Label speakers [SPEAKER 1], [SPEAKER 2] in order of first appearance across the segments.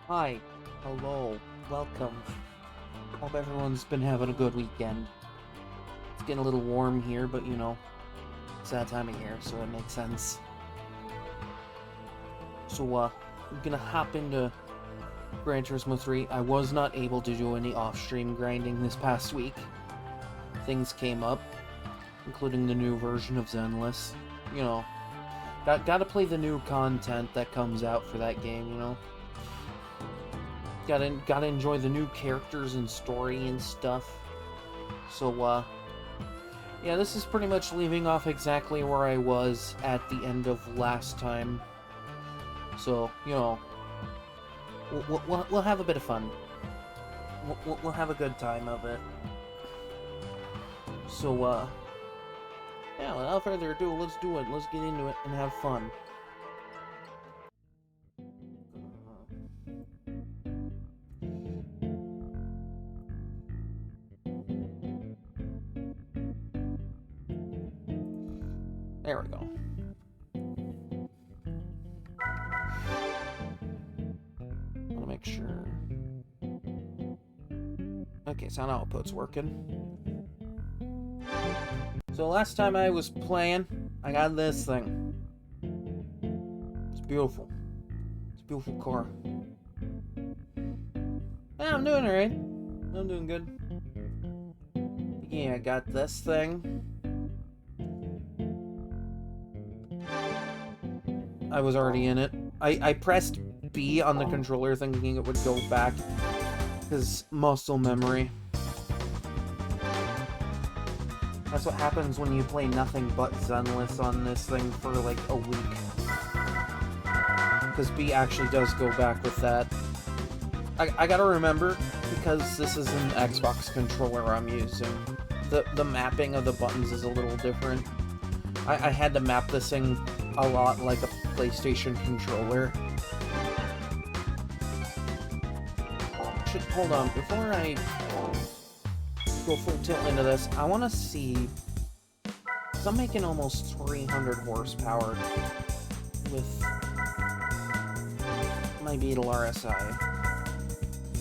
[SPEAKER 1] Hi, hello, welcome. Hope everyone's been having a good weekend. It's getting a little warm here, but you know, it's that time of year, so it makes sense. So, I'm gonna hop into Gran Turismo 3. I was not able to do any off-stream grinding this past week. Things came up, including the new version of Zenless. You know, gotta play the new content that comes out for that game, you know? Gotta enjoy the new characters and story and stuff. So, yeah, this is pretty much leaving off exactly where I was at the end of last time. So, you know, we'll have a bit of fun. We'll have a good time of it. So, yeah, without further ado, let's do it. Let's get into it and have fun. There we go. I want to make sure. Okay, sound output's working. So last time I was playing, I got this thing. It's beautiful. It's a beautiful car. Yeah, I'm doing alright. I'm doing good. Yeah, I got this thing. I was already in it. I pressed B on the controller thinking it would go back. Because muscle memory. That's what happens when you play nothing but Zenless on this thing for like a week. Because B actually does go back with that. I gotta remember, because this is an Xbox controller I'm using, the mapping of the buttons is a little different. I had to map this thing a lot like a PlayStation controller. Hold on, before I go full tilt into this, I want to see, because I'm making almost 300 horsepower with my Beetle RSI.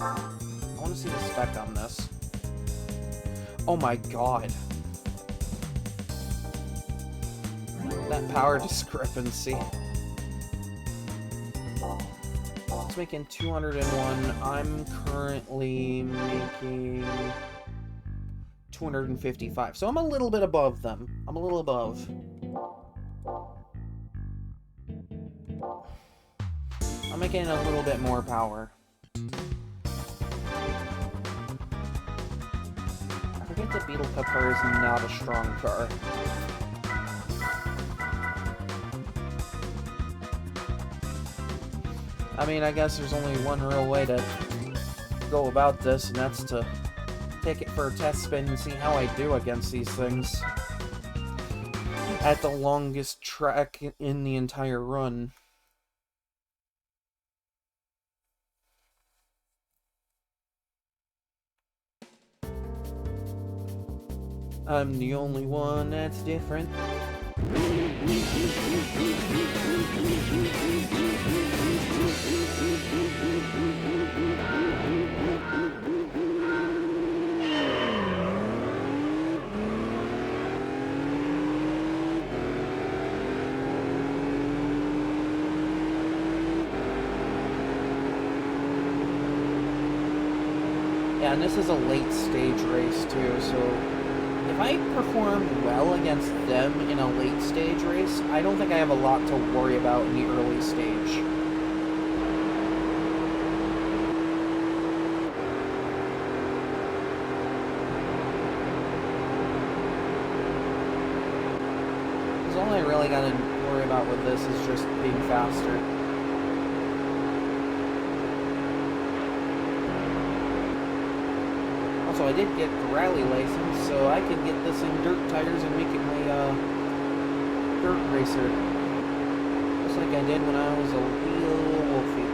[SPEAKER 1] I want to see the spec on this. Oh my god. That power discrepancy. It's making 201. I'm currently making 255. So I'm a little bit above them. I'm a little above. I'm making a little bit more power. I forget the Beetle Cup car is not a strong car. I mean, I guess there's only one real way to go about this, and that's to take it for a test spin and see how I do against these things. At the longest track in the entire run. I'm the only one that's different. Yeah, and this is a late stage race too, so if I perform well against them in a late stage race, I don't think I have a lot to worry about in the early stage. Because all I really gotta worry about with this is just being faster. So I did get the rally license, so I can get this in dirt tires and make it my dirt racer. Just like I did when I was a real Wolfy.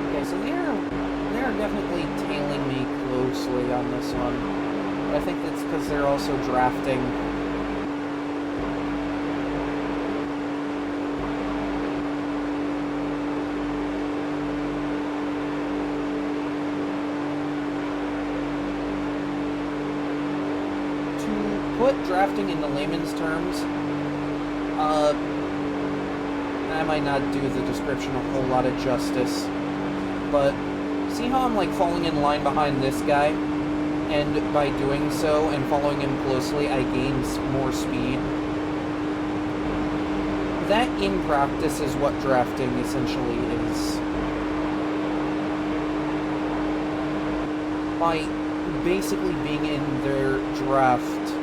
[SPEAKER 1] Okay, so they're definitely tailing me closely on this one. But I think that's because they're also drafting. put drafting into layman's terms, I might not do the description a whole lot of justice, but see how I'm like falling in line behind this guy? And by doing so and following him closely, I gain more speed. That in practice is what drafting essentially is. By basically being in their draft,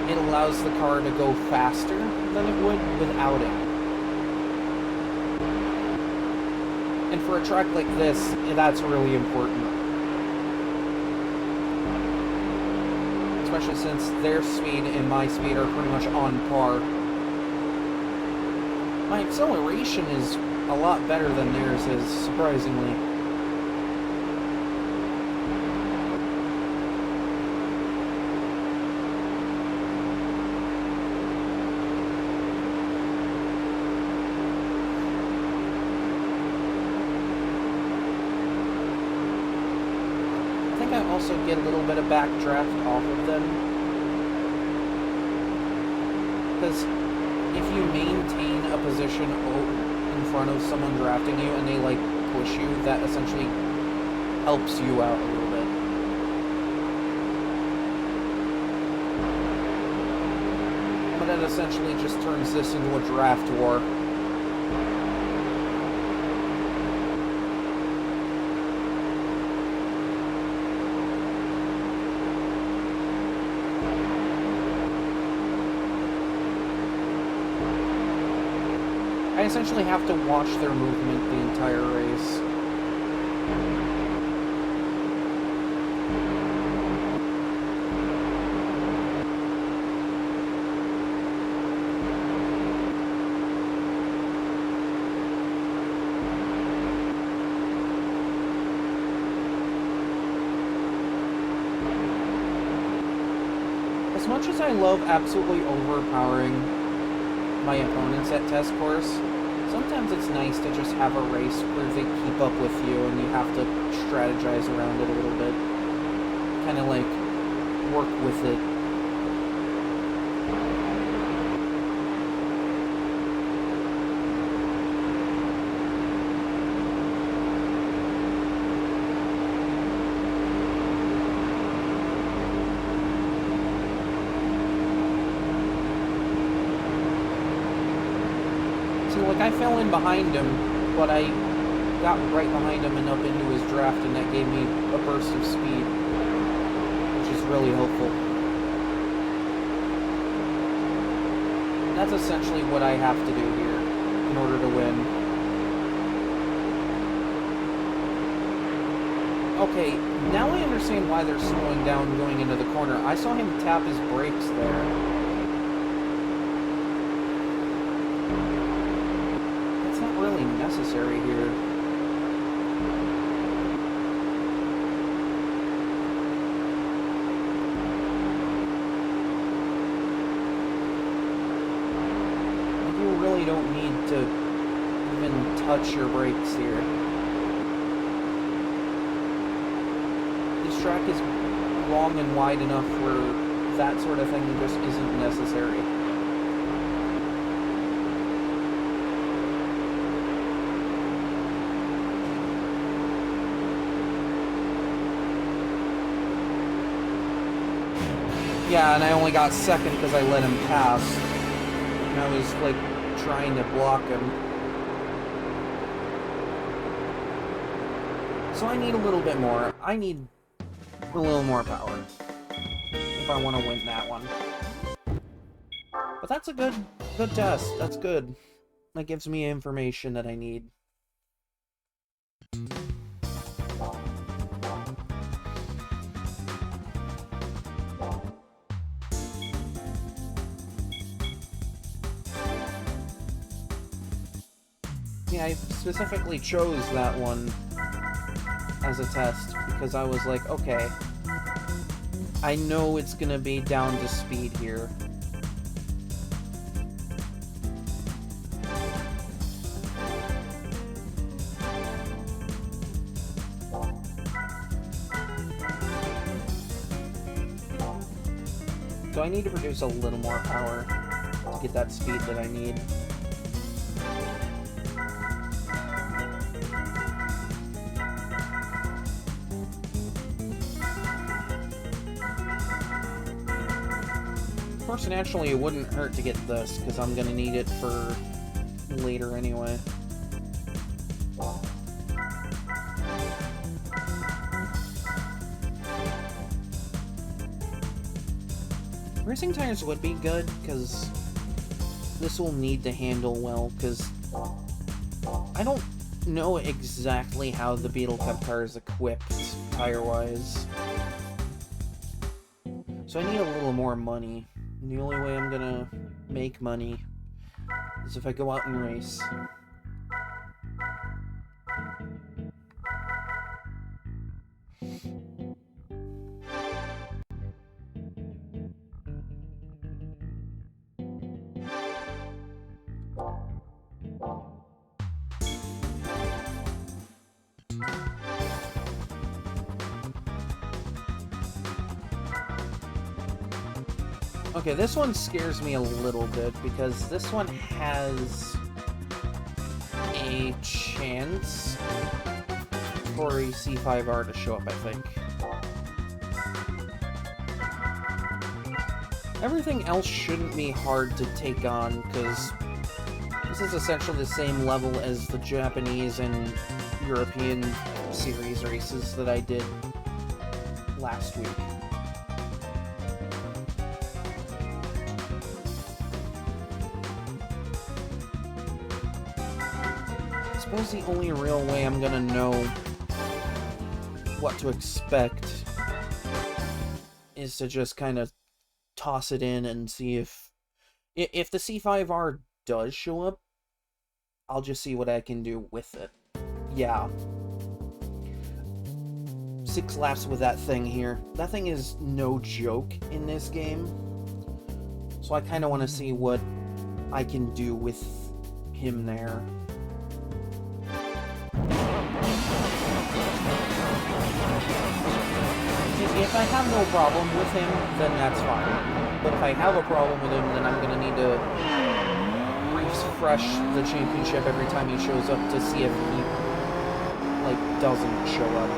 [SPEAKER 1] it allows the car to go faster than it would without it. And for a track like this, that's really important. Especially since their speed and my speed are pretty much on par. My acceleration is a lot better than theirs is, surprisingly. I also get a little bit of backdraft off of them, because if you maintain a position in front of someone drafting you and they like push you, that essentially helps you out a little bit. But it essentially just turns this into a draft war. I essentially have to watch their movement the entire race. As much as I love absolutely overpowering my opponents at test course, sometimes it's nice to just have a race where they keep up with you and you have to strategize around it a little bit. Kind of like work with it. Like, I fell in behind him, but I got right behind him and up into his draft, and that gave me a burst of speed, which is really helpful. That's essentially what I have to do here in order to win. Okay, now I understand why they're slowing down going into the corner. I saw him tap his brakes there. Really necessary here. You really don't need to even touch your brakes here. This track is long and wide enough where that sort of thing just isn't necessary. Yeah, and I only got second because I let him pass. And I was, like, trying to block him. So I need a little bit more. I need a little more power if I want to win that one. But that's a good test. That's good. That gives me information that I need. I specifically chose that one as a test because I was like, okay, I know it's gonna be down to speed here. So I need to produce a little more power to get that speed that I need. Of course, naturally, it wouldn't hurt to get this, because I'm going to need it for later anyway. Racing tires would be good, because this will need to handle well, because I don't know exactly how the Beetle Cup car is equipped, tire-wise. So I need a little more money. And the only way I'm gonna make money is if I go out and race. Okay, this one scares me a little bit, because this one has a chance for a C5R to show up, I think. Everything else shouldn't be hard to take on, because this is essentially the same level as the Japanese and European series races that I did last week. I suppose the only real way I'm gonna know what to expect is to just kind of toss it in and see if the C5R does show up, I'll just see what I can do with it. Yeah. 6 laps with that thing here. That thing is no joke in this game. So I kind of want to see what I can do with him there. If I have no problem with him, then that's fine. But if I have a problem with him, then I'm gonna need to refresh the championship every time he shows up to see if he, like, doesn't show up.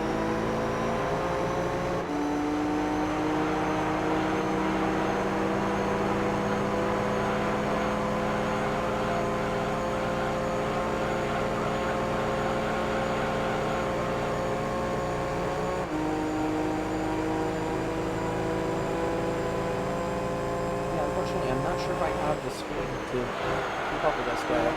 [SPEAKER 1] I'm not sure if I have the speed to keep up with this guy.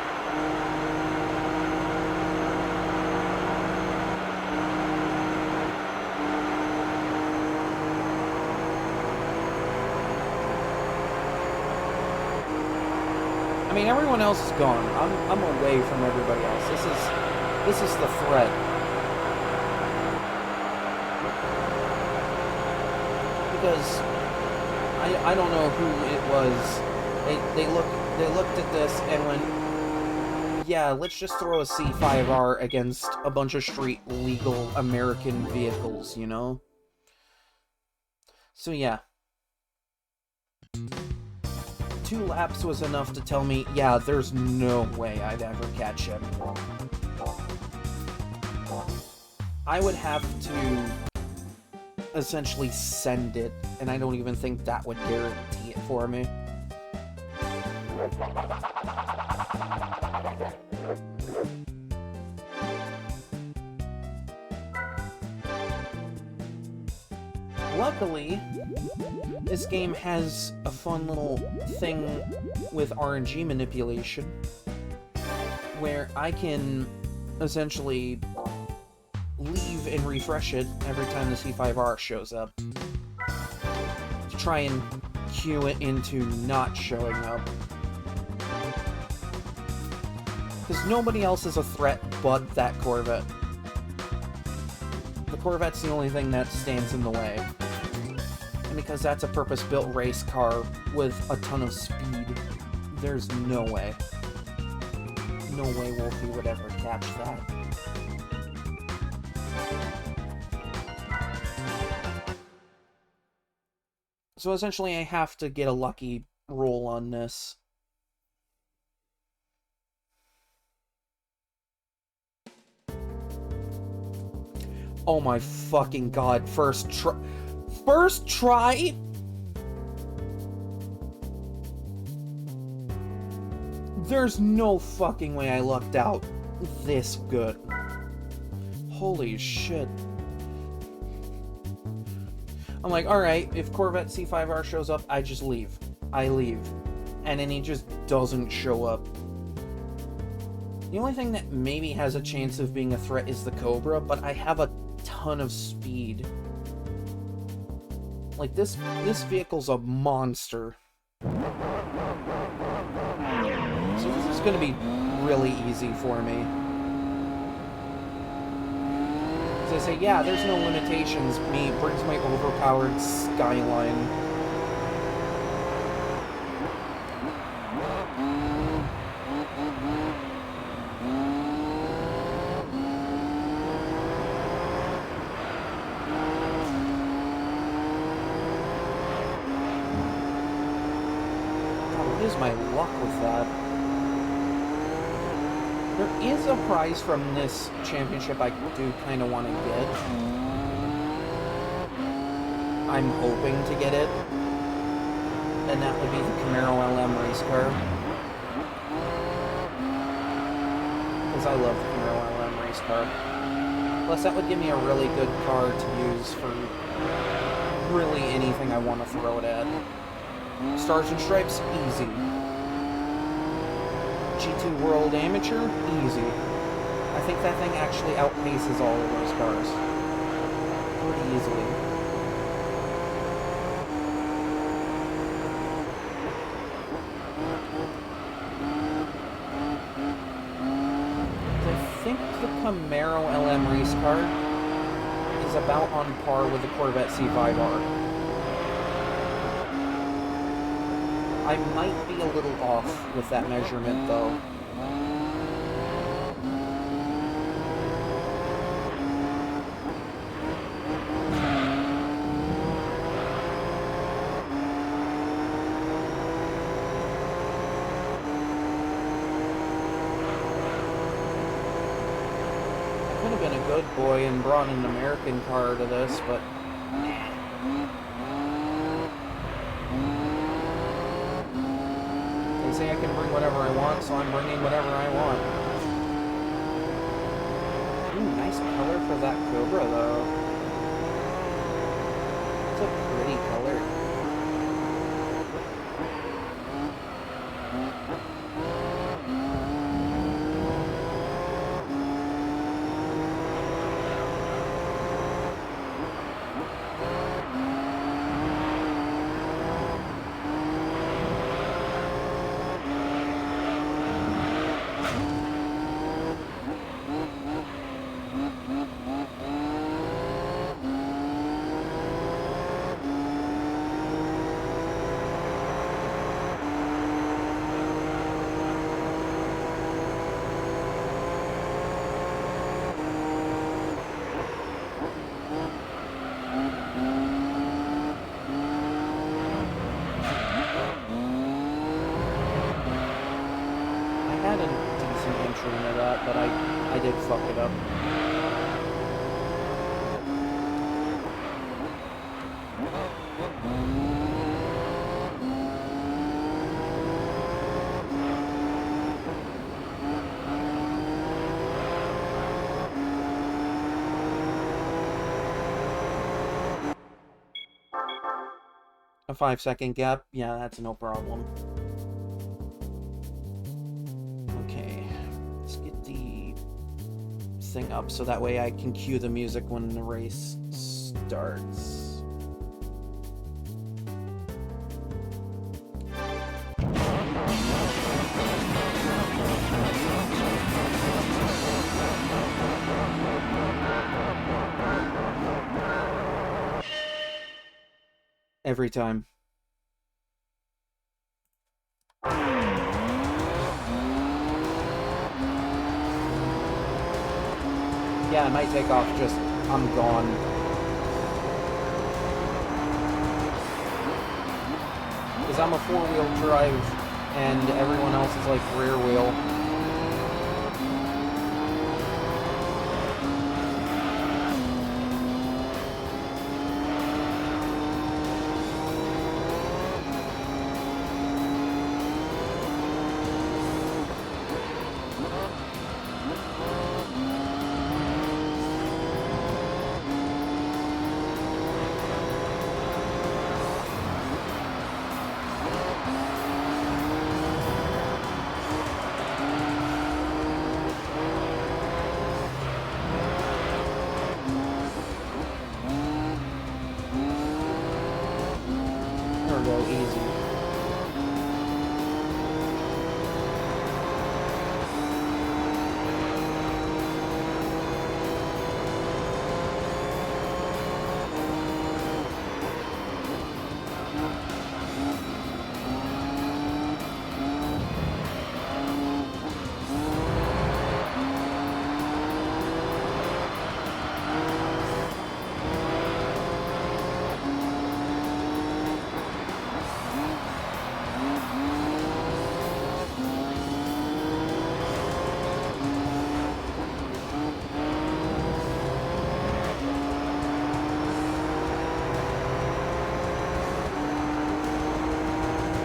[SPEAKER 1] I mean, everyone else is gone. I'm away from everybody else. This is the threat. Because I don't know who it was. They looked at this and went, yeah, let's just throw a C5R against a bunch of street legal American vehicles, you know? So yeah. 2 laps was enough to tell me, yeah, there's no way I'd ever catch him. I would have to essentially send it, and I don't even think that would guarantee it for me. Luckily, this game has a fun little thing with RNG manipulation, where I can essentially leave and refresh it every time the C5R shows up, to try and cue it into not showing up. Because nobody else is a threat but that Corvette. The Corvette's the only thing that stands in the way. And because that's a purpose-built race car with a ton of speed, there's no way. No way Wolfy would ever catch that. So essentially I have to get a lucky roll on this. Oh my fucking god, first try? First try? There's no fucking way I lucked out this good. Holy shit. I'm like, alright, if Corvette C5R shows up, I just leave. I leave. And then he just doesn't show up. The only thing that maybe has a chance of being a threat is the Cobra, but I have a ton of speed. Like, this vehicle's a monster. So this is gonna be really easy for me. As I say, yeah, there's no limitations. Me brings my overpowered Skyline. God, what is my luck with that? There is a prize from this championship I do kind of want to get. I'm hoping to get it. And that would be the Camaro LM race car. Because I love the Camaro LM race car. Plus that would give me a really good car to use for really anything I want to throw it at. Stars and Stripes, easy. G2 World Amateur, easy. I think that thing actually outpaces all of those cars. Pretty easily. I think the Camaro LM race car is about on par with the Corvette C5R. I might be a little off with that measurement, though. I could have been a good boy and brought an American car to this, but... They say I can bring whatever I want, so I'm bringing whatever I want. Ooh, nice color for that Cobra, though. It's a pretty color. But I did fuck it up. A 5-second gap? Yeah, that's no problem. Thing up so that way I can cue the music when the race starts. Every time. Yeah, I might take off, just, I'm gone. I'm a four-wheel drive, and everyone else is like rear wheel. Easy.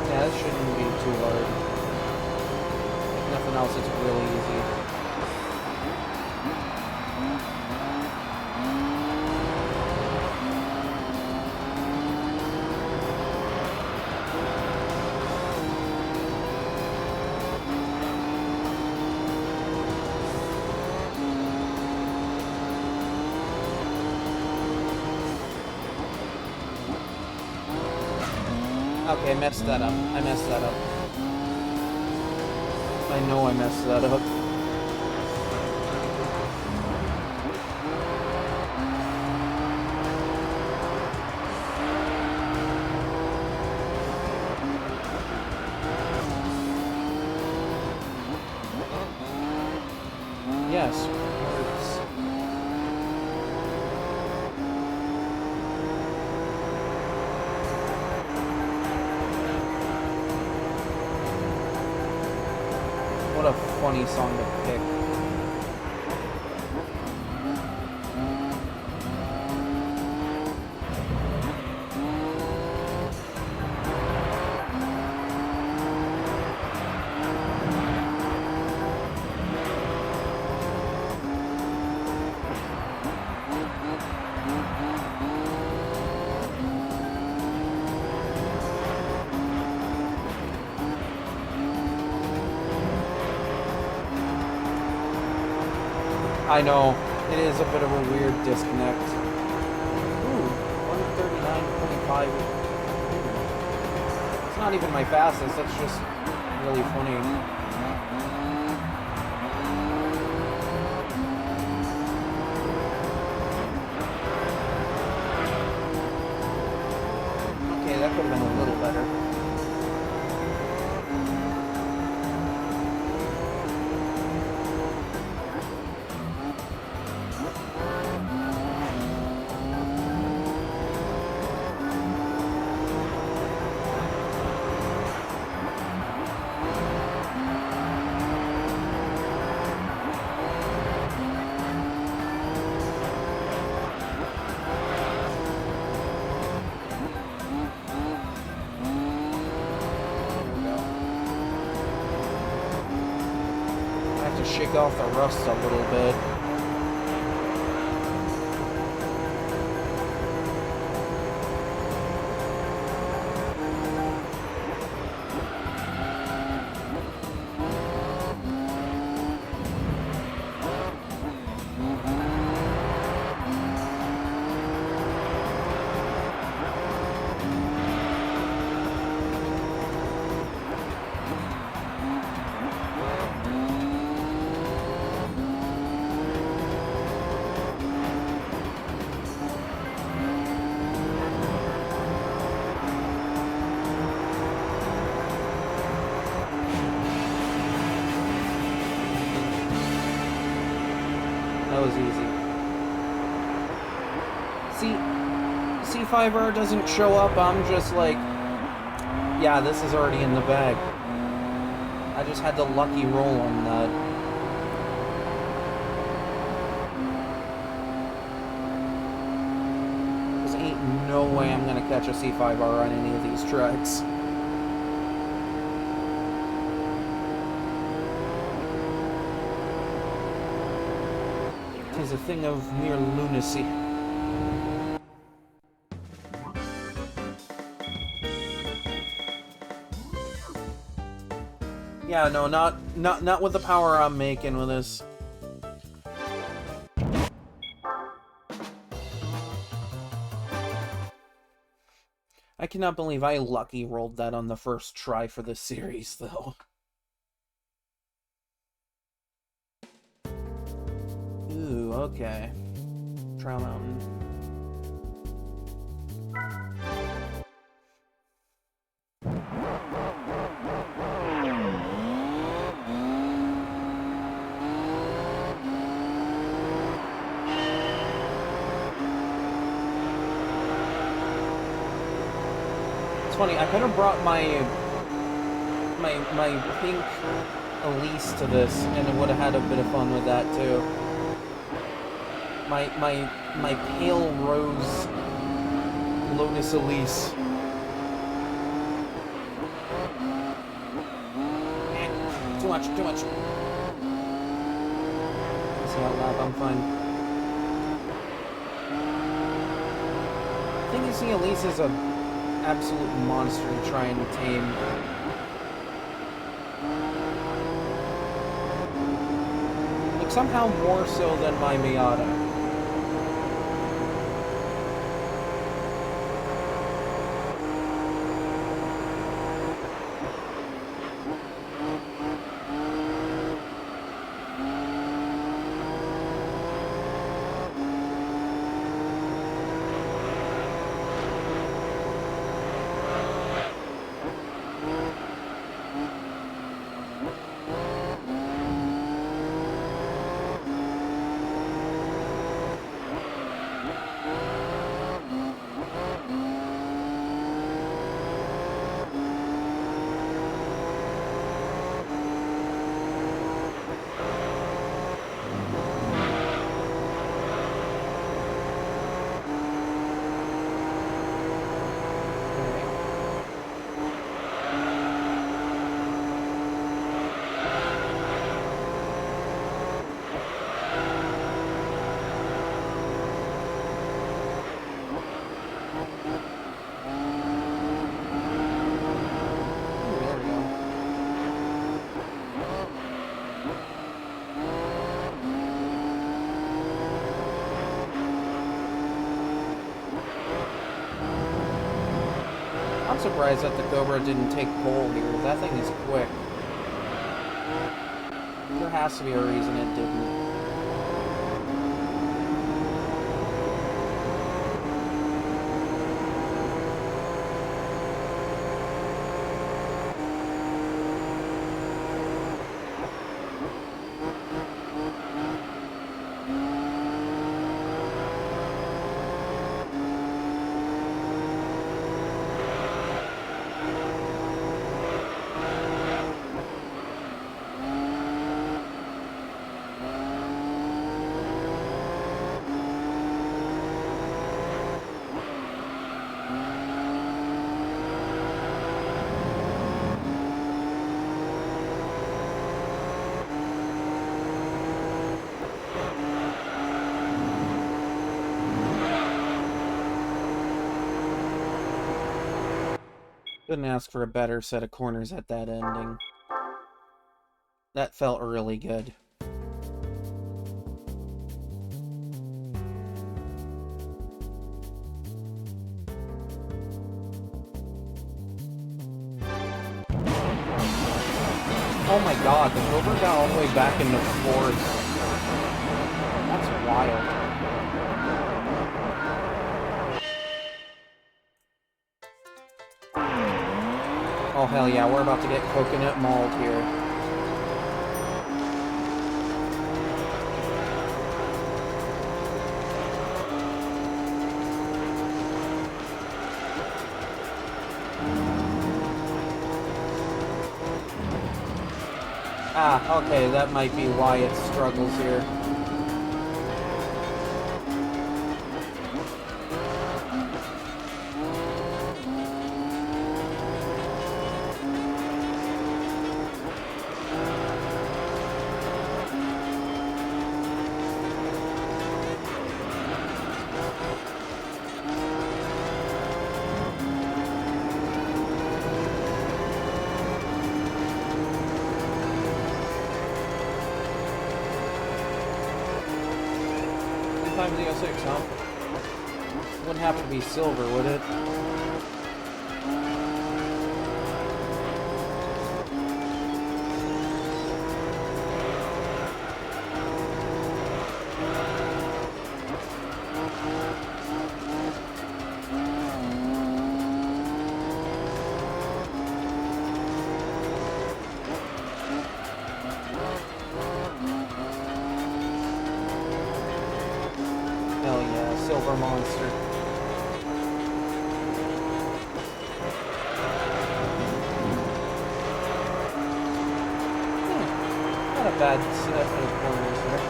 [SPEAKER 1] Yeah, this shouldn't be too hard. If nothing else, it's really easy. Okay, I messed that up. I messed that up. I know I messed that up. Yes, words. What a funny song to pick. I know, it is a bit of a weird disconnect. Ooh, 139.5. It's not even my fastest, that's just really funny. Okay, that could have been a little better. Shake off the rust a little bit. That was easy. See, C5R doesn't show up, I'm just like Yeah, this is already in the bag. I just had the lucky roll on that. Because ain't no way I'm gonna catch a C5R on any of these tracks. It is a thing of mere lunacy. Yeah, no, not with the power I'm making with this. I cannot believe I lucky rolled that on the first try for this series, though. Ooh, okay. Trial Mountain. It's funny, I could have brought my pink Elise to this, and it would have had a bit of fun with that too. My pale rose Lotus Elise. Too much, too much. See out loud, I'm fine. I think you see Elise is a absolute monster to try and tame. Like, somehow more so than my Miata. I'm surprised that the Cobra didn't take pole here. That thing is quick. There has to be a reason it didn't. Couldn't ask for a better set of corners at that ending. That felt really good. Oh my god, the Cobra got all the way back into fourth. That's wild. Oh hell yeah, we're about to get coconut mauled here. Ah, okay, that might be why it struggles here. Times the 06, huh? Wouldn't have to be silver, would it? Hell yeah, silver monster. Not a bad set of corners there.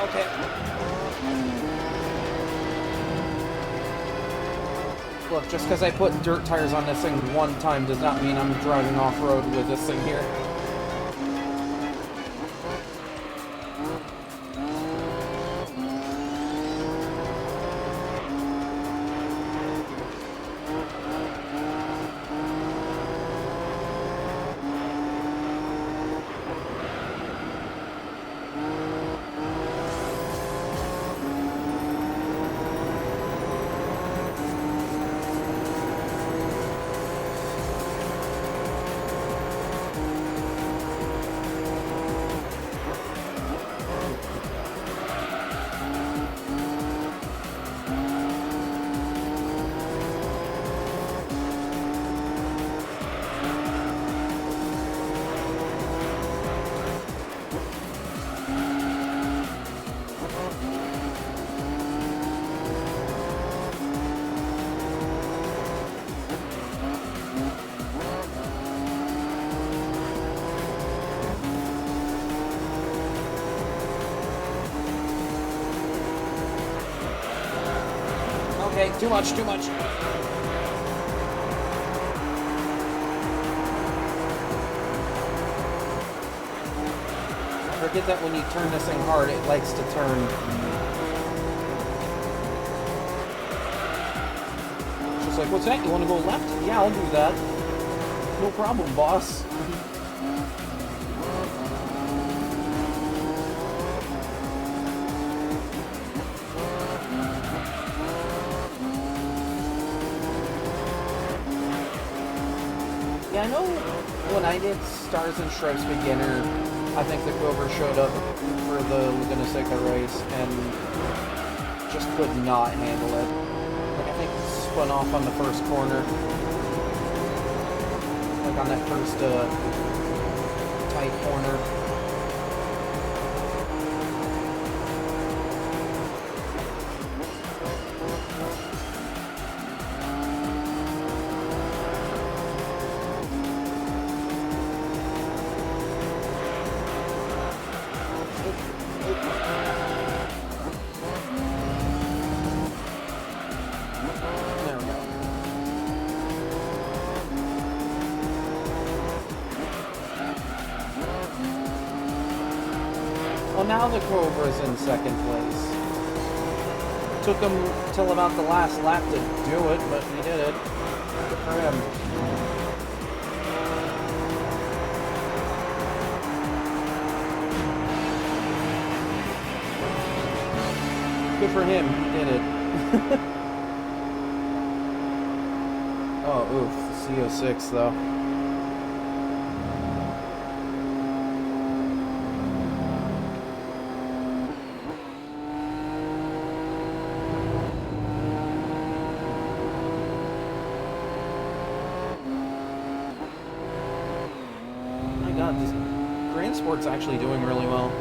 [SPEAKER 1] Okay. Look, just because I put dirt tires on this thing one time does not mean I'm driving off-road with this thing here. Okay, too much, too much. Forget that when you turn this thing hard, it likes to turn. It's just like, what's that? You want to go left? Yeah, I'll do that. No problem, boss. Yeah, I know when I did Stars and Stripes Beginner, I think the Cobra showed up for the Laguna Seca race and just could not handle it. Like, I think it spun off on the first corner. Like on that first tight corner. Well, now the Cobra's in second place. Took him till about the last lap to do it, but he did it. Good for him. Good for him, he did it. Oh, oof, the CO6 though. This Gran Sport's actually doing really well.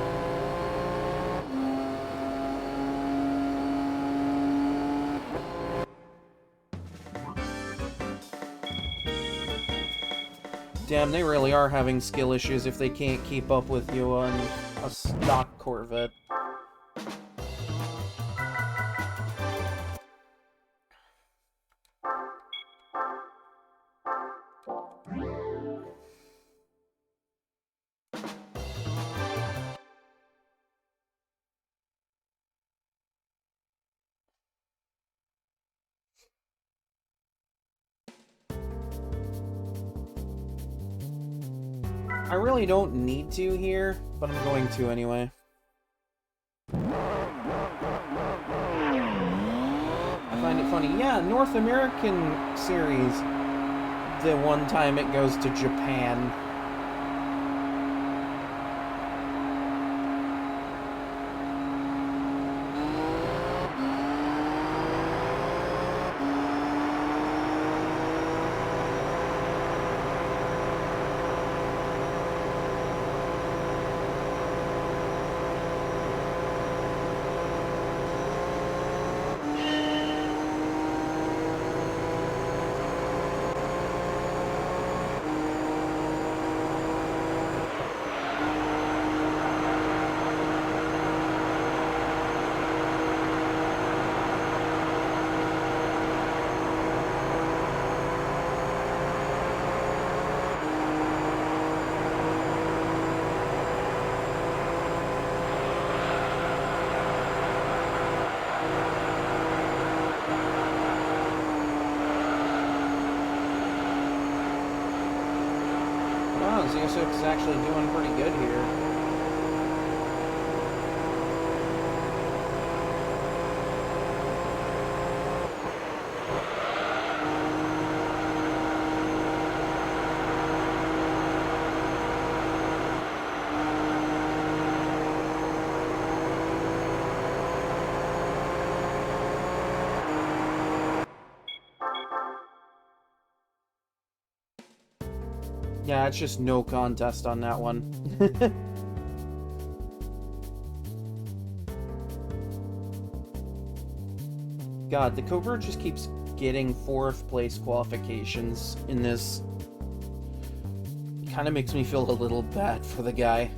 [SPEAKER 1] Damn, they really are having skill issues if they can't keep up with you on a stock Corvette. I really don't need to here, but I'm going to anyway. I find it funny. Yeah, North American series, the one time it goes to Japan. Z06 is actually doing pretty good here. Yeah, it's just no contest on that one. God, the Cobra just keeps getting 4th place qualifications in this. Kind of makes me feel a little bad for the guy.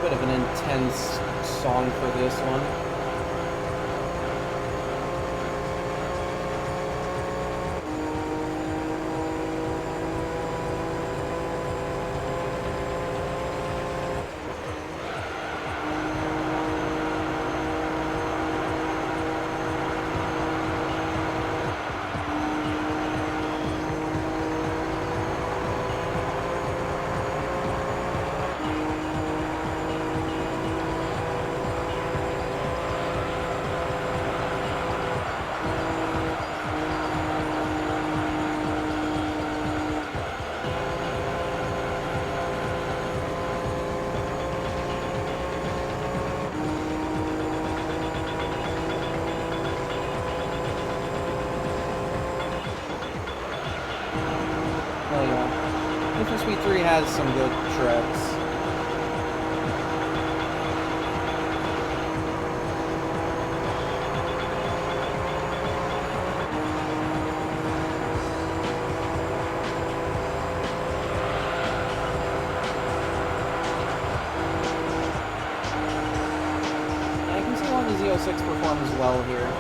[SPEAKER 1] Bit of an intense song for this one. Oh yeah. Need for Speed 3 has some good tracks. I can see why the Z06 performs well here.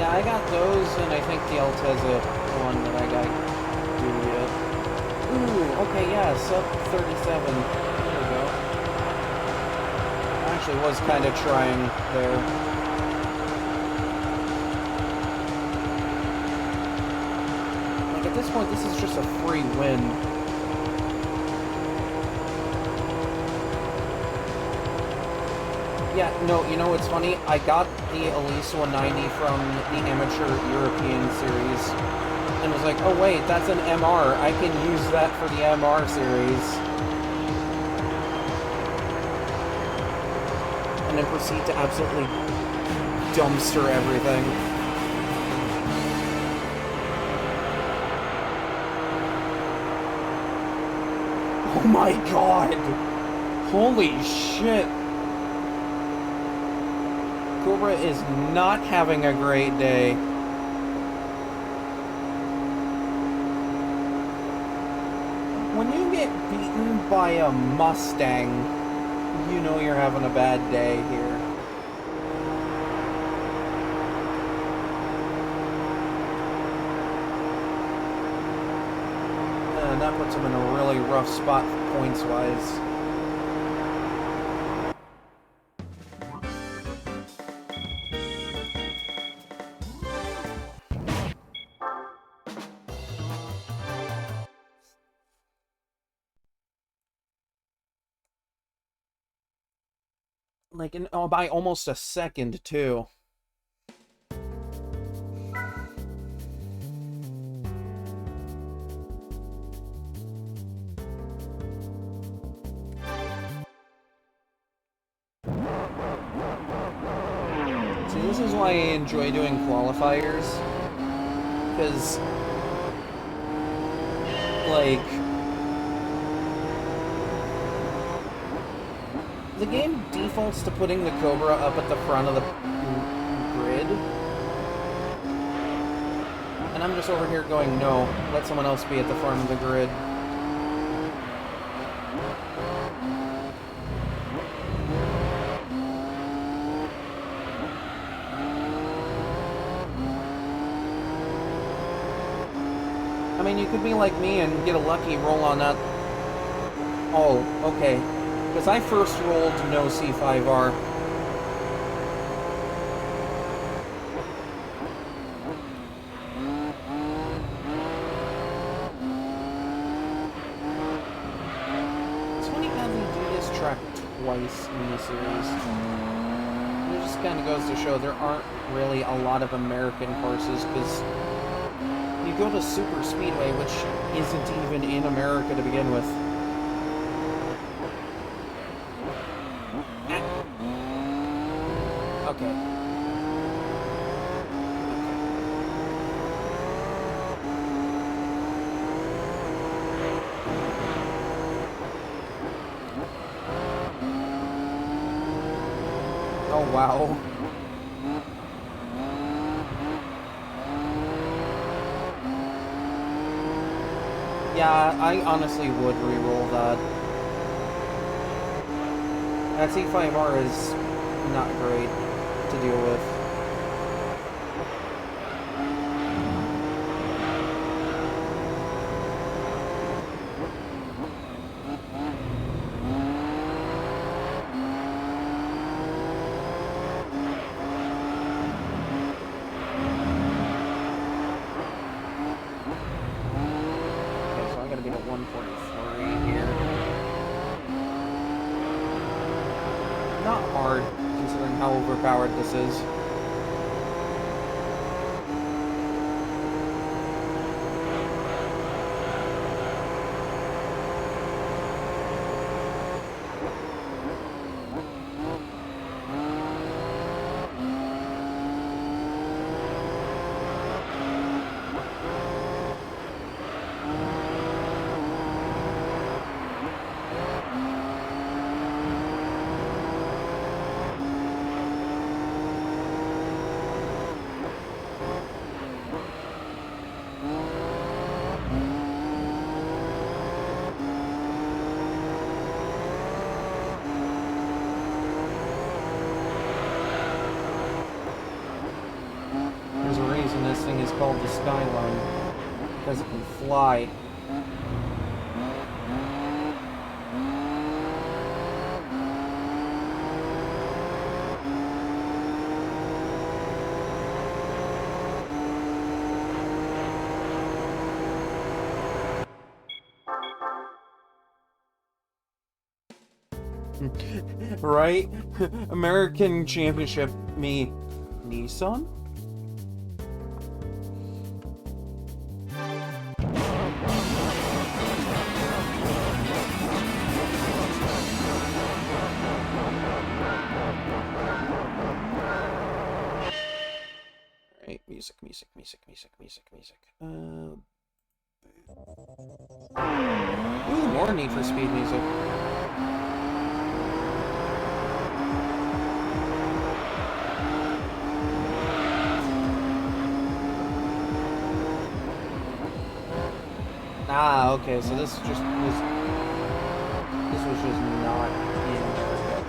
[SPEAKER 1] Yeah, I got those, and I think the Altezza one that I got do yet. Ooh, okay, yeah, sub 37. There we go. I actually was kind of trying there. Like, at this point, this is just a free win. Yeah, no, you know what's funny? I got the Elise 190 from the Amateur European series, and was like, oh wait, that's an MR. I can use that for the MR series. And then proceed to absolutely dumpster everything. Oh my god! Holy shit! Cobra is not having a great day. When you get beaten by a Mustang, you know you're having a bad day here. And that puts him in a really rough spot points-wise. Like, by almost a second, too. See, this is why I enjoy doing qualifiers. Because, like, the game defaults to putting the Cobra up at the front of the grid. And I'm just over here going, no, let someone else be at the front of the grid. I mean, you could be like me and get a lucky roll on that. Oh, okay. Because I first rolled no C5R. It's funny how they do this track twice in the series. It just kind of goes to show there aren't really a lot of American courses, because you go to Super Speedway, which isn't even in America to begin with. Okay. Oh, wow. Yeah, I honestly would re-roll that. That C5R is not great to deal with. Okay, so I gotta be at 143 here. Not hard, considering how overpowered this is. thing is called the Skyline, because it can fly. Right? American Championship, me. Nissan? Alright, music. Ooh, more Need for Speed music. Ah, okay, so this was just not in America.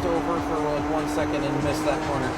[SPEAKER 1] Over for like 1 second and missed that corner.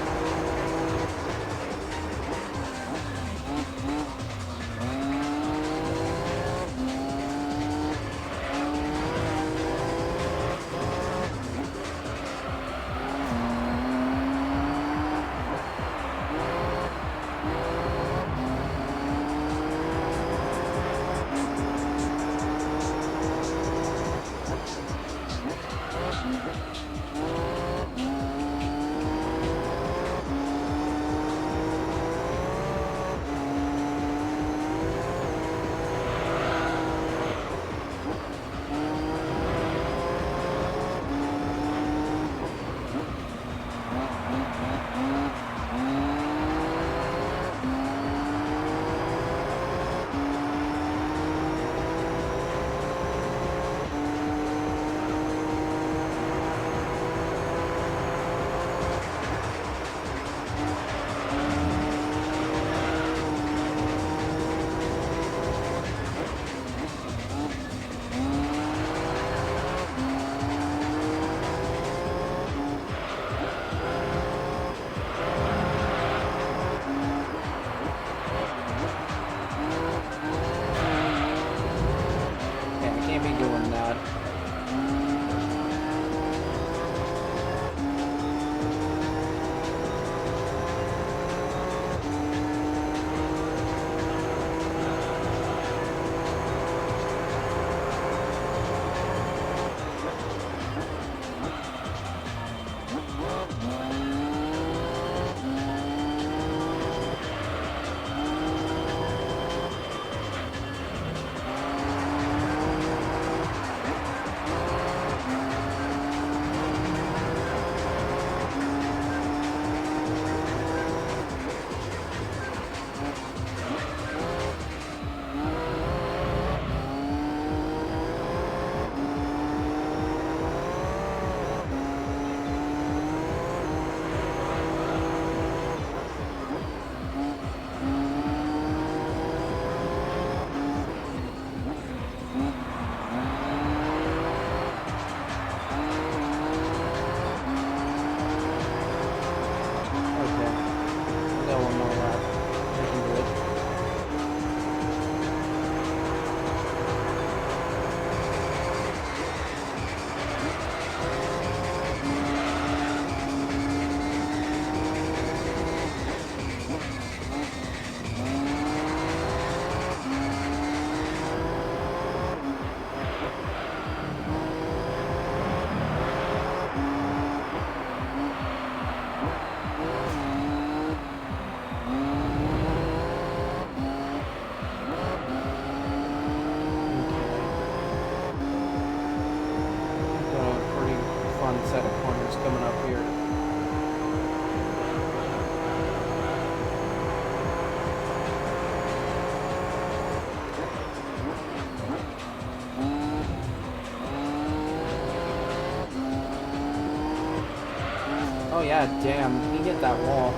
[SPEAKER 1] Oh yeah, damn, he hit that wall.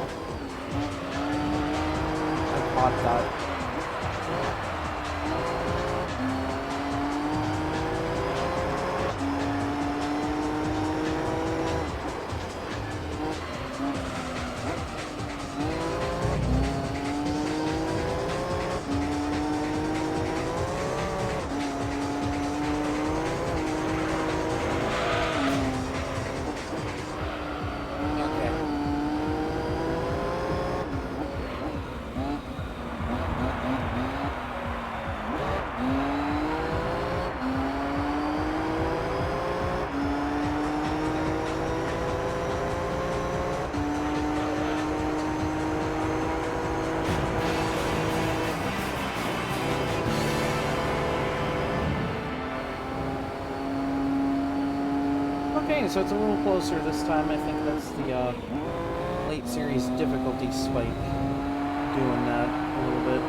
[SPEAKER 1] I caught that. Okay, so it's a little closer this time. I think that's the late series difficulty spike doing that a little bit.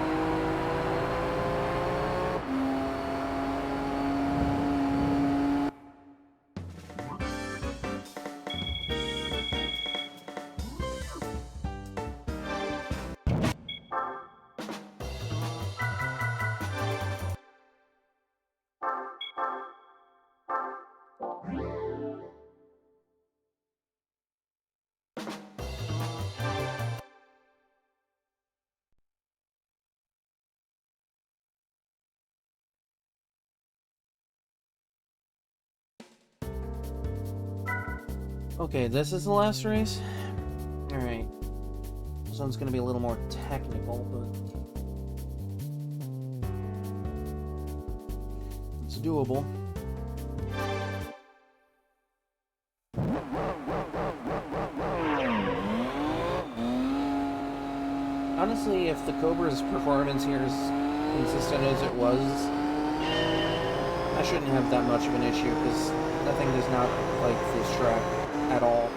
[SPEAKER 1] Okay, this is the last race? Alright. This one's gonna be a little more technical, but it's doable. Honestly, if the Cobra's performance here is consistent as it was, I shouldn't have that much of an issue, because that thing does not like this track at all.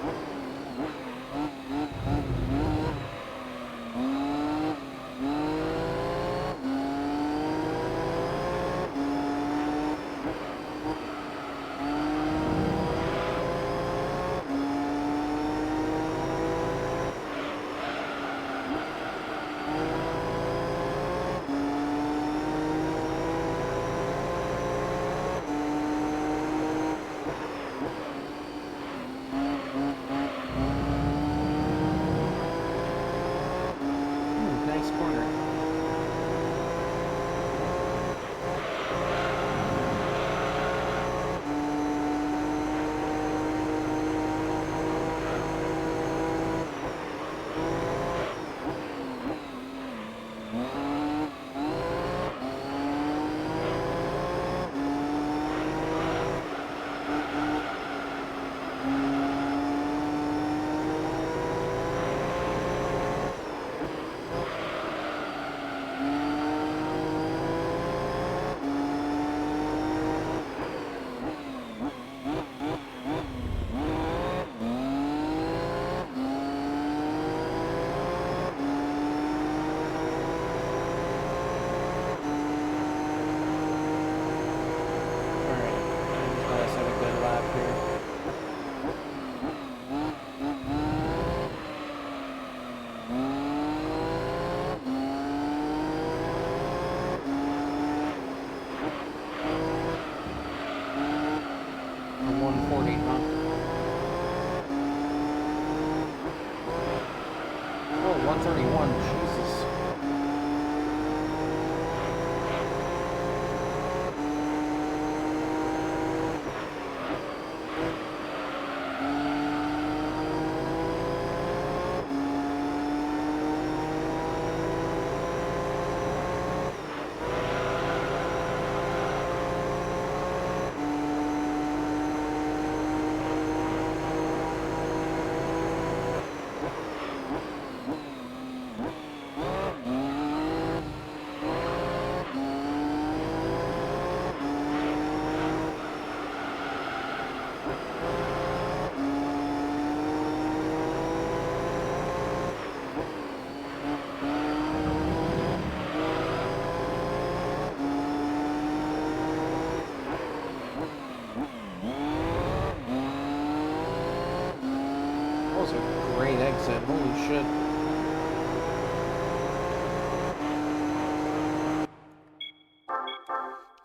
[SPEAKER 1] man. Holy shit.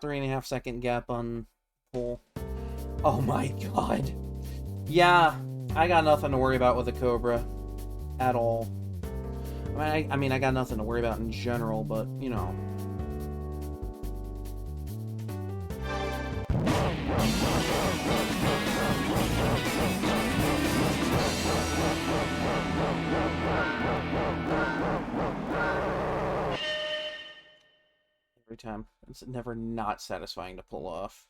[SPEAKER 1] .5 second gap on pole. Oh my god. Yeah, I got nothing to worry about with the Cobra. At all. I mean, I got nothing to worry about in general, but, you know. Every time. It's never not satisfying to pull off.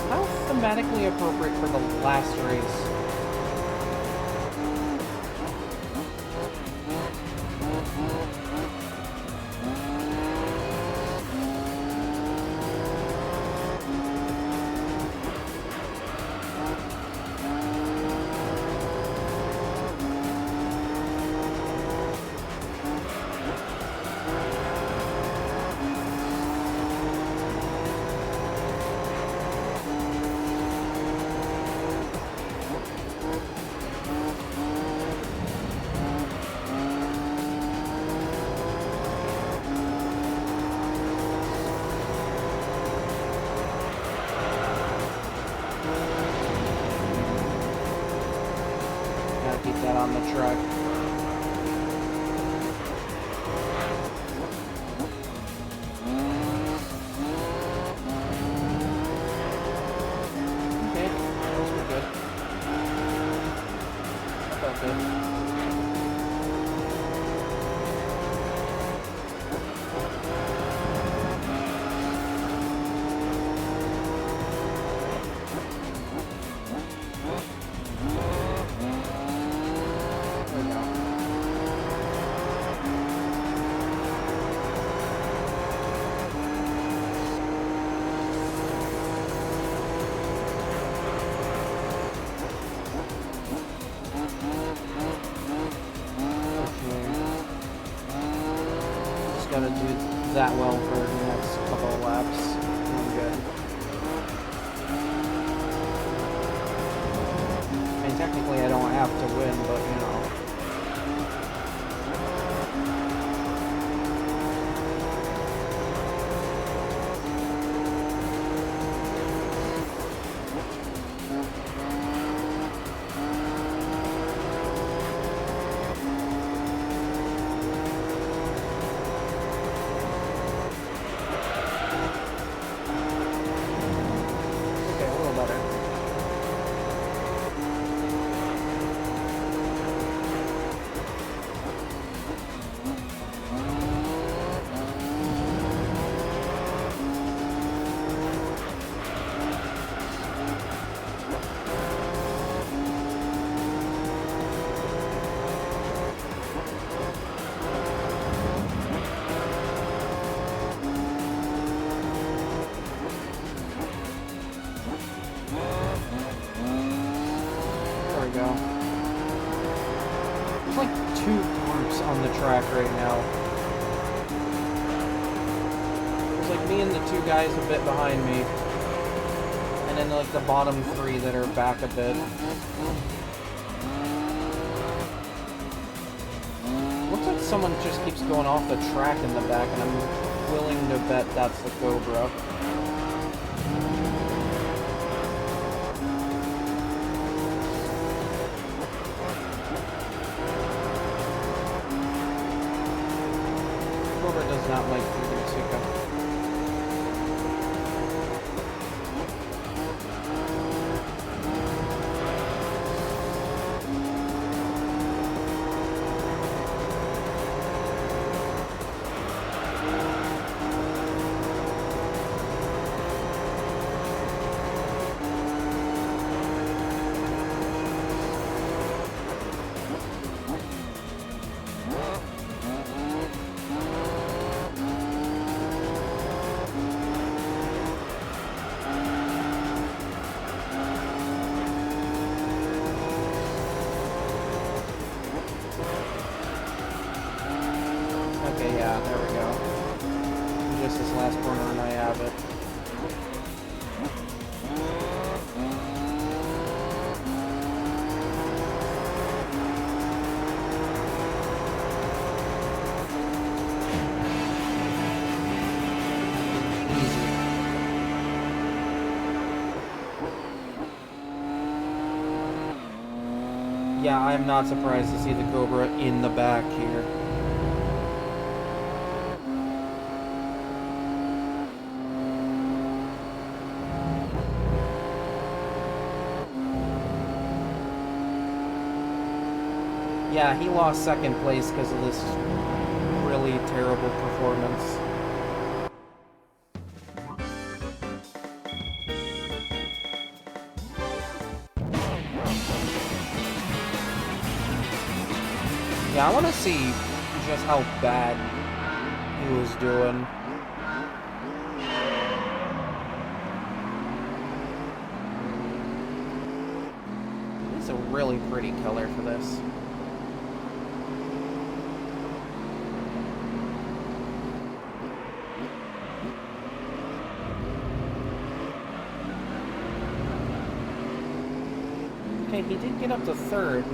[SPEAKER 1] How thematically appropriate for the last race. Keep that on the truck. Okay, those were good. That felt good. Gotta do that well for the next couple of laps. I'm good. I mean, technically I don't have to win, but you know. Track right now. There's like me and the two guys a bit behind me, and then like the bottom three that are back a bit. Looks like someone just keeps going off the track in the back, and I'm willing to bet that's the Cobra. Does not like freaking Suka. Yeah, there we go. Just this last corner and I have it. Yeah, I'm not surprised to see the Cobra in the back here. Yeah, he lost second place because of this really terrible performance. Yeah, I want to see just how bad he was doing. It's a really pretty color for this. Okay, he did get up to third.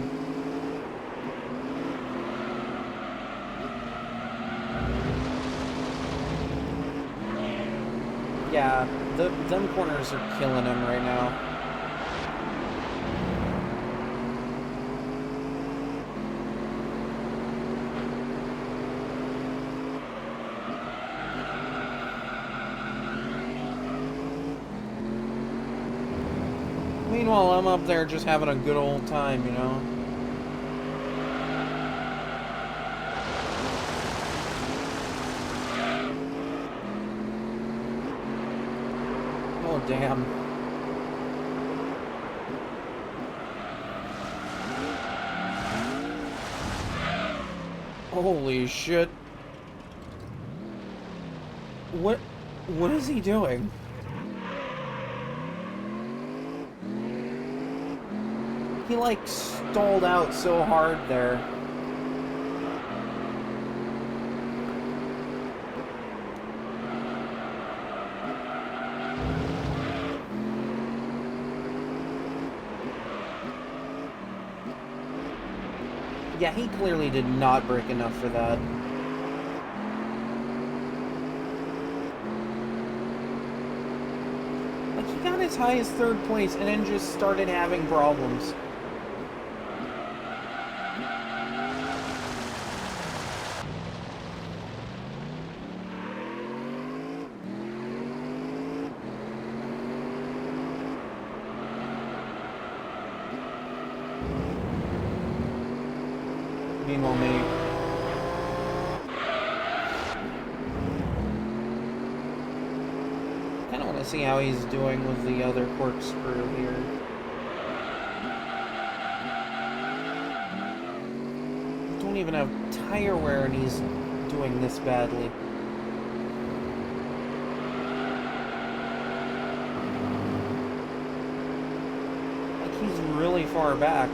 [SPEAKER 1] Yeah, them corners are killing him right now. Meanwhile, I'm up there just having a good old time, you know? Oh, damn. Holy shit. What is he doing? He, like, stalled out so hard there. Yeah, he clearly did not break enough for that. Like, he got as high as third place and then just started having problems. Meanwhile, me. Kinda wanna see how he's doing with the other corkscrew here. Don't even have tire wear and he's doing this badly. Like, he's really far back.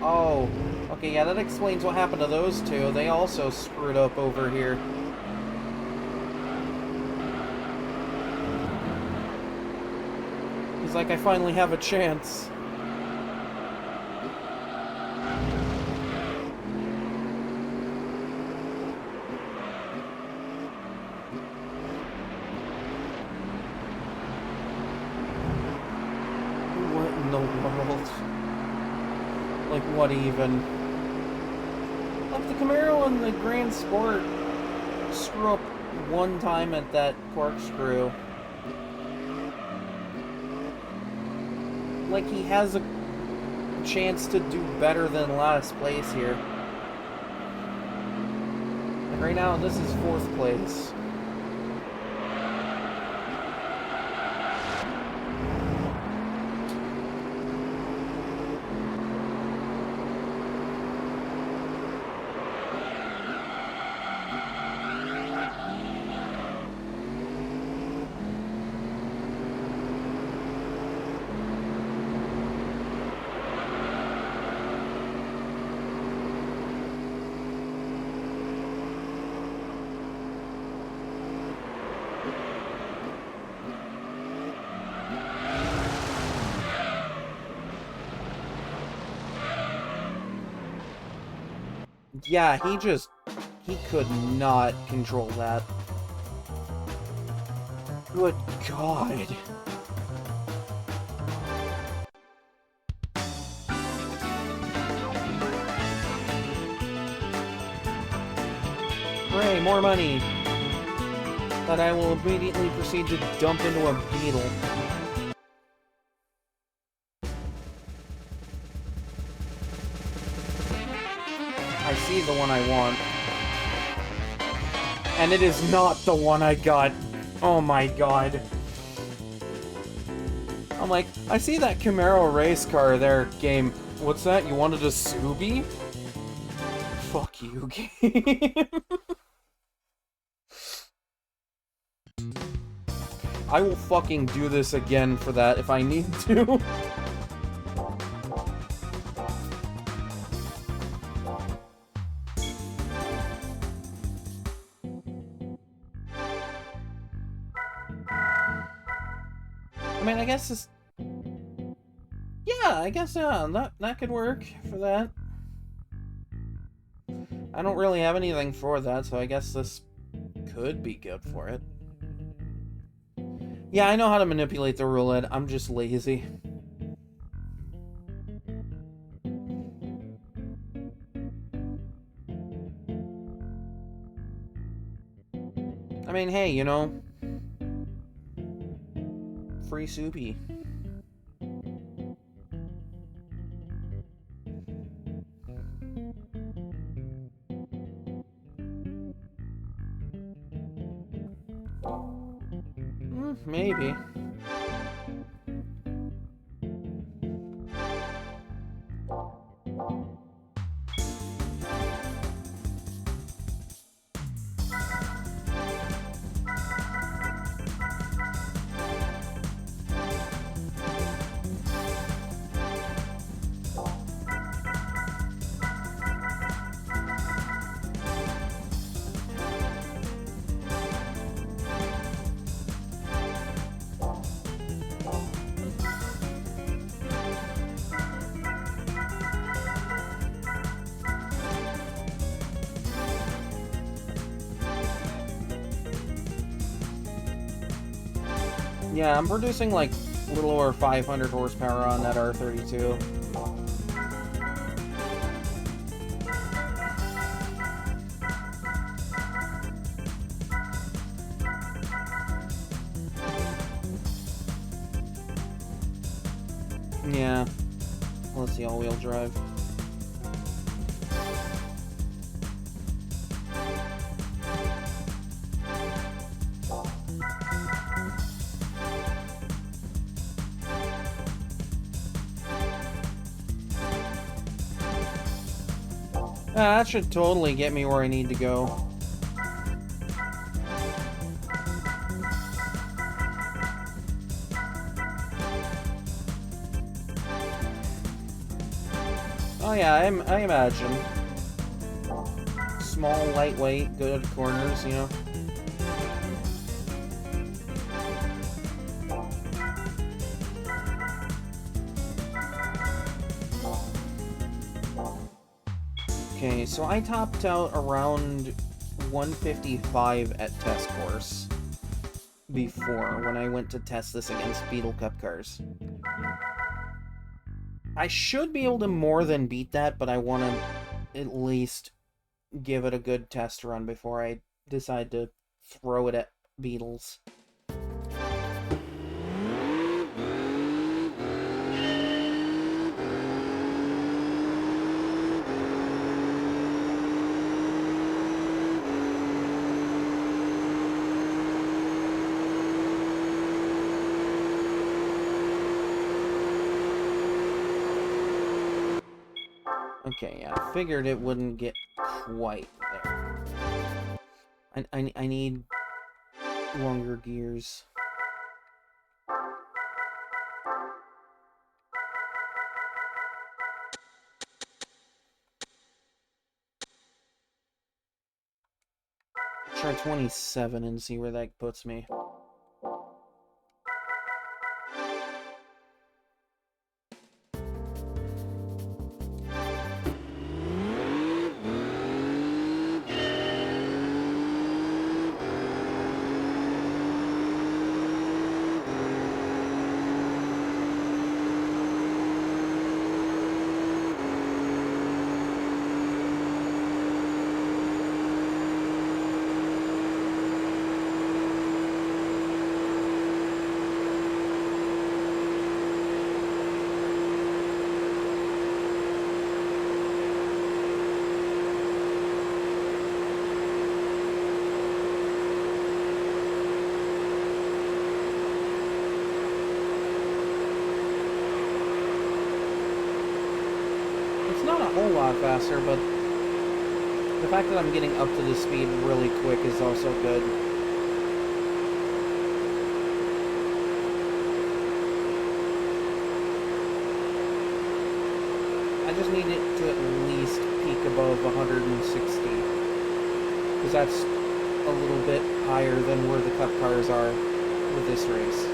[SPEAKER 1] Oh, okay, yeah, that explains what happened to those two. They also screwed up over here. He's like, I finally have a chance. What in the world? Like, what even? Like, the Camaro and the Grand Sport screw up one time at that corkscrew. Like, he has a chance to do better than last place here. And right now, this is fourth place. Yeah, he could not control that. Good God. Hooray, more money! That I will immediately proceed to dump into a beetle. I see the one I want. And it is not the one I got. Oh my God. I'm like, I see that Camaro race car there, game. What's that? You wanted a Subi? Fuck you, game. I will fucking do this again for that if I need to. I mean, I guess this... Yeah, I guess, that could work for that. I don't really have anything for that, so I guess this could be good for it. Yeah, I know how to manipulate the roulette. I'm just lazy. I mean, hey, you know... Free soupy. Maybe. Yeah, I'm producing like a little over 500 horsepower on that R32. Yeah, let's see, all-wheel drive. That should totally get me where I need to go. Oh yeah, I imagine. Small, lightweight, good at corners, you know. Okay, so I topped out around 155 at test course before, when I went to test this against Beetle Cup cars. I should be able to more than beat that, but I want to at least give it a good test run before I decide to throw it at Beetles. Okay, yeah, I figured it wouldn't get quite there. I need longer gears. Try 27 and see where that puts me. lot faster, but the fact that I'm getting up to the speed really quick is also good. I just need it to at least peak above 160, because that's a little bit higher than where the cup cars are with this race.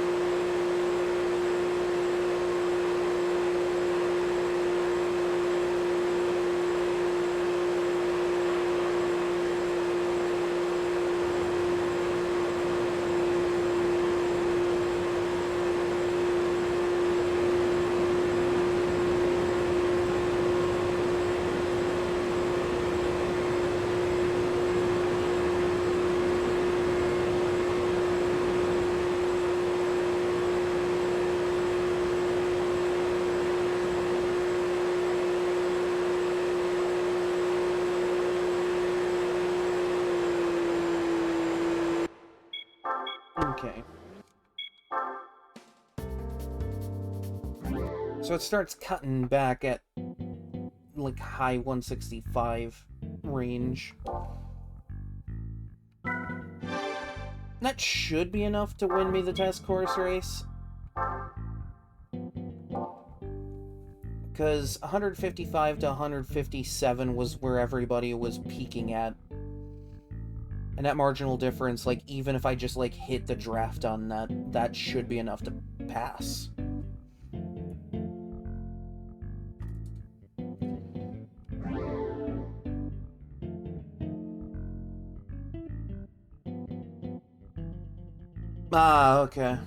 [SPEAKER 1] Okay. So it starts cutting back at, like, high 165 range. That should be enough to win me the test course race. Because 155 to 157 was where everybody was peaking at. And that marginal difference, like, even if I just, like, hit the draft on that, that should be enough to pass. Ah, okay.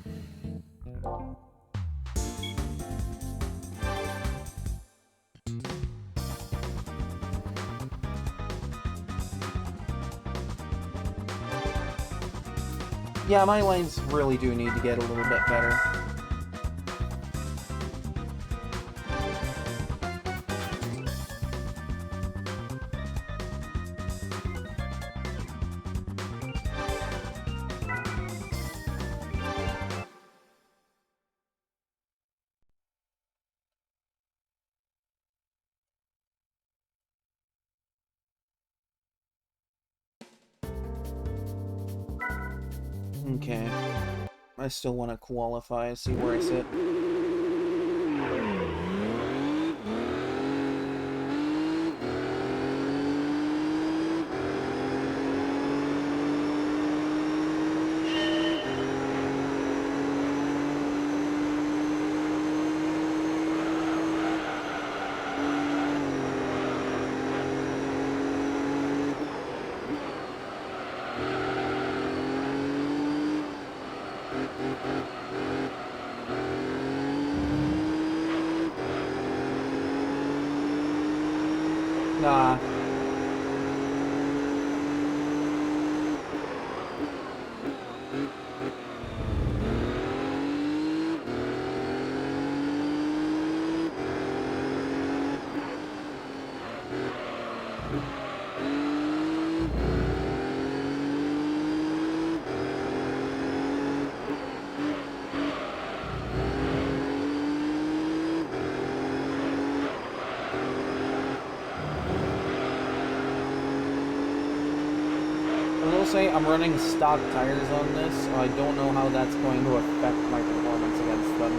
[SPEAKER 1] Yeah, my lanes really do need to get a little bit better. Okay. I still want to qualify, see where I sit. Nah. Say I'm running stock tires on this, so I don't know how that's going to affect my performance against them.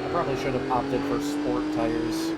[SPEAKER 1] I probably should have opted for sport tires.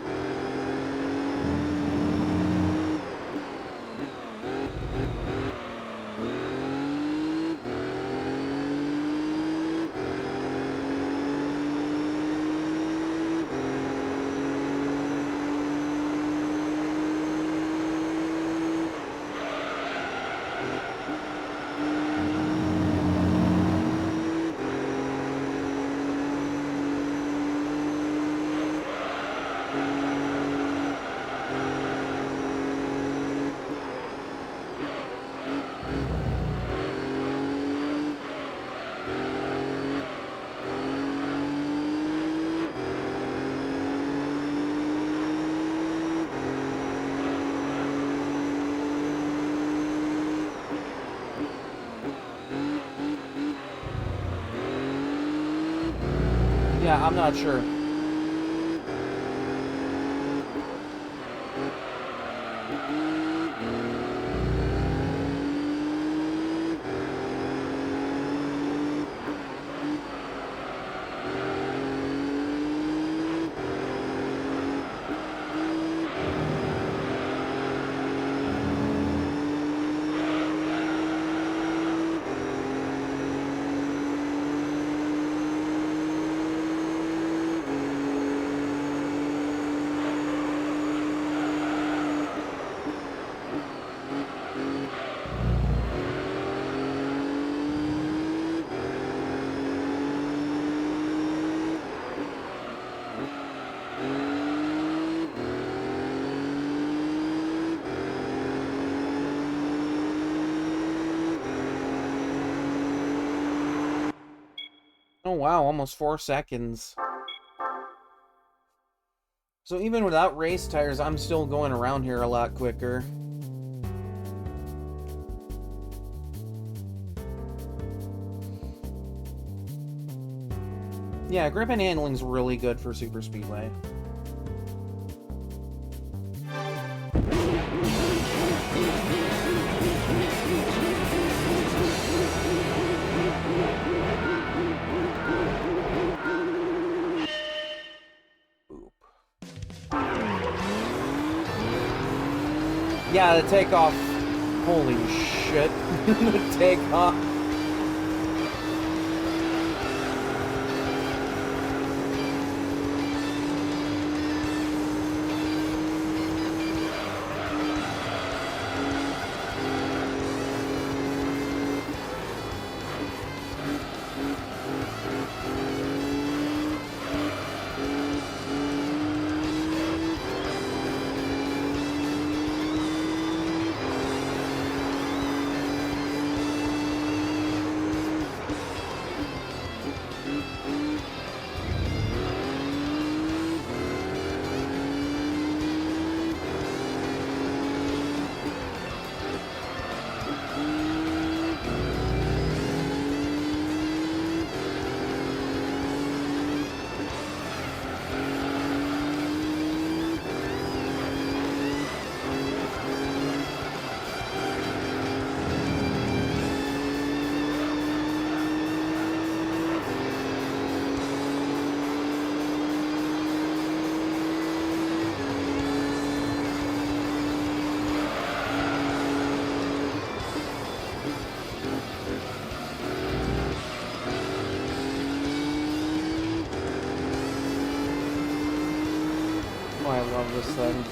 [SPEAKER 1] Yeah, I'm not sure. Oh wow, almost 4 seconds. So even without race tires, I'm still going around here a lot quicker. Yeah, grip and handling's really good for Super Speedway. Yeah, the takeoff. Holy shit. The takeoff. Oh, I love this thing.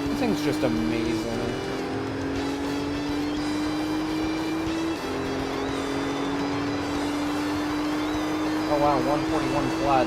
[SPEAKER 1] This thing's just amazing. Oh wow, 141 flat.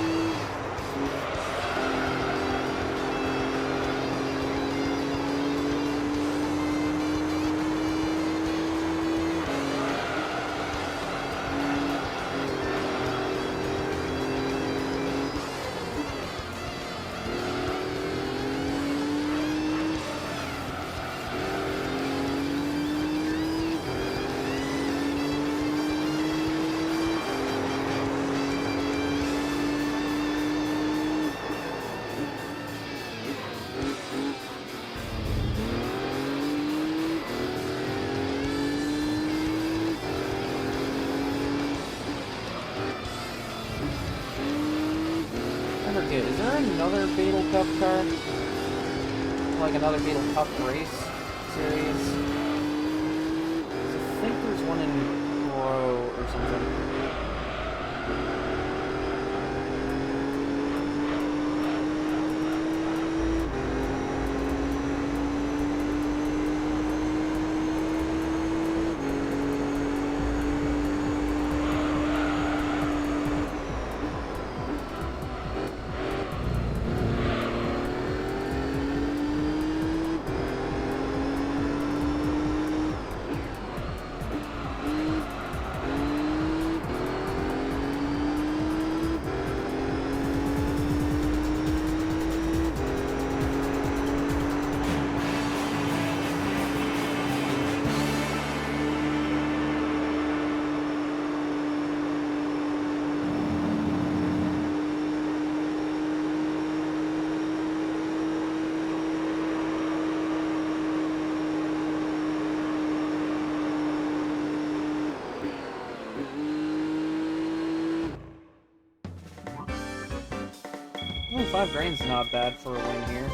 [SPEAKER 1] Is there another Beetle Cup car? Like another Beetle Cup race series? I think there's one in Pro or something. 5 grand's not bad for a win here.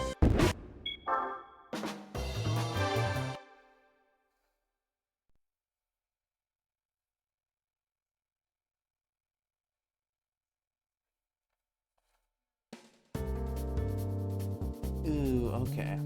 [SPEAKER 1] Ooh, okay.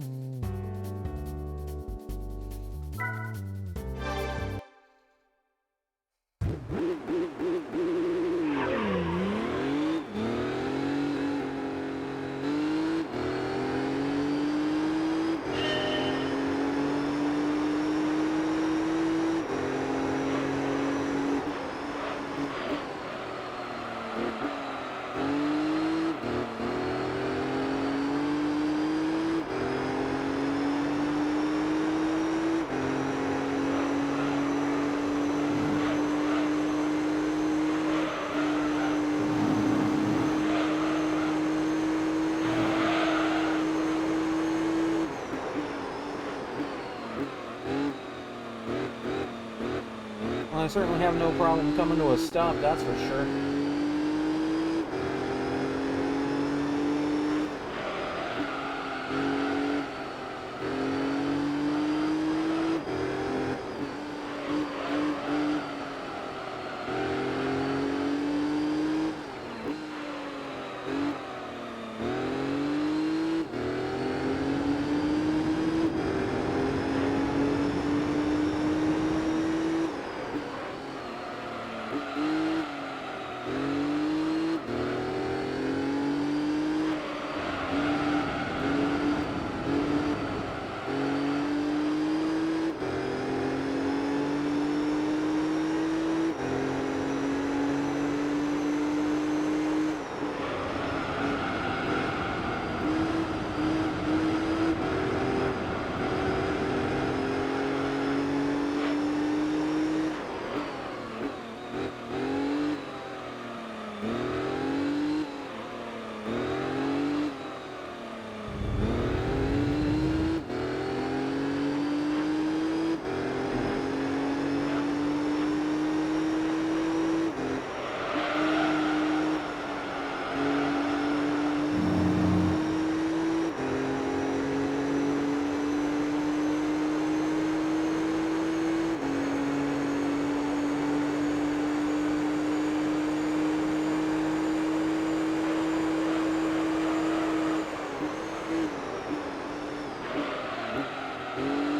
[SPEAKER 1] Well, I certainly have no problem coming to a stop, that's for sure.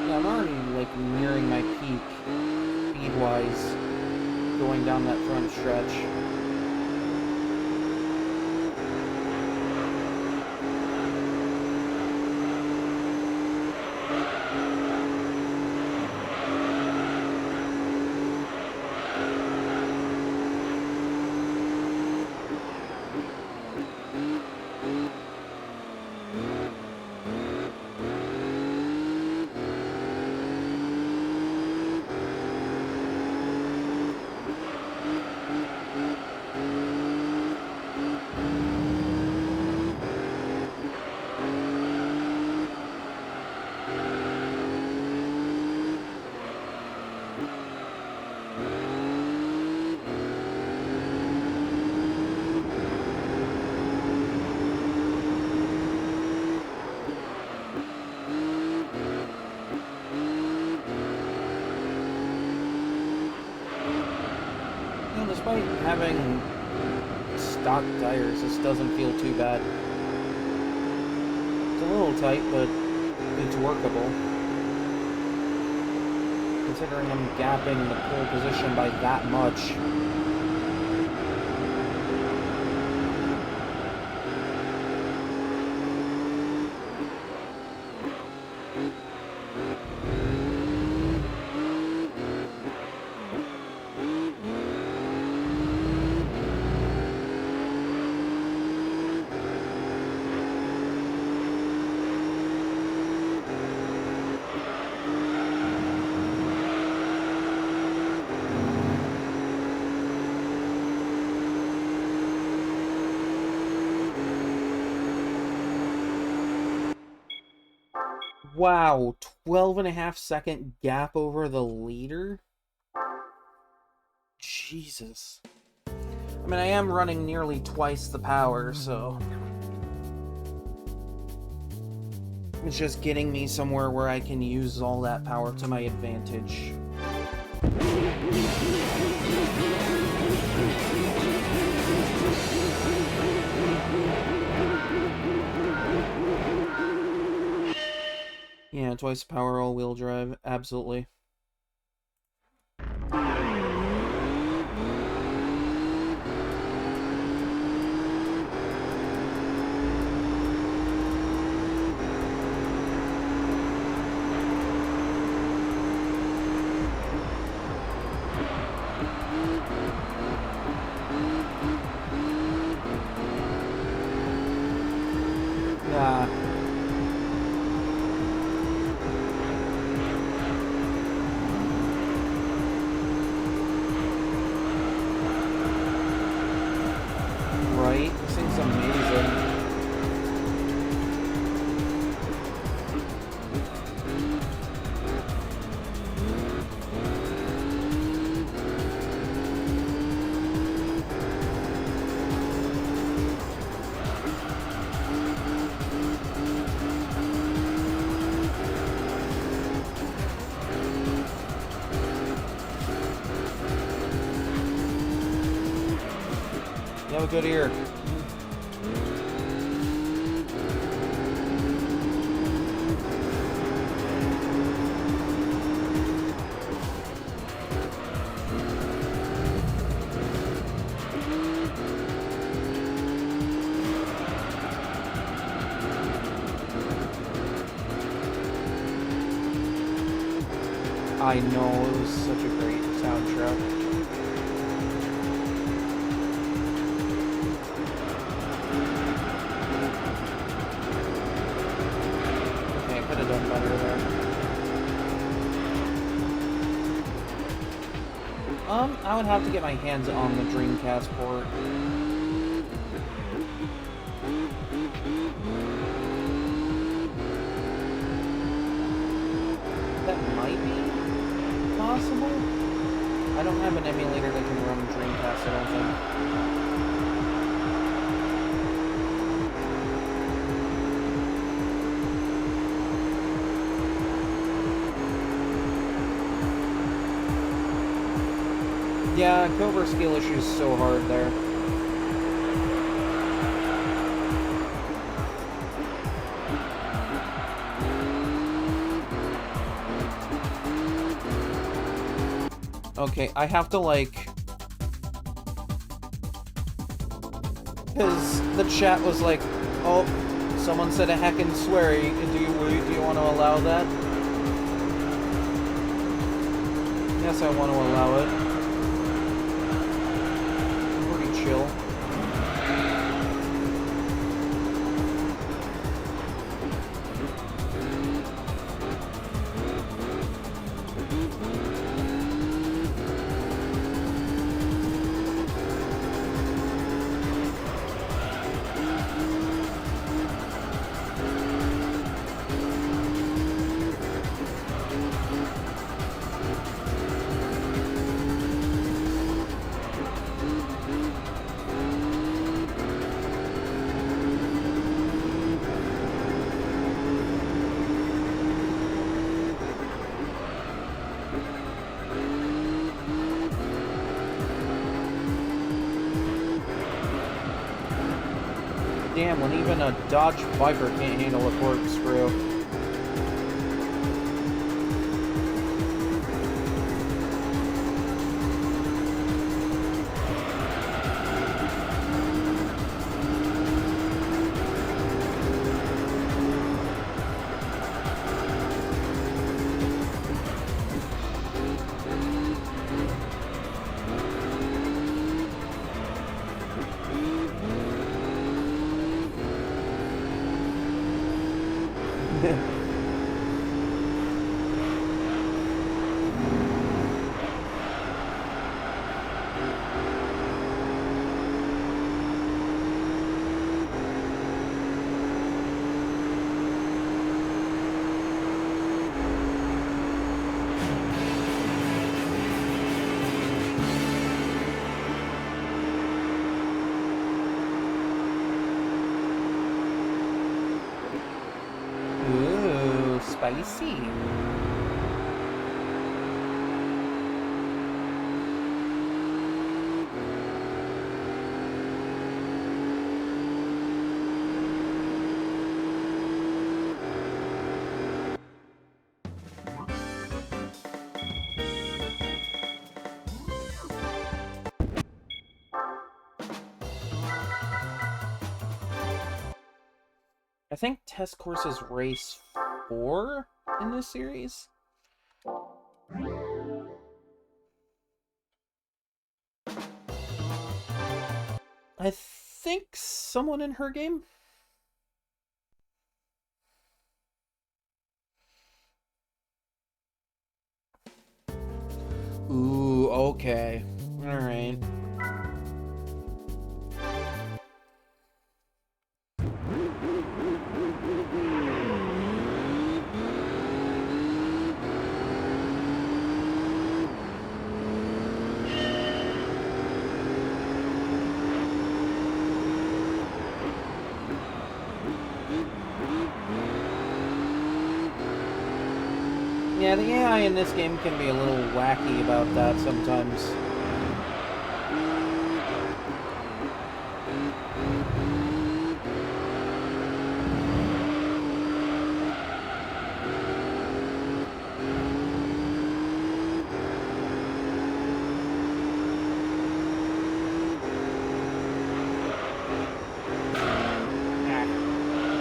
[SPEAKER 1] I'm already, like, nearing my peak, speed-wise, going down that front stretch. Despite having stock tires, this doesn't feel too bad. It's a little tight, but it's workable. Considering I'm gapping the pole position by that much. Wow, 12.5-second gap over the leader? Jesus. I mean, I am running nearly twice the power, so... It's just getting me somewhere where I can use all that power to my advantage. Yeah, twice the power, all-wheel drive, absolutely. Nah. Right? This thing's amazing. You have a good ear. I know, it was such a great soundtrack. Okay, I could have done better there. I would have to get my hands on the Dreamcast port. That might be possible. I don't have an emulator that can run Dreamcast, I don't think. Yeah, Cobra skill issue is so hard there. Okay, I have to, like... Because the chat was like, oh, someone said a heckin' swear, do you want to allow that? Yes, I want to allow it. Pretty chill. Damn, when even a Dodge Viper can't handle a corkscrew. Ooh. spicy. I think Test Course is race 4 in this series. I think someone in her game. Ooh, okay. Alright. Yeah, the AI in this game can be a little wacky about that sometimes.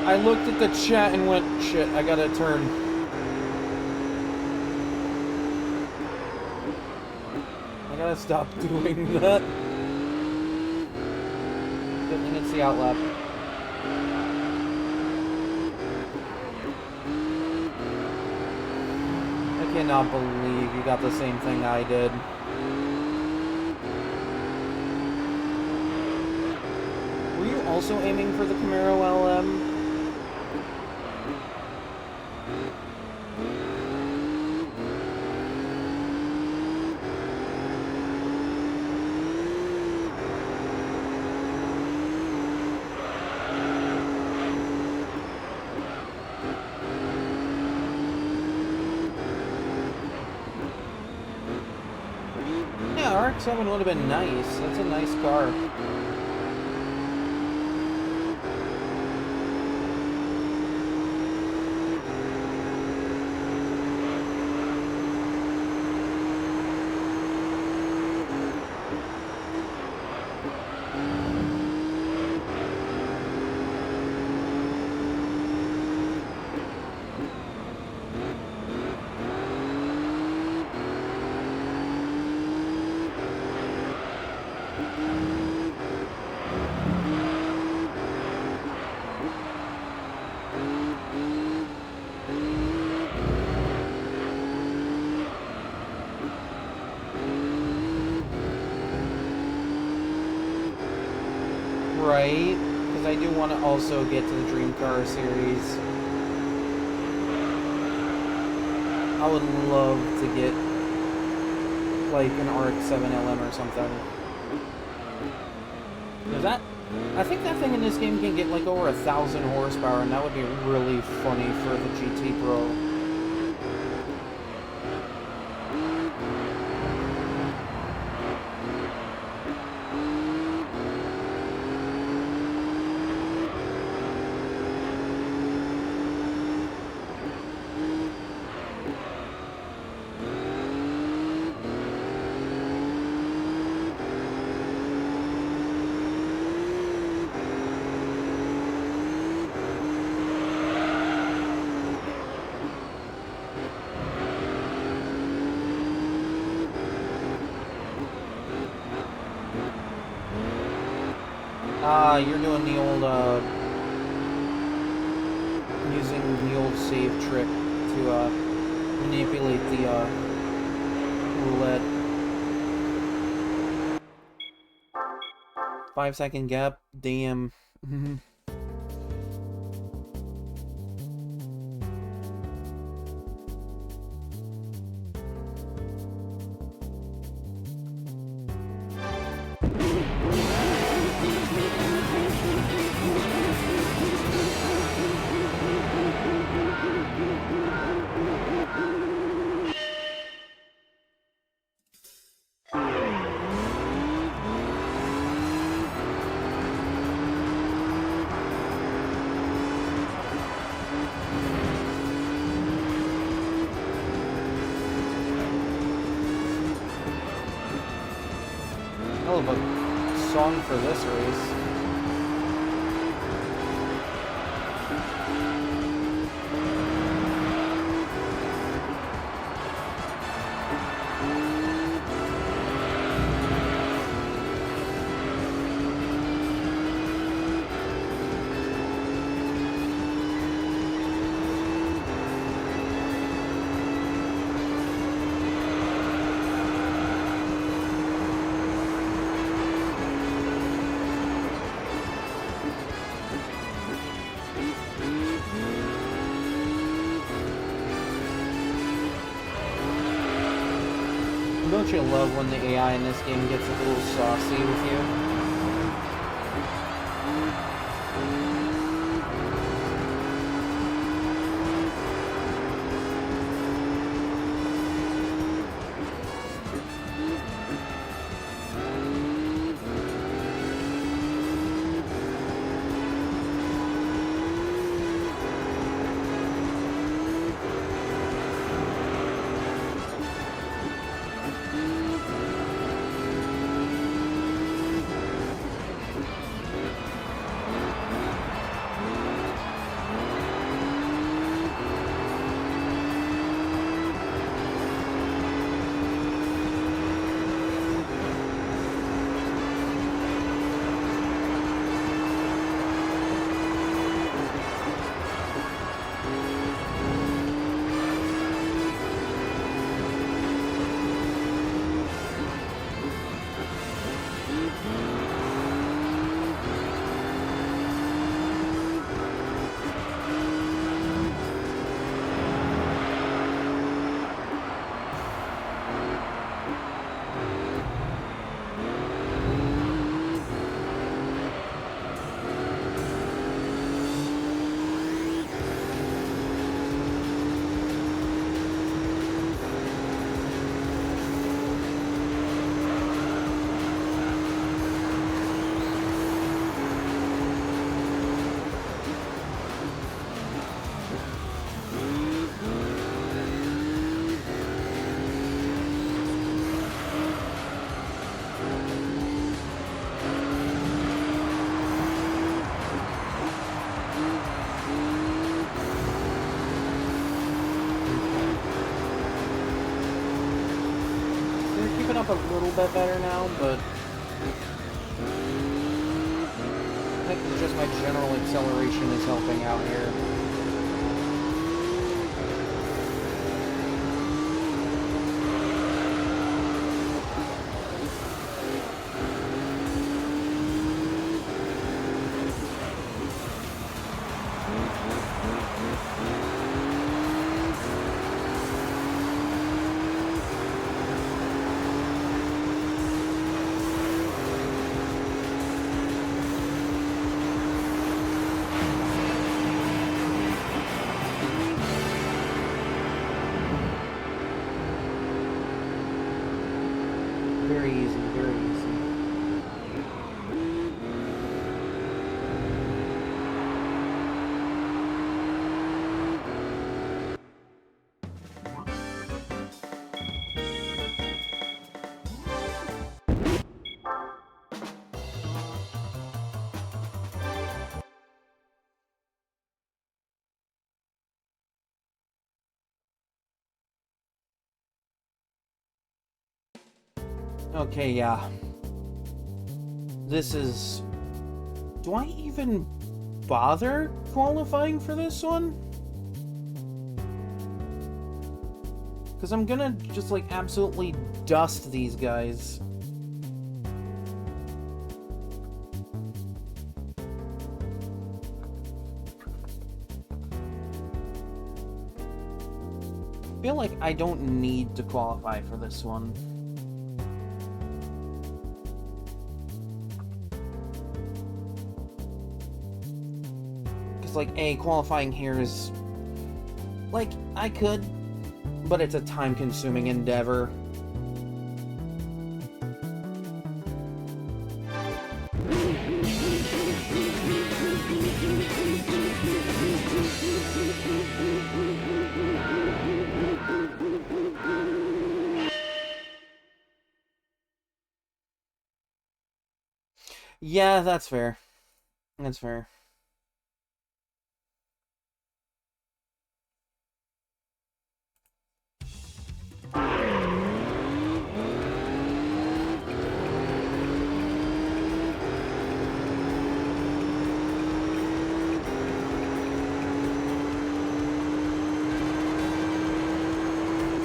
[SPEAKER 1] I looked at the chat and went, shit, I gotta turn. I gotta stop doing that. Good thing it's the outlap. I cannot believe you got the same thing I did. Were you also aiming for the Camaro LM? Yeah, RX-7 would have been nice. That's a nice car. Right, because I do want to also get to the Dream Car series. I would love to get, like, an RX-7 LM or something. Is that... I think that thing in this game can get, like, over 1,000 horsepower, and that would be really funny for the GT Pro. You're doing the old, using the old save trick to, manipulate the, roulette. 5-second gap, damn. hell of a song for this race. Don't you love when the AI in this game gets a little saucy with you? Up a little bit better now, but I think just my general acceleration is helping out here. Very easy, very easy. Okay, yeah. This is... Do I even bother qualifying for this one? Because I'm gonna just, like, absolutely dust these guys. I feel like I don't need to qualify for this one. Like, qualifying here is... Like, I could, but it's a time-consuming endeavor. Yeah, that's fair. That's fair.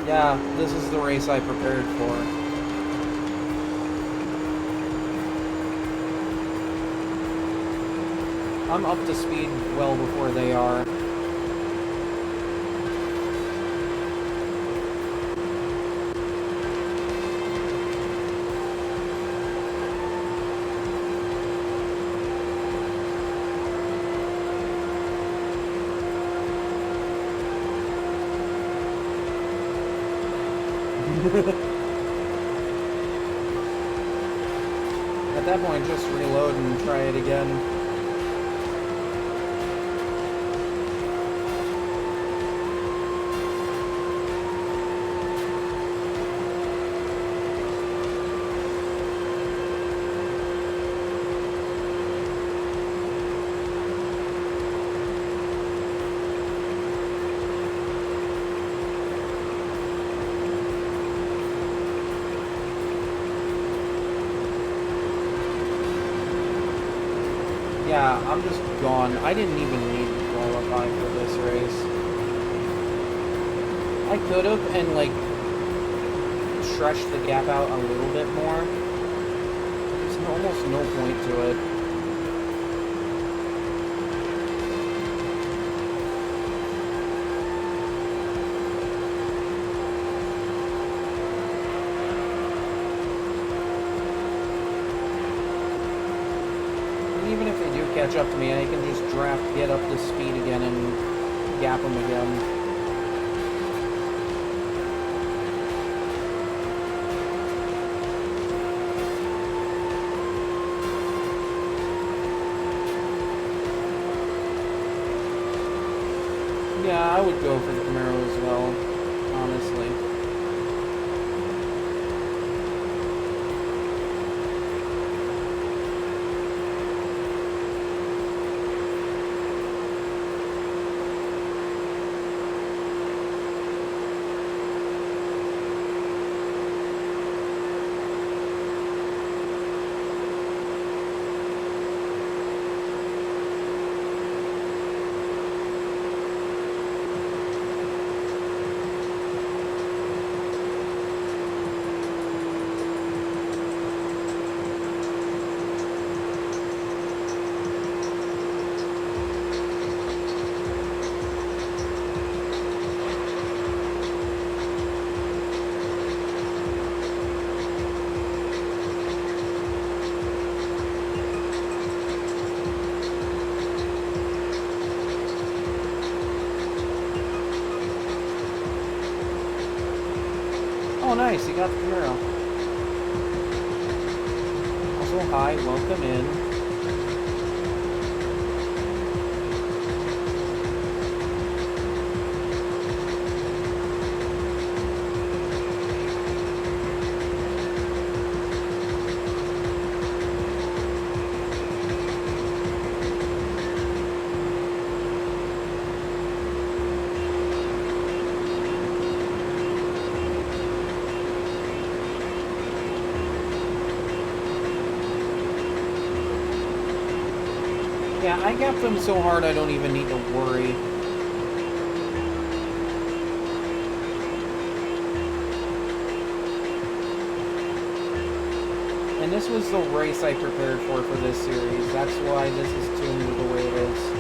[SPEAKER 1] Yeah, this is the race I prepared for. I'm up to speed well before they are. At that point, just reload and try it again. Yeah, I'm just gone. I didn't even need to qualify for this race. I could have and, like, stretched the gap out a little bit more. There's almost no point to it. Even if they do catch up to me, I can just draft, get up to speed again, and gap them again. Yeah, I would go for the Camaro as well, honestly. Oh, nice, you got the Camaro. Also, hi, welcome in. Yeah, I gapped them so hard I don't even need to worry. And this was the race I prepared for this series. That's why this is tuned the way it is.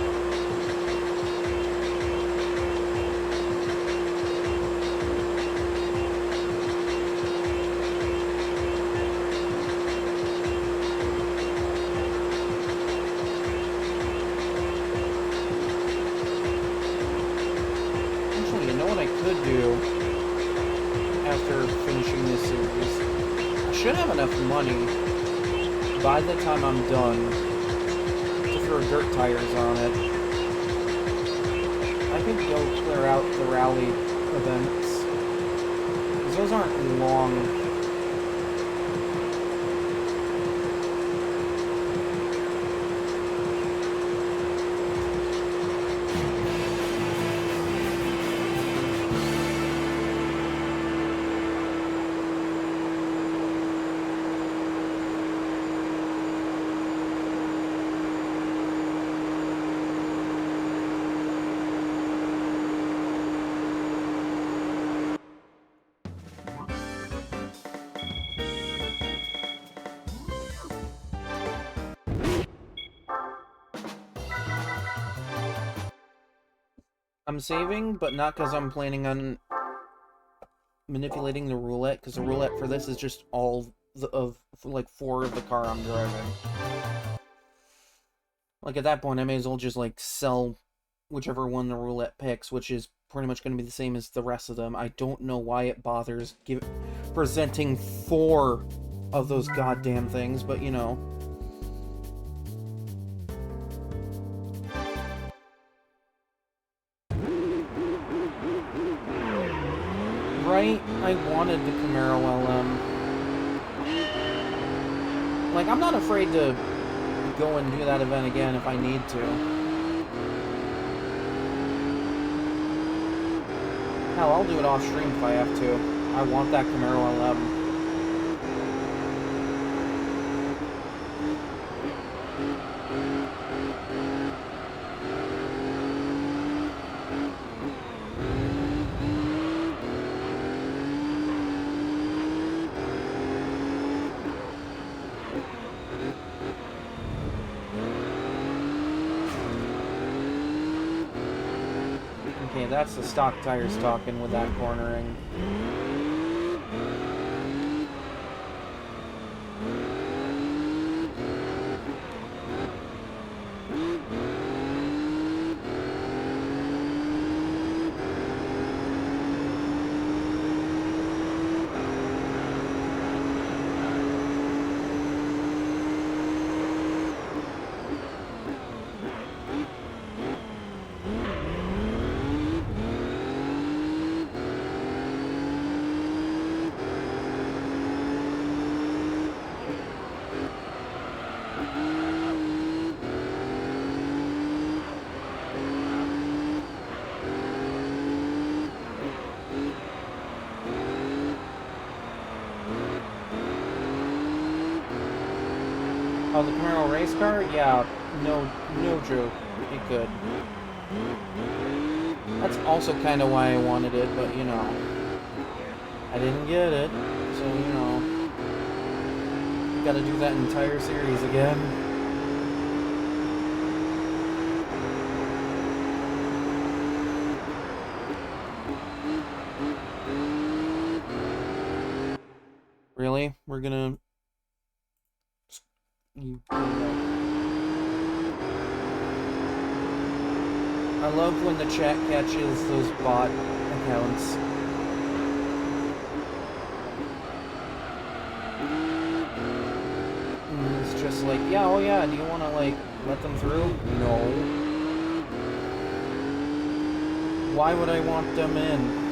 [SPEAKER 1] Money by the time I'm done to throw dirt tires on it. I could go clear out the rally events, because those aren't long. I'm saving, but not because I'm planning on manipulating the roulette, because the roulette for this is just all of like 4 of the car I'm driving. Like, at that point, I may as well just, like, sell whichever one the roulette picks, which is pretty much going to be the same as the rest of them. I don't know why it bothers presenting 4 of those goddamn things, but, you know. Right? I wanted the Camaro LM. Like, I'm not afraid to go and do that event again if I need to. Hell, I'll do it off stream if I have to. I want that Camaro LM. Okay, that's the stock tires talking with that cornering. Oh, the Camaro race car? Yeah, no joke. It could. That's also kind of why I wanted it, but, you know, I didn't get it, so, you know, gotta do that entire series again. Really? We're gonna... I love when the chat catches those bot accounts. And it's just like, yeah, oh yeah, do you want to, like, let them through? No. Why would I want them in?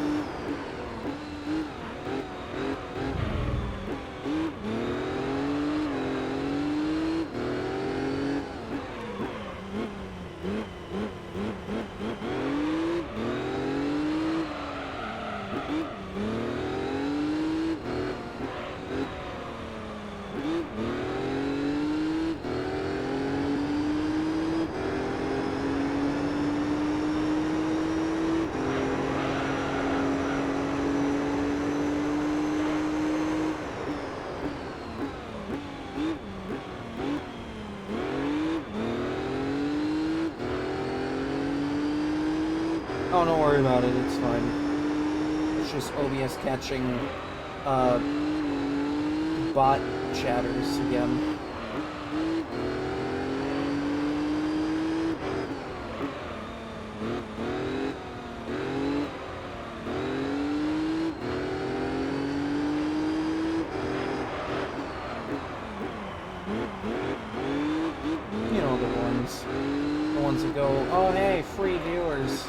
[SPEAKER 1] Oh, don't worry about it, it's fine. It's just OBS catching, bot chatters again. You know, the ones that go, oh hey, free viewers.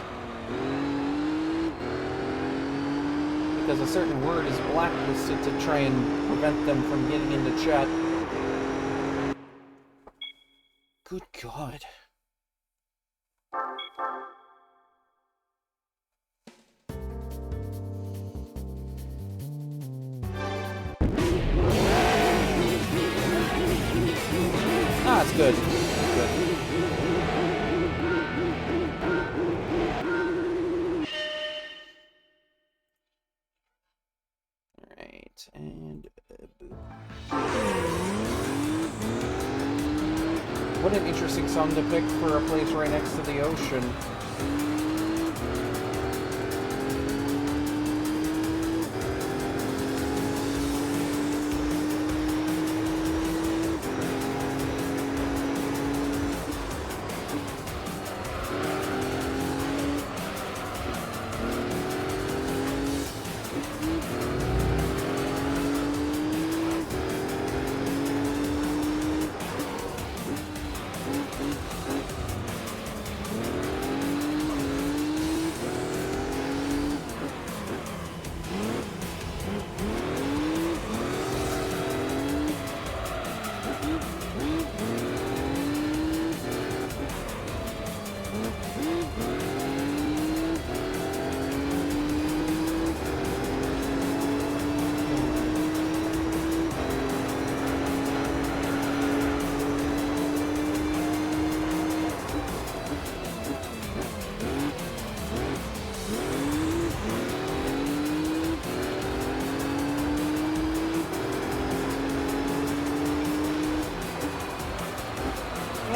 [SPEAKER 1] Because a certain word is blacklisted to try and prevent them from getting into chat. Good God. Ah, it's good. It's good. And what an interesting song to pick for a place right next to the ocean.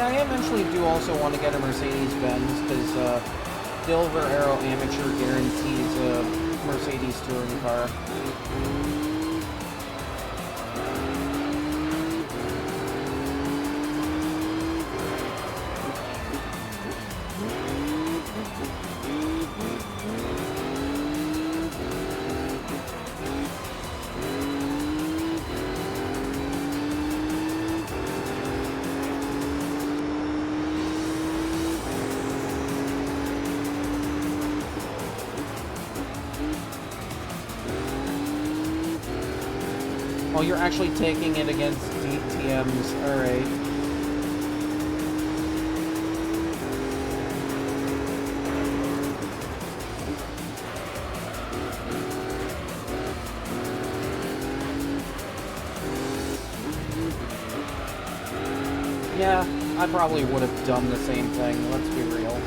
[SPEAKER 1] Yeah, I eventually do also want to get a Mercedes-Benz, because Silver Arrow Amateur guarantees a Mercedes touring car. Oh, you're actually taking it against DTMs. Alright. Yeah, I probably would have done the same thing, let's be real.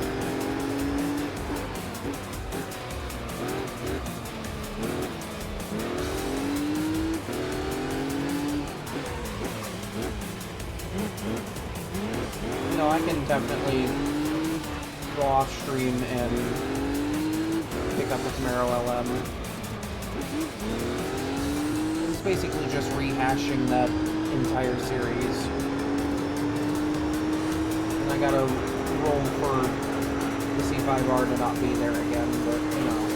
[SPEAKER 1] No, I can definitely go off stream and pick up the Camaro LM. It's basically just rehashing that entire series. And I gotta roll for the C5R to not be there again, but, you know.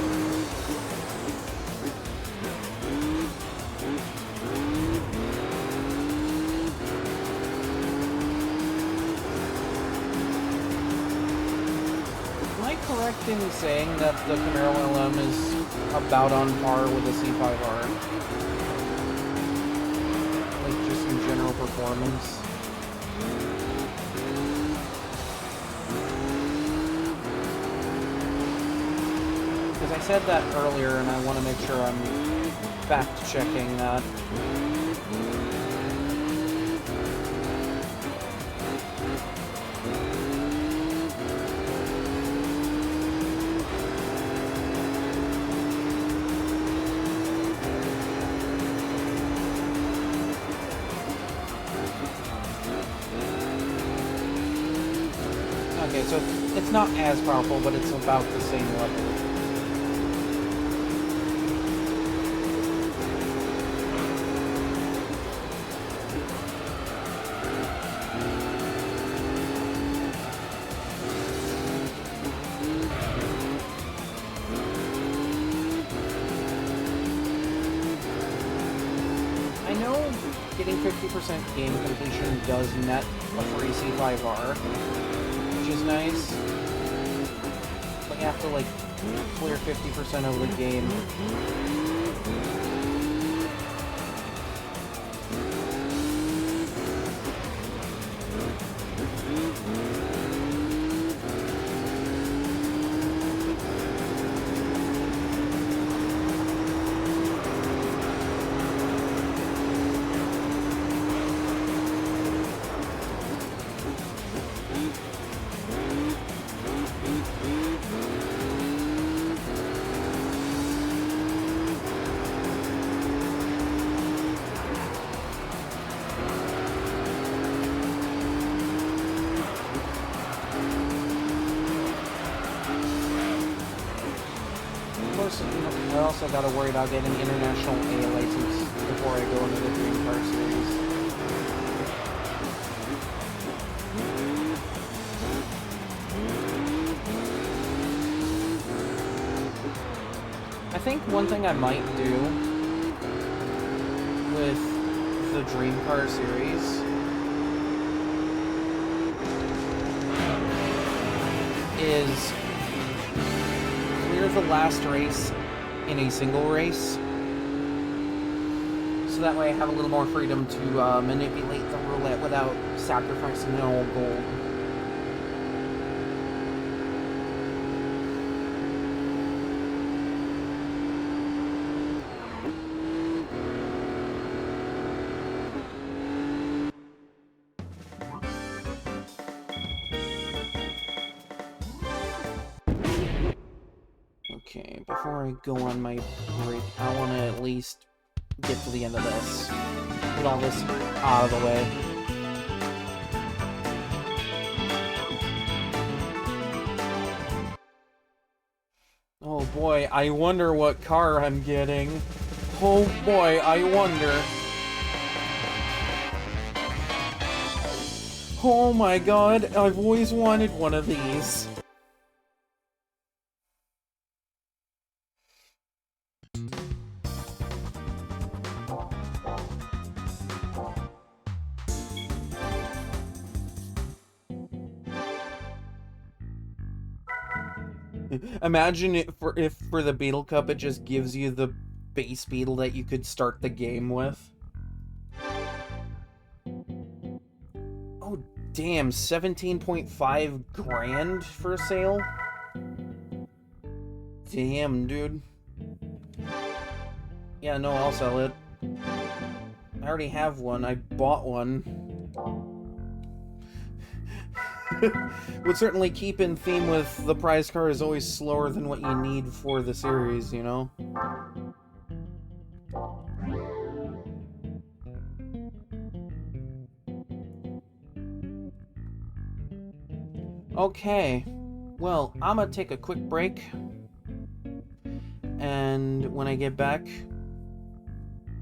[SPEAKER 1] Correct in saying that the Camaro LM is about on par with the C5R? Like, just in general performance? Because I said that earlier, and I want to make sure I'm fact-checking that. Okay, so it's not as powerful, but it's about the same level. I know getting 50% game completion does net a free C5R. Which is nice, but you have to, like, clear 50% of the game. I also gotta worry about getting international A license before I go into the Dream Car series. I think one thing I might do with the Dream Car series is clear the last race in a single race, so that way I have a little more freedom to manipulate the roulette without sacrificing all gold. Okay, before I go on my break, I want to at least get to the end of this. Get all this out of the way. boy, I wonder what car I'm getting. Oh boy, I wonder. Oh my god, I've always wanted one of these. Imagine if for the Beetle Cup it just gives you the base beetle that you could start the game with. Oh damn, 17.5 grand for sale? Damn, dude. Yeah, no, I'll sell it. I already have one. I bought one. Would certainly keep in theme with the prize car is always slower than what you need for the series, you know? Okay. Well, I'm gonna take a quick break. And when I get back,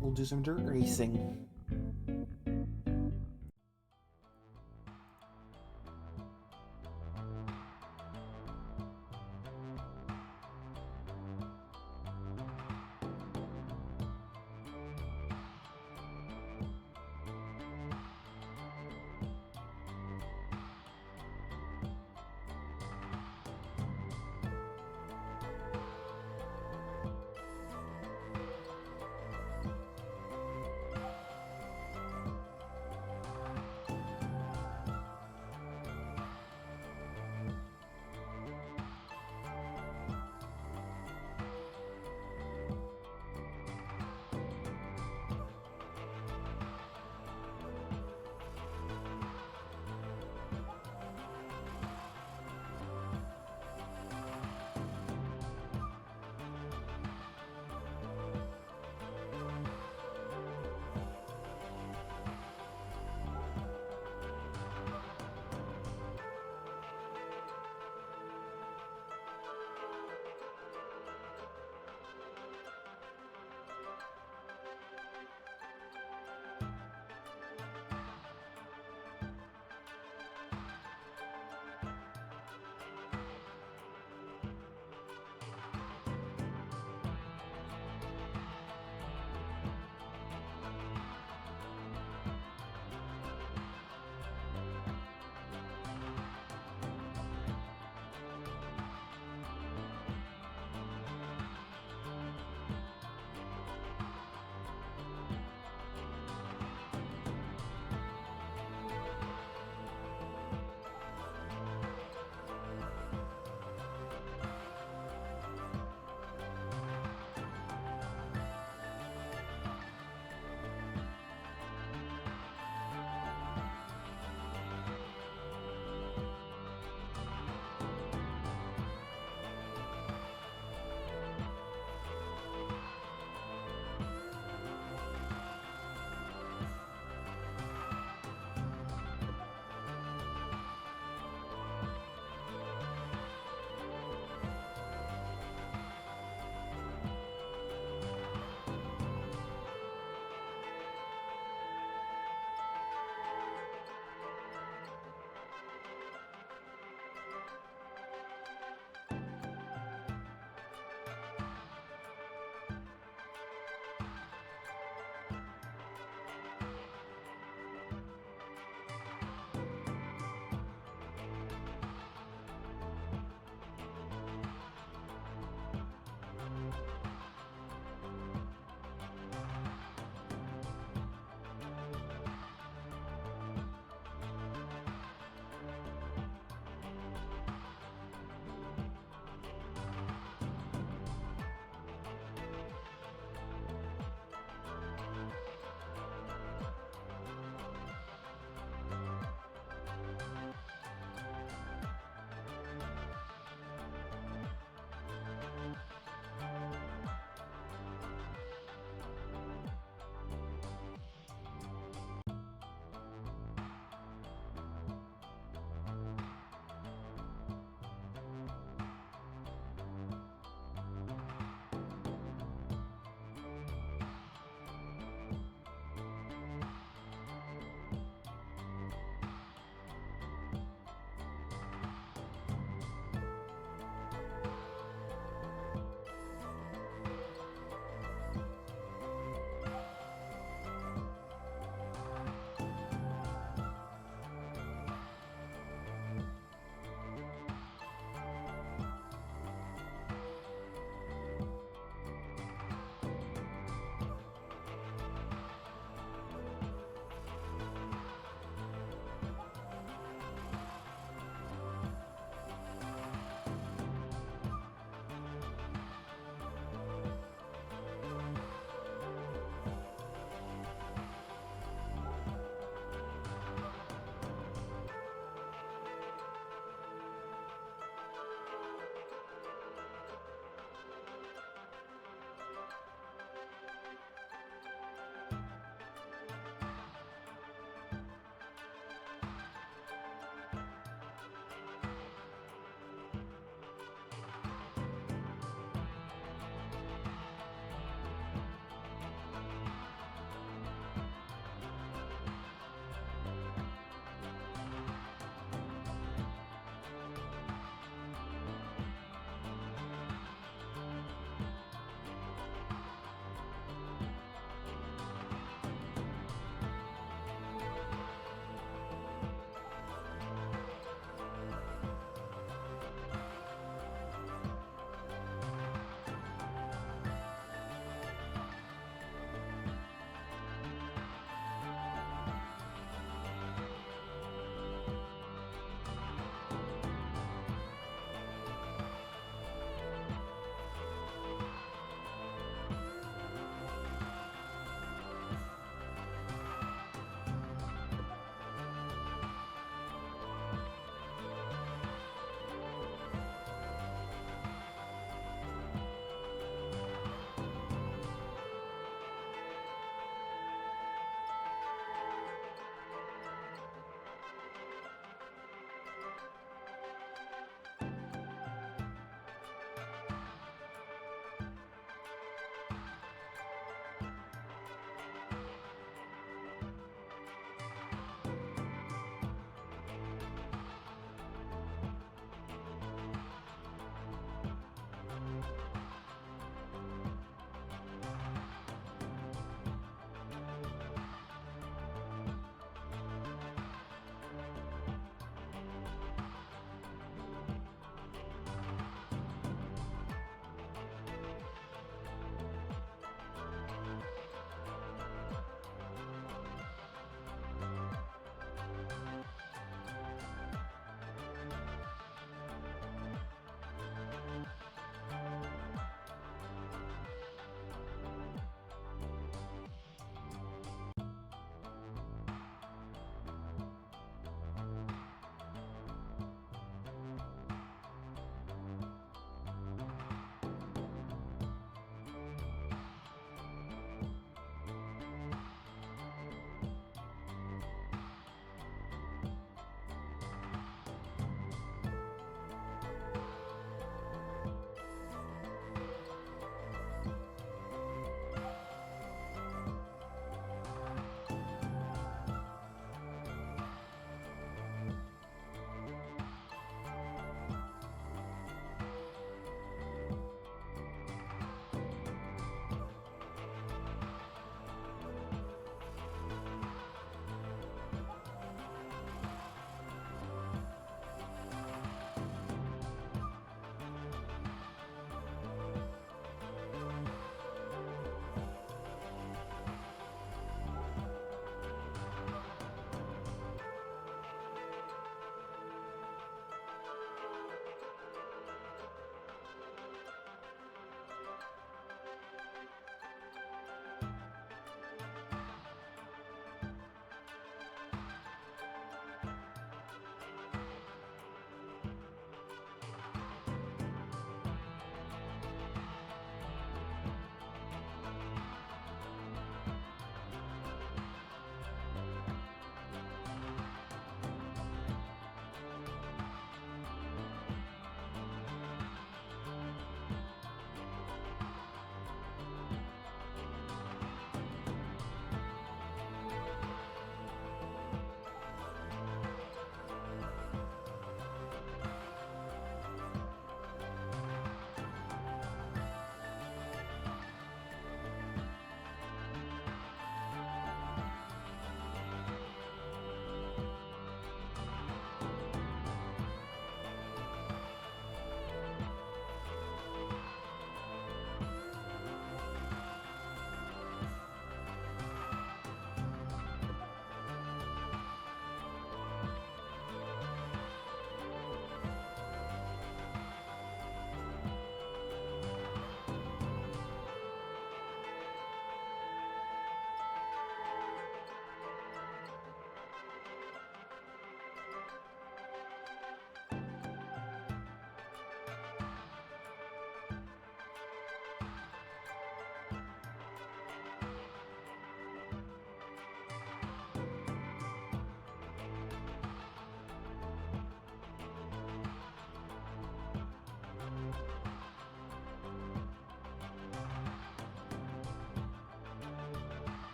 [SPEAKER 1] we'll do some dirt racing.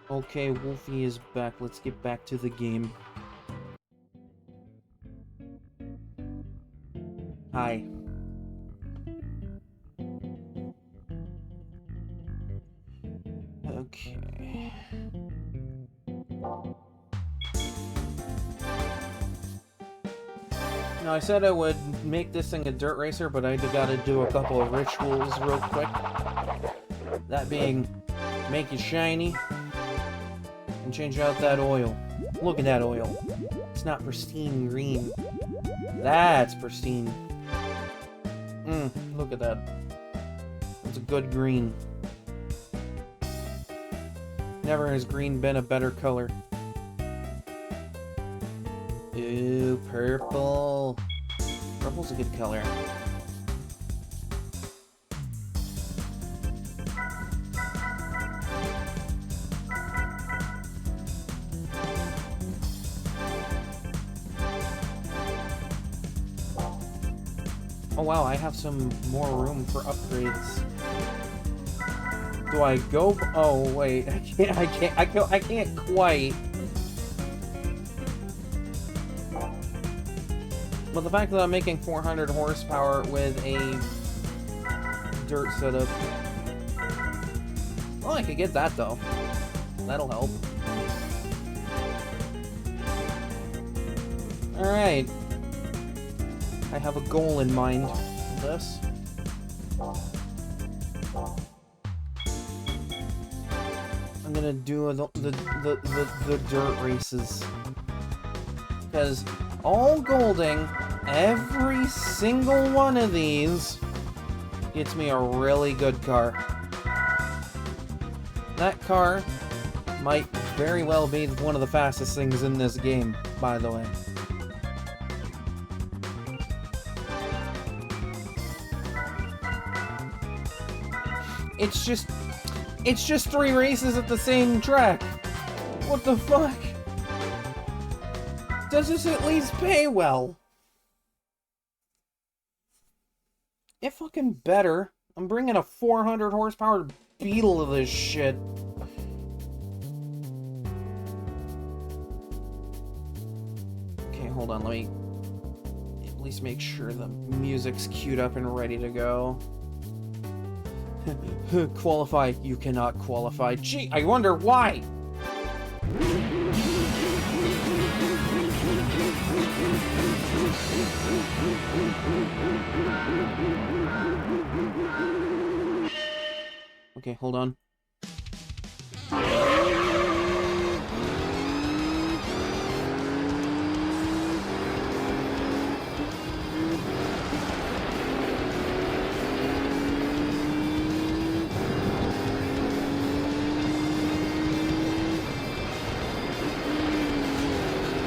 [SPEAKER 1] Okay, Wolfy is back. Let's get back to the game. Hi. Okay. Now, I said I would make this thing a dirt racer, but I gotta do a couple of rituals real quick. That being, make it shiny, and change out that oil. Look at that oil. It's not pristine green. That's pristine. Look at that. It's a good green. Never has green been a better color. Ooh, purple. Purple's a good color. Oh wow, I have some more room for upgrades. Do I go? Oh wait, I can't quite. But the fact that I'm making 400 horsepower with a dirt setup, well, I could get that though. That'll help. All right. I have a goal in mind. This. I'm gonna do the dirt races, because all golding every single one of these gets me a really good car. That car might very well be one of the fastest things in this game, by the way. It's just 3 races at the same track. What the fuck? Does this at least pay well? It fucking better. I'm bringing a 400 horsepower beetle of this shit. Okay, hold on, let me at least make sure the music's queued up and ready to go. Qualify. You cannot qualify. Gee, I wonder why! Okay, hold on.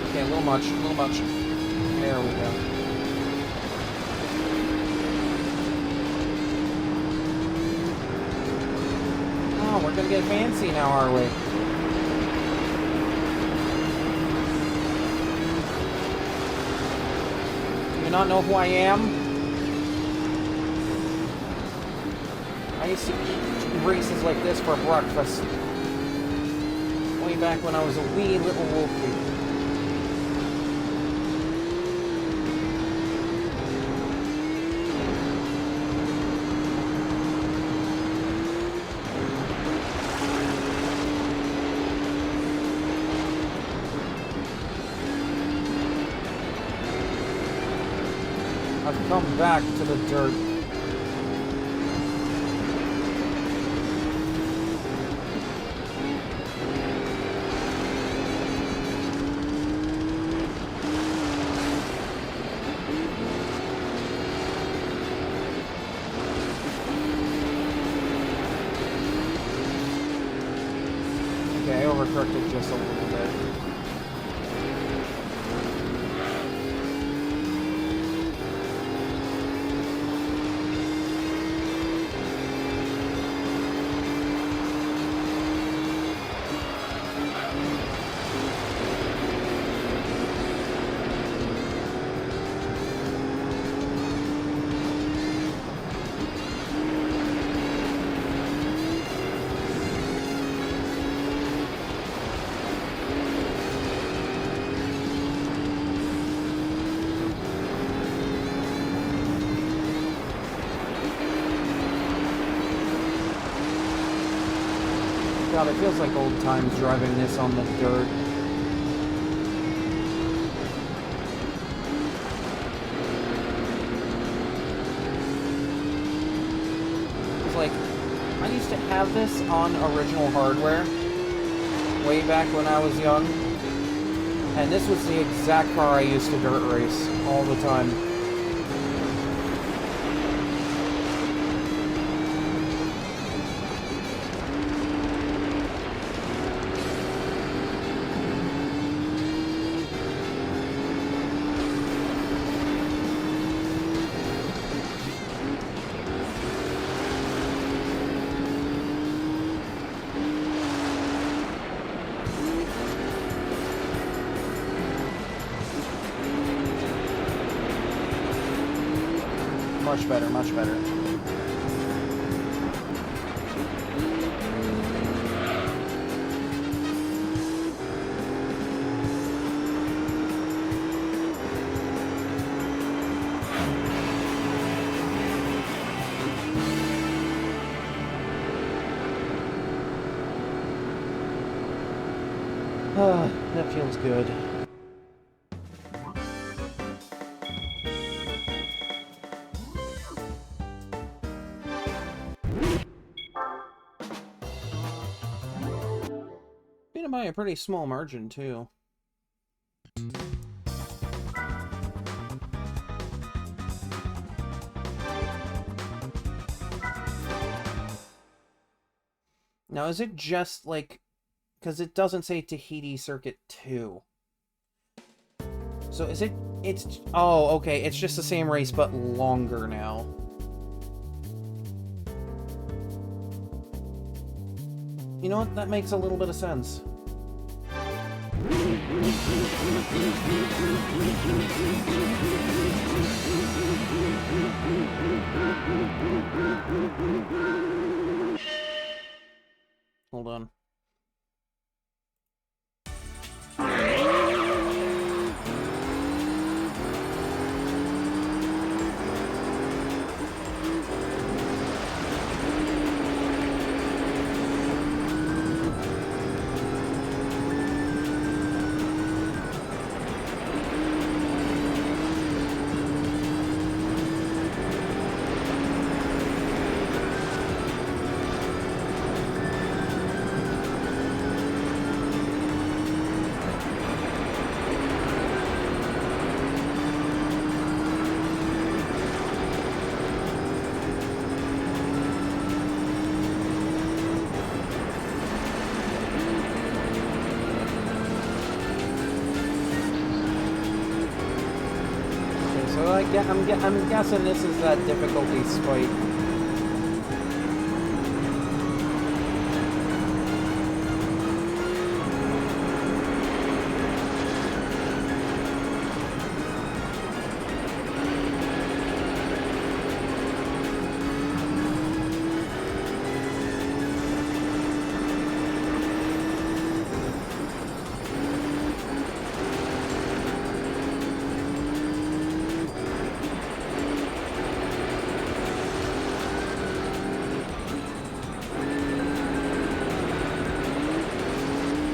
[SPEAKER 1] Okay, a little much, a little much. There we go. Oh, we're gonna get fancy now, are we? Do you not know who I am? I used to eat races like this for breakfast. Way back when I was a wee little Wolfy. I've come back to the dirt. Okay, I overcorrected just a little bit. God, it feels like old times driving this on the dirt. It's like, I used to have this on original hardware way back when I was young, and this was the exact car I used to dirt race all the time. Much better, much better. That feels good. By a pretty small margin, too. Now, is it just, like... Because it doesn't say Tahiti Circuit 2. So is it... It's... Oh, okay. It's just the same race, but longer now. You know what? That makes a little bit of sense. Hold on. I'm guessing this is that difficulty spike.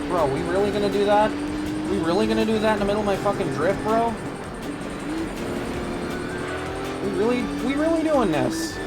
[SPEAKER 1] Bro, we really gonna do that? We really gonna do that in the middle of my fucking drift, bro? We really doing this?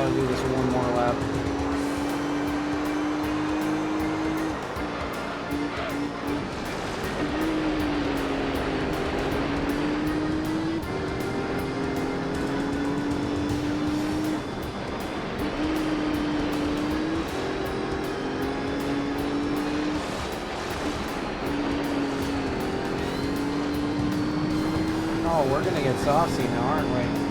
[SPEAKER 1] gotta do this one more lap. Oh, we're gonna get saucy now, aren't we?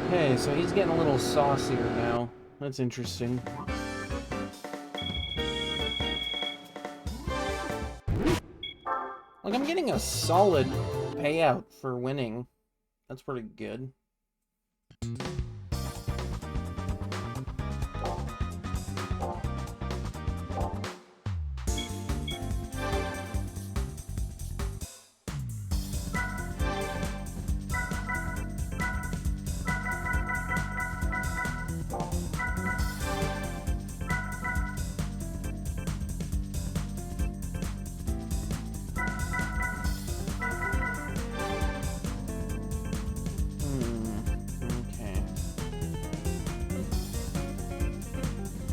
[SPEAKER 1] Okay, so he's getting a little saucier now. That's interesting. Like, I'm getting a solid payout for winning. That's pretty good.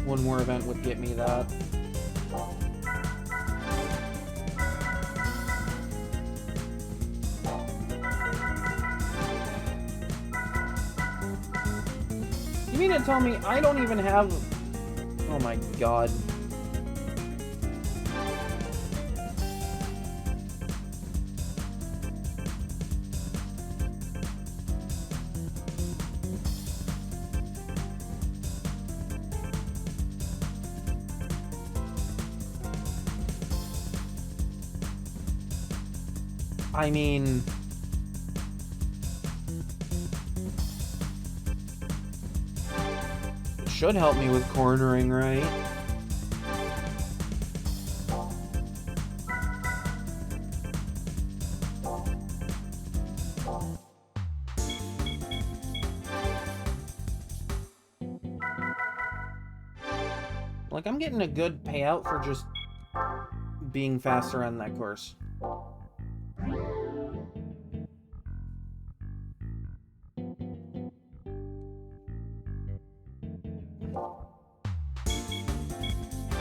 [SPEAKER 1] One more event would get me that. You mean to tell me I don't even have... Oh my god. I mean... It should help me with cornering, right? Like, I'm getting a good payout for just being faster on that course.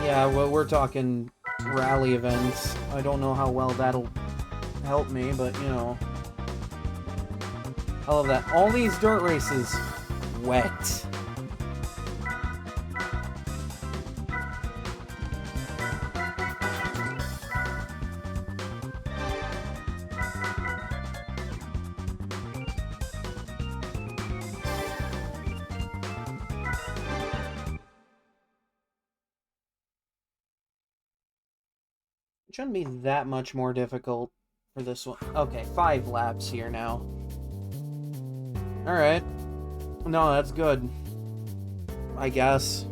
[SPEAKER 1] Yeah, well, we're talking rally events. I don't know how well that'll help me, but, you know. I love that. All these dirt races, wet. Shouldn't be that much more difficult for this one. Okay, 5 laps here now. Alright. No, that's good. I guess.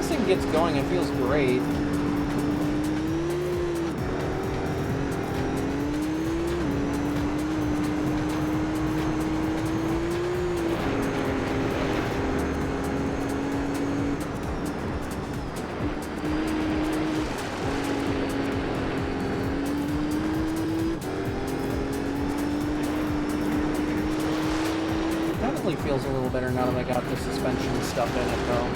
[SPEAKER 1] this thing gets going, it feels great. Feels a little better now that I got the suspension stuff in it, though.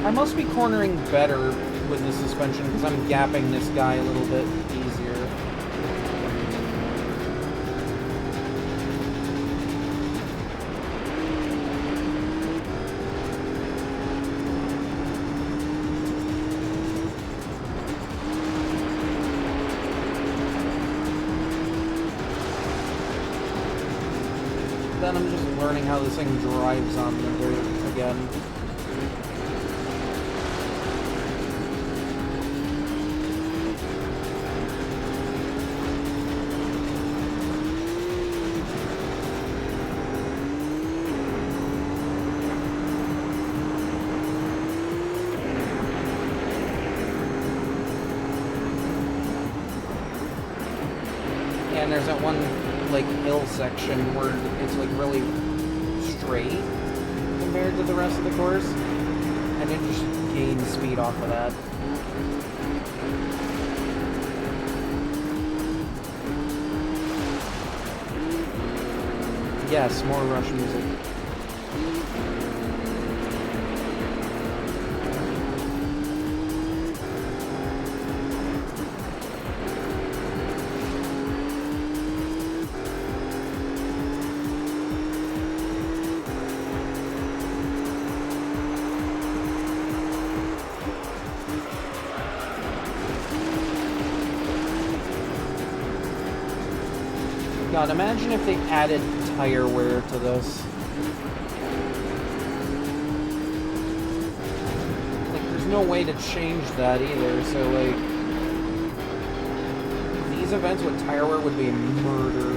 [SPEAKER 1] I must be cornering better with the suspension because I'm gapping this guy a little bit easier. Then I'm just learning how this thing drives on the dirt again. And there's that one, like, hill section where it's, like, really straight compared to the rest of the course, and it just gains speed off of that. Yes, more Rush music. God, imagine if they added tire wear to this. Like, there's no way to change that either, so, like, these events with tire wear would be murder.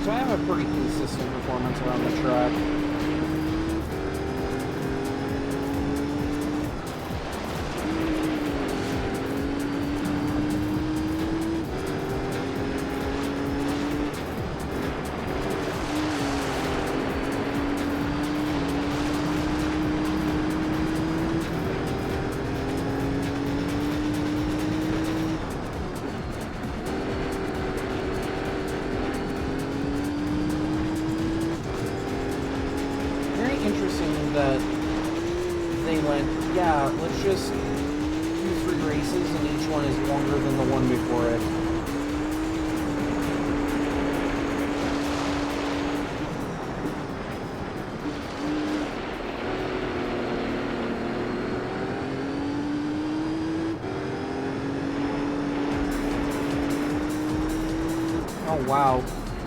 [SPEAKER 1] So I have a pretty consistent performance around the track. That they went, yeah, let's just do 3 races and each one is longer than the one before it. Oh wow.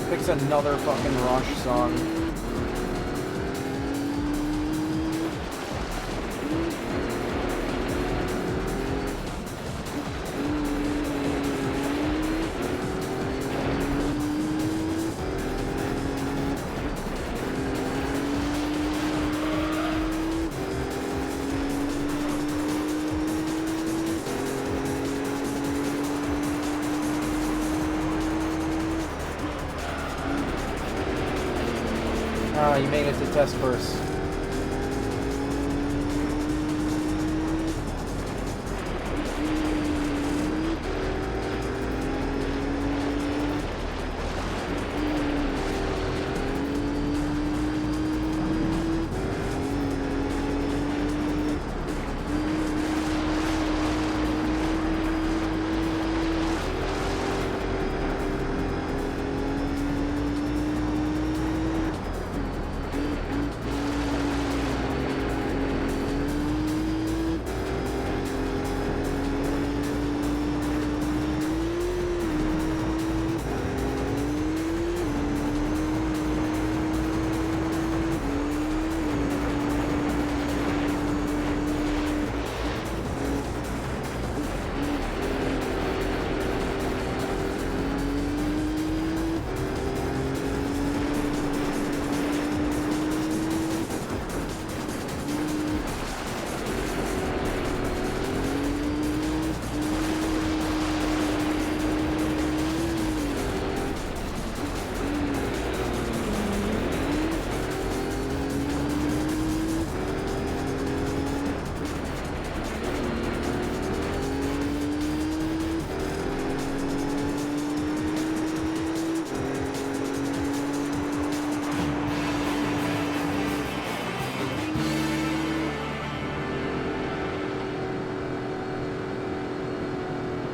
[SPEAKER 1] Picks another fucking Rush song. Ah, you made it to test first.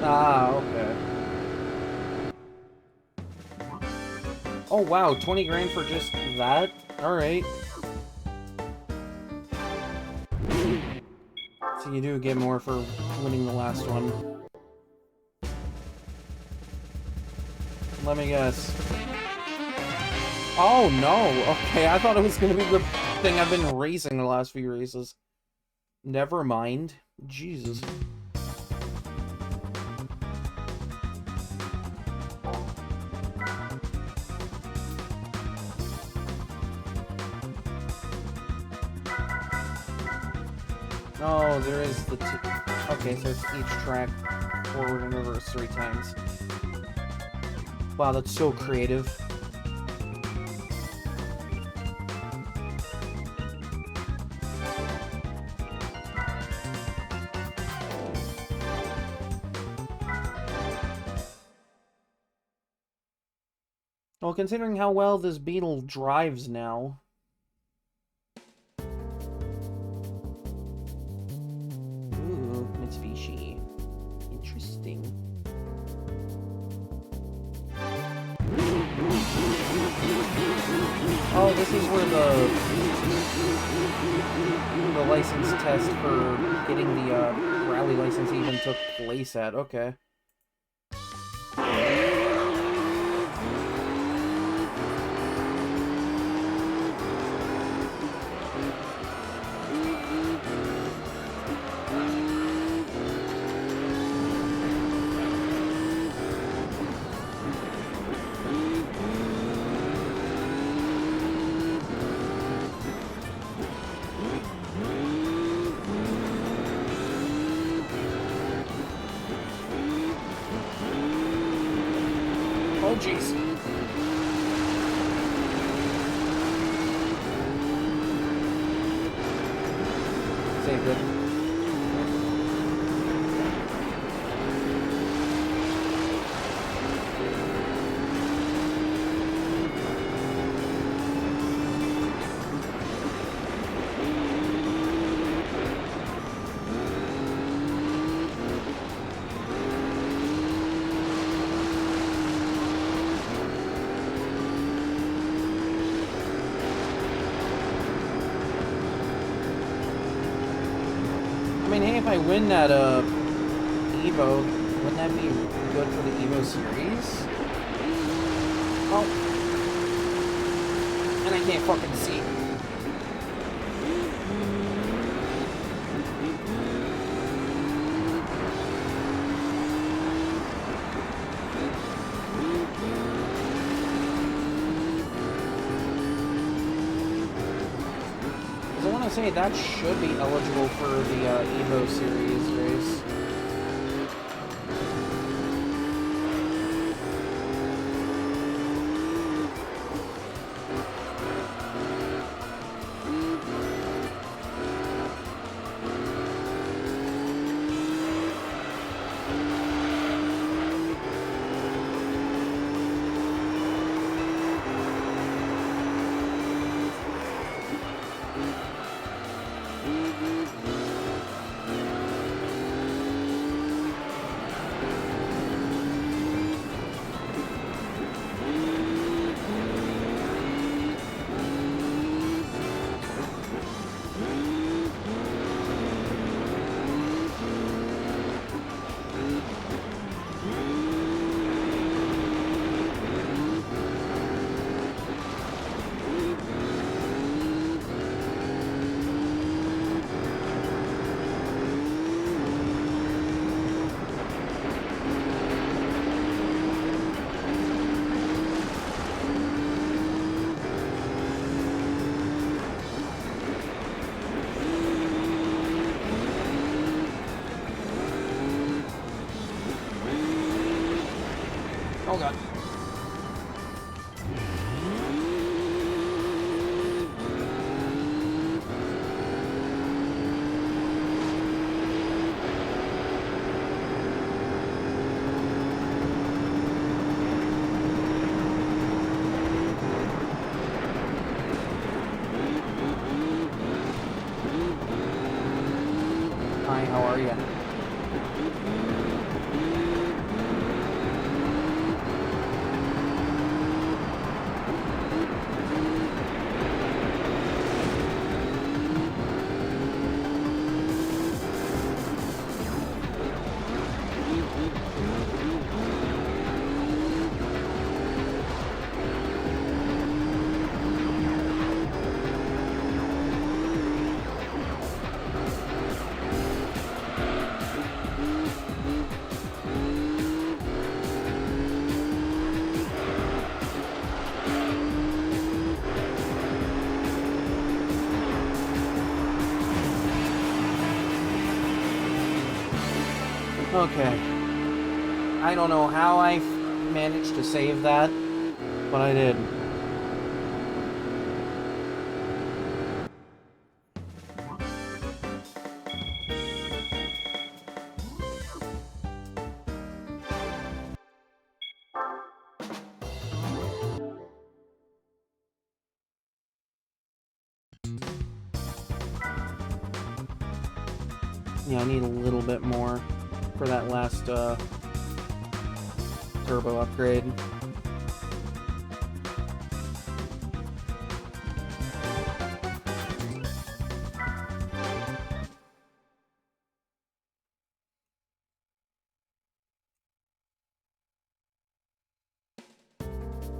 [SPEAKER 1] Ah, okay. Oh wow, 20 grand for just that? Alright. So you do get more for winning the last one. Let me guess. Oh no! Okay, I thought it was gonna be the thing I've been racing the last few races. Never mind. Jesus. Oh, there is the okay, so it's each track forward and reverse 3 times. Wow, that's so creative. Well, considering how well this Beetle drives now. Ooh, Mitsubishi. Interesting. Oh, this is where the license test for getting the rally license even took place at. Okay. Oh, jeez. Saved it. I mean, hey, if I win that, Evo, wouldn't that be good for the Evo series? Oh. And I can't fucking see. I want to say that should be eligible for the Evo Series race. Oh god. Hi, how are you? Okay. I don't know how I managed to save that, but I did. Yeah, I need a little bit more for that last turbo upgrade.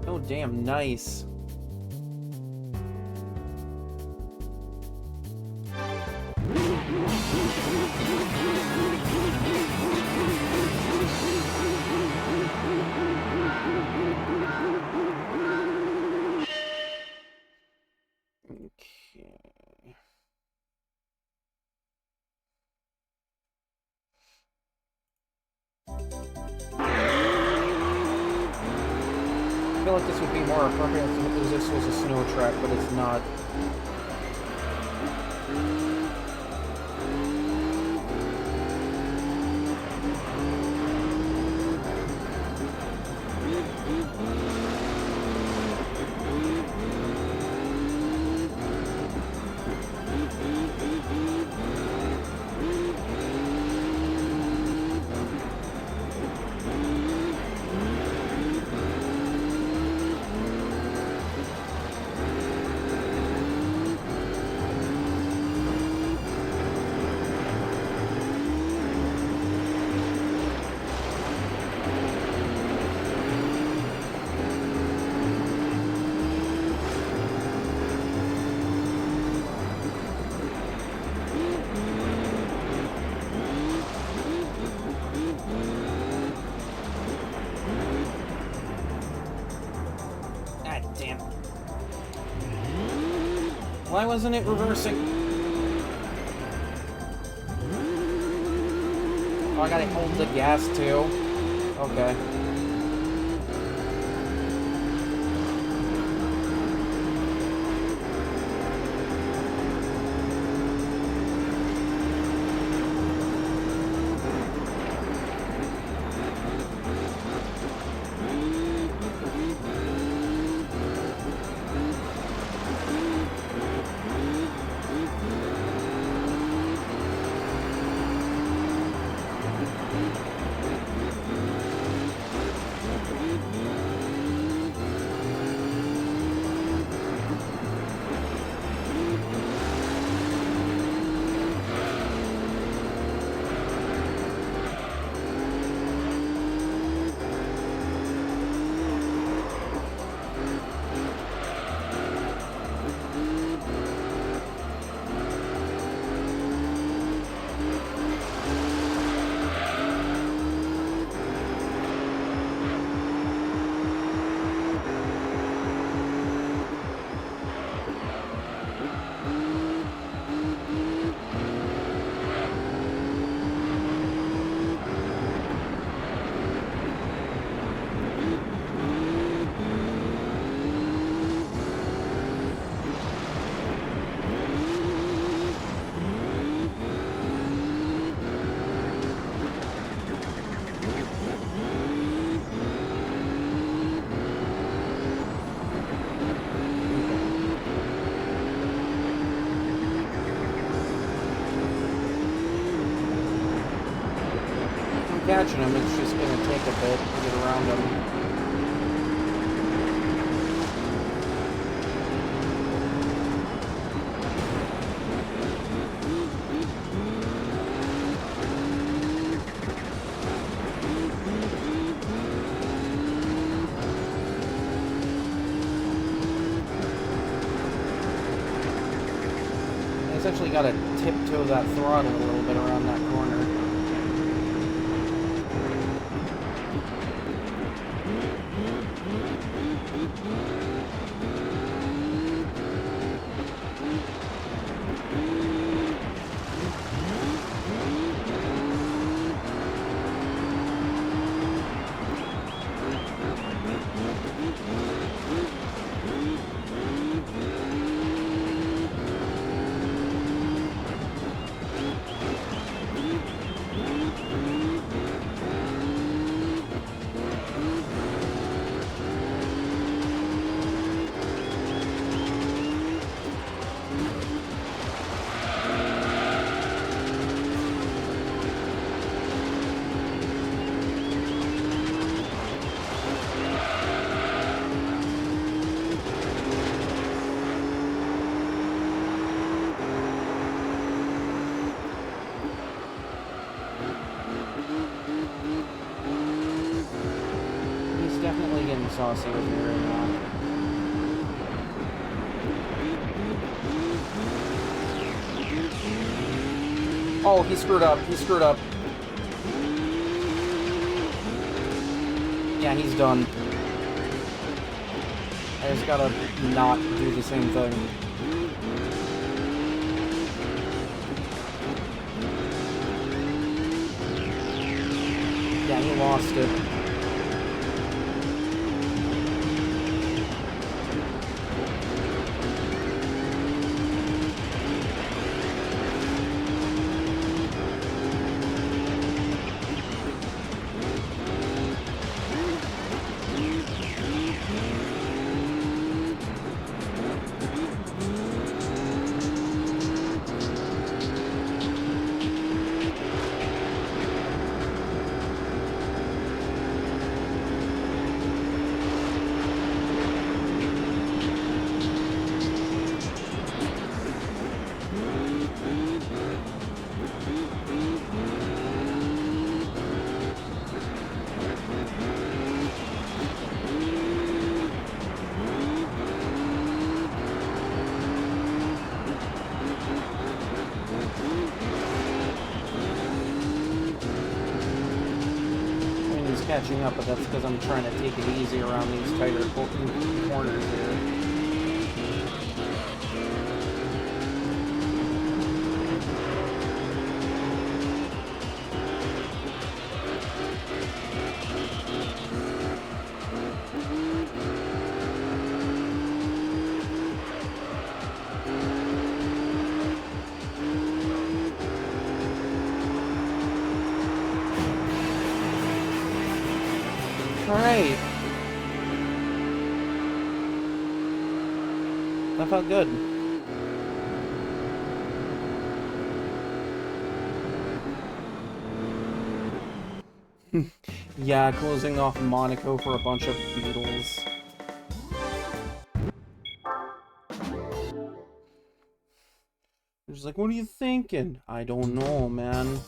[SPEAKER 1] Oh damn, nice. I feel like this would be more appropriate if this was a snow track, but it's not. Why wasn't it reversing? Oh, I gotta hold the gas too. Okay. Catching him, it's just gonna take a bit to get around him. I essentially gotta tiptoe that throttle a little bit around that corner. Definitely getting saucy with me right now. Oh, he screwed up. He screwed up. Yeah, he's done. I just gotta not do the same thing. Yeah, he lost it. Catching up, but that's because I'm trying to take it easy around these tighter corners here. Alright. That felt good. Yeah, closing off Monaco for a bunch of beetles. She's like, what are you thinking? I don't know, man.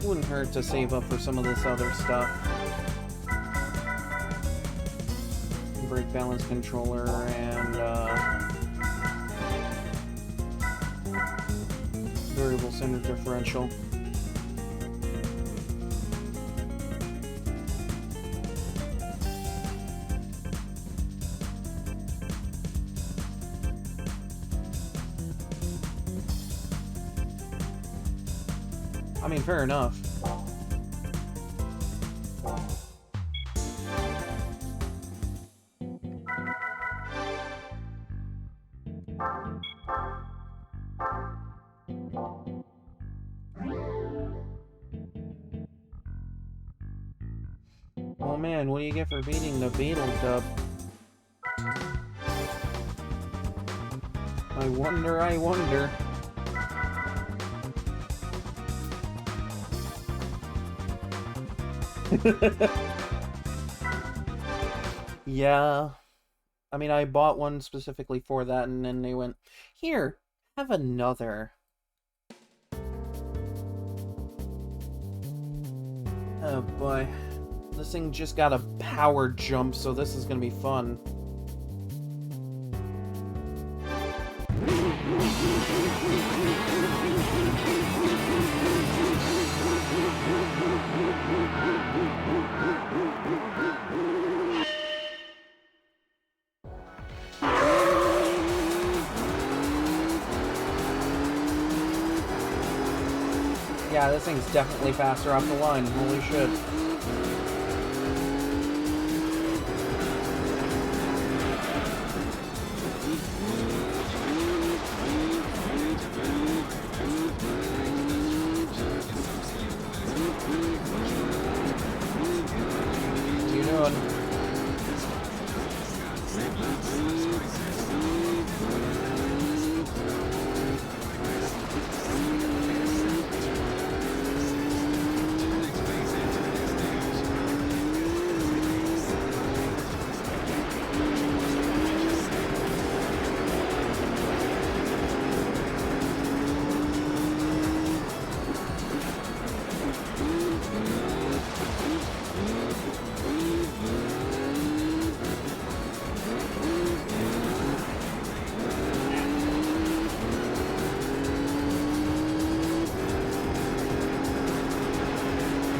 [SPEAKER 1] Wouldn't hurt to save up for some of this other stuff. Brake balance controller and variable center differential. I mean, fair enough. Oh man, what do you get for beating the Beetle Dub? I wonder, I wonder. Yeah. I mean, I bought one specifically for that, and then they went, here, have another. Oh boy. This thing just got a power jump, so this is gonna be fun. Yeah, this thing's definitely faster off the line. Holy shit. What are you doing?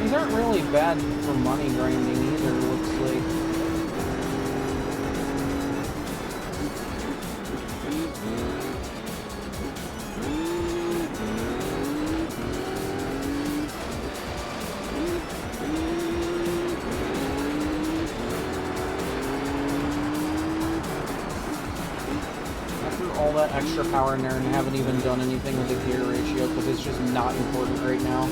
[SPEAKER 1] These aren't really bad for money grinding either, looks like. After all that extra power in there and haven't even done anything with the gear ratio because it's just not important right now.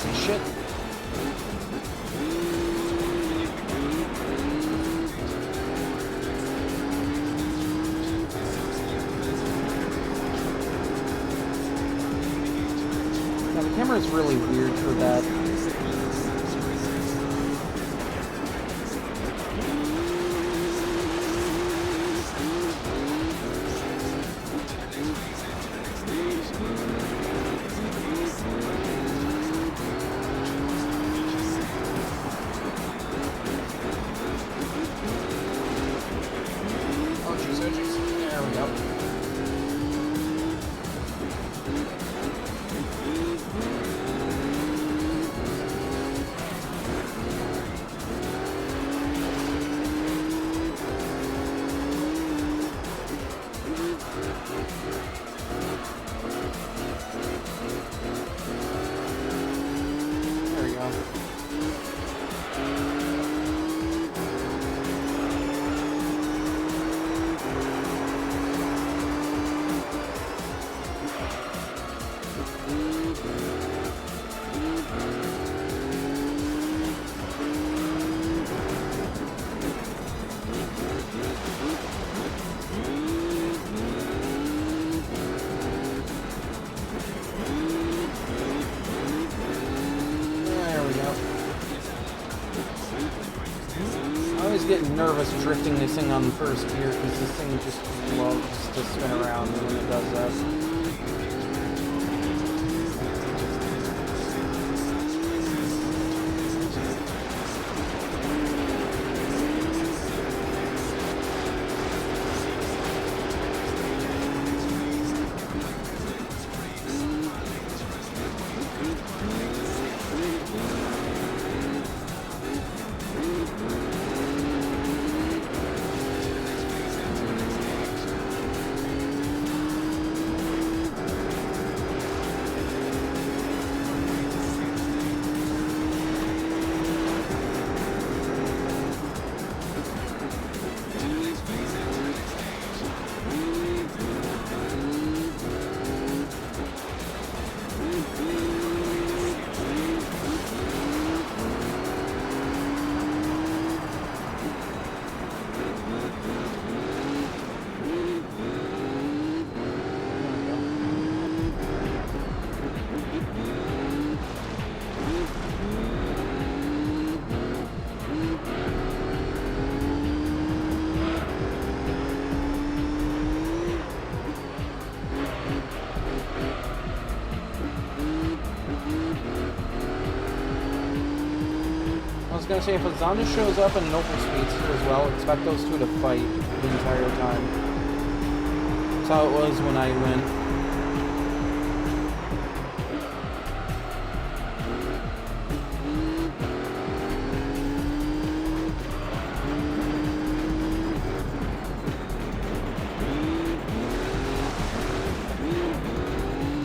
[SPEAKER 1] boxy shit. Now the camera is really weird for that. There we go. There we go. I always get nervous drifting this thing on first gear because this thing just loves to spin around when it does that. I was gonna say, if a Zonda shows up and Noble Speedster as well, expect those two to fight the entire time. That's how it was when I went.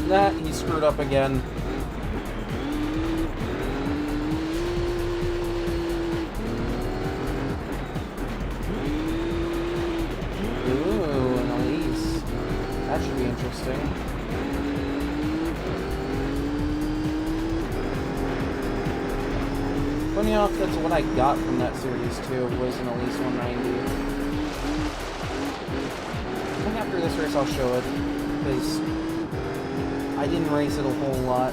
[SPEAKER 1] That, he screwed up again. That should be interesting. Funny enough, that's what I got from that series too, was an Elise 190. I think after this race I'll show it, because I didn't race it a whole lot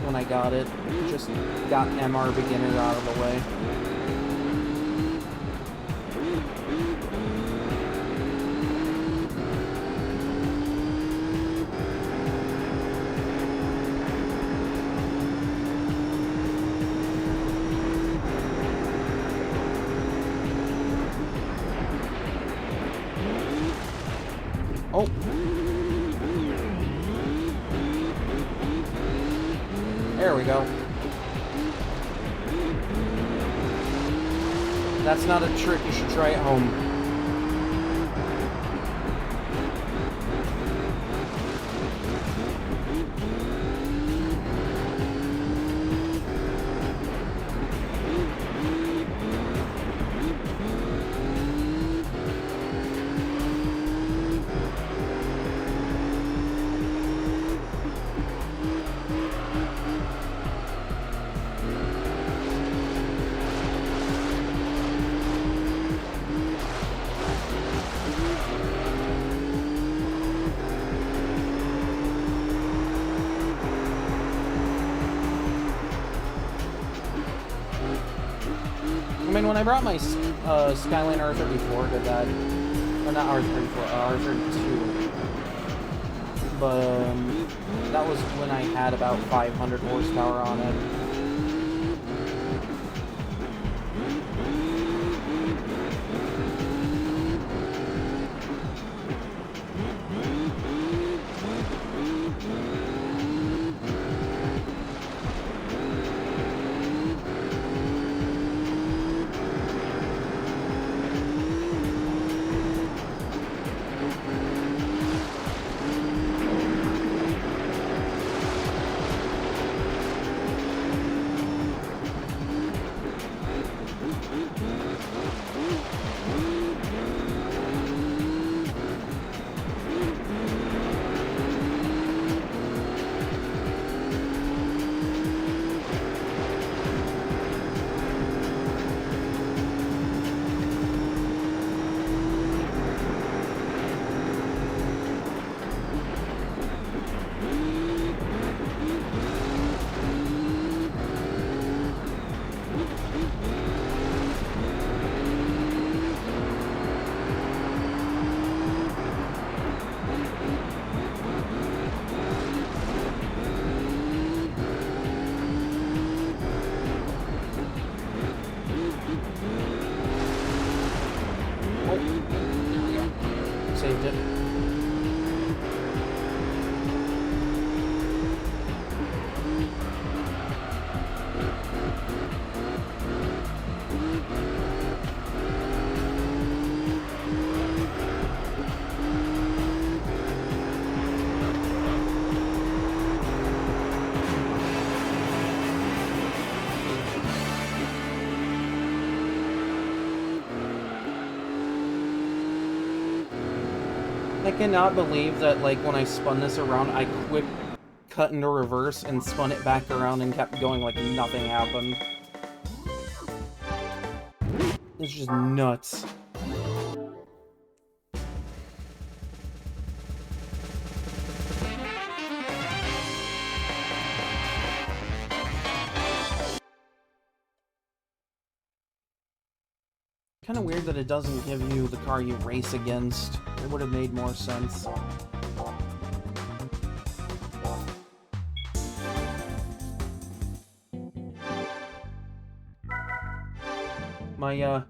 [SPEAKER 1] when I got it. Just got MR Beginner out of the way. Oh. There we go. That's not a trick, you should try at home. when I brought my Skyline R34 to that, or not R34, R32, but that was when I had about 500 horsepower on it. Saved it. I cannot believe that, like, when I spun this around, I quick cut into reverse and spun it back around and kept going like nothing happened. It's just nuts. Kind of weird that it doesn't give you the car you race against. It would have made more sense. My,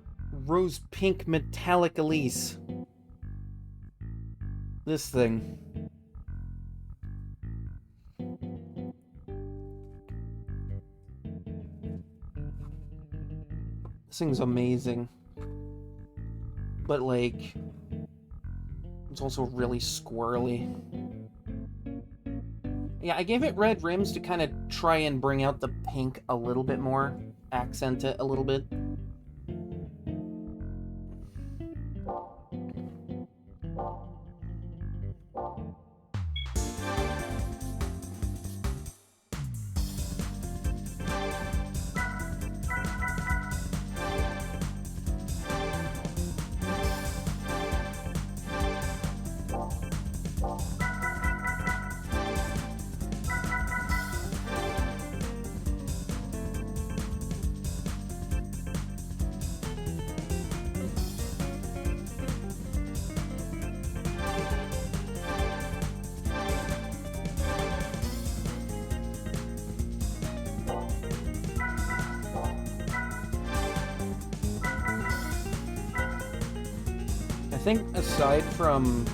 [SPEAKER 1] rose pink metallic Elise. This thing. This thing's amazing. But, like, it's also really squirrely. Yeah, I gave it red rims to kind of try and bring out the pink a little bit more. Accent it a little bit. I think aside from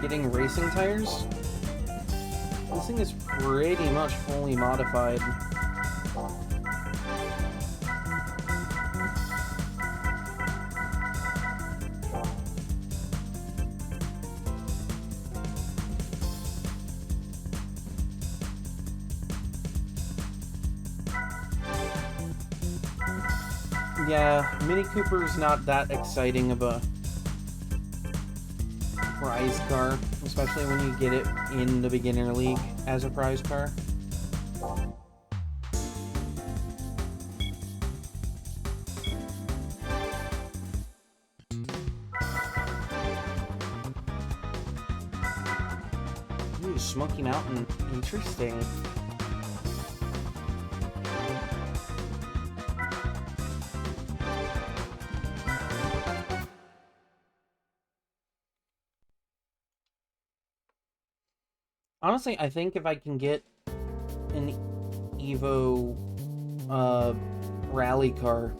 [SPEAKER 1] getting racing tires, this thing is pretty much fully modified. Yeah, Mini Cooper's not that exciting of a prize car, especially when you get it in the beginner league as a prize car. Ooh, Smoky Mountain. Interesting. Honestly, I think if I can get an Evo rally car,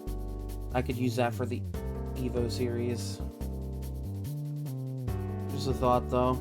[SPEAKER 1] I could use that for the Evo series. Just a thought, though.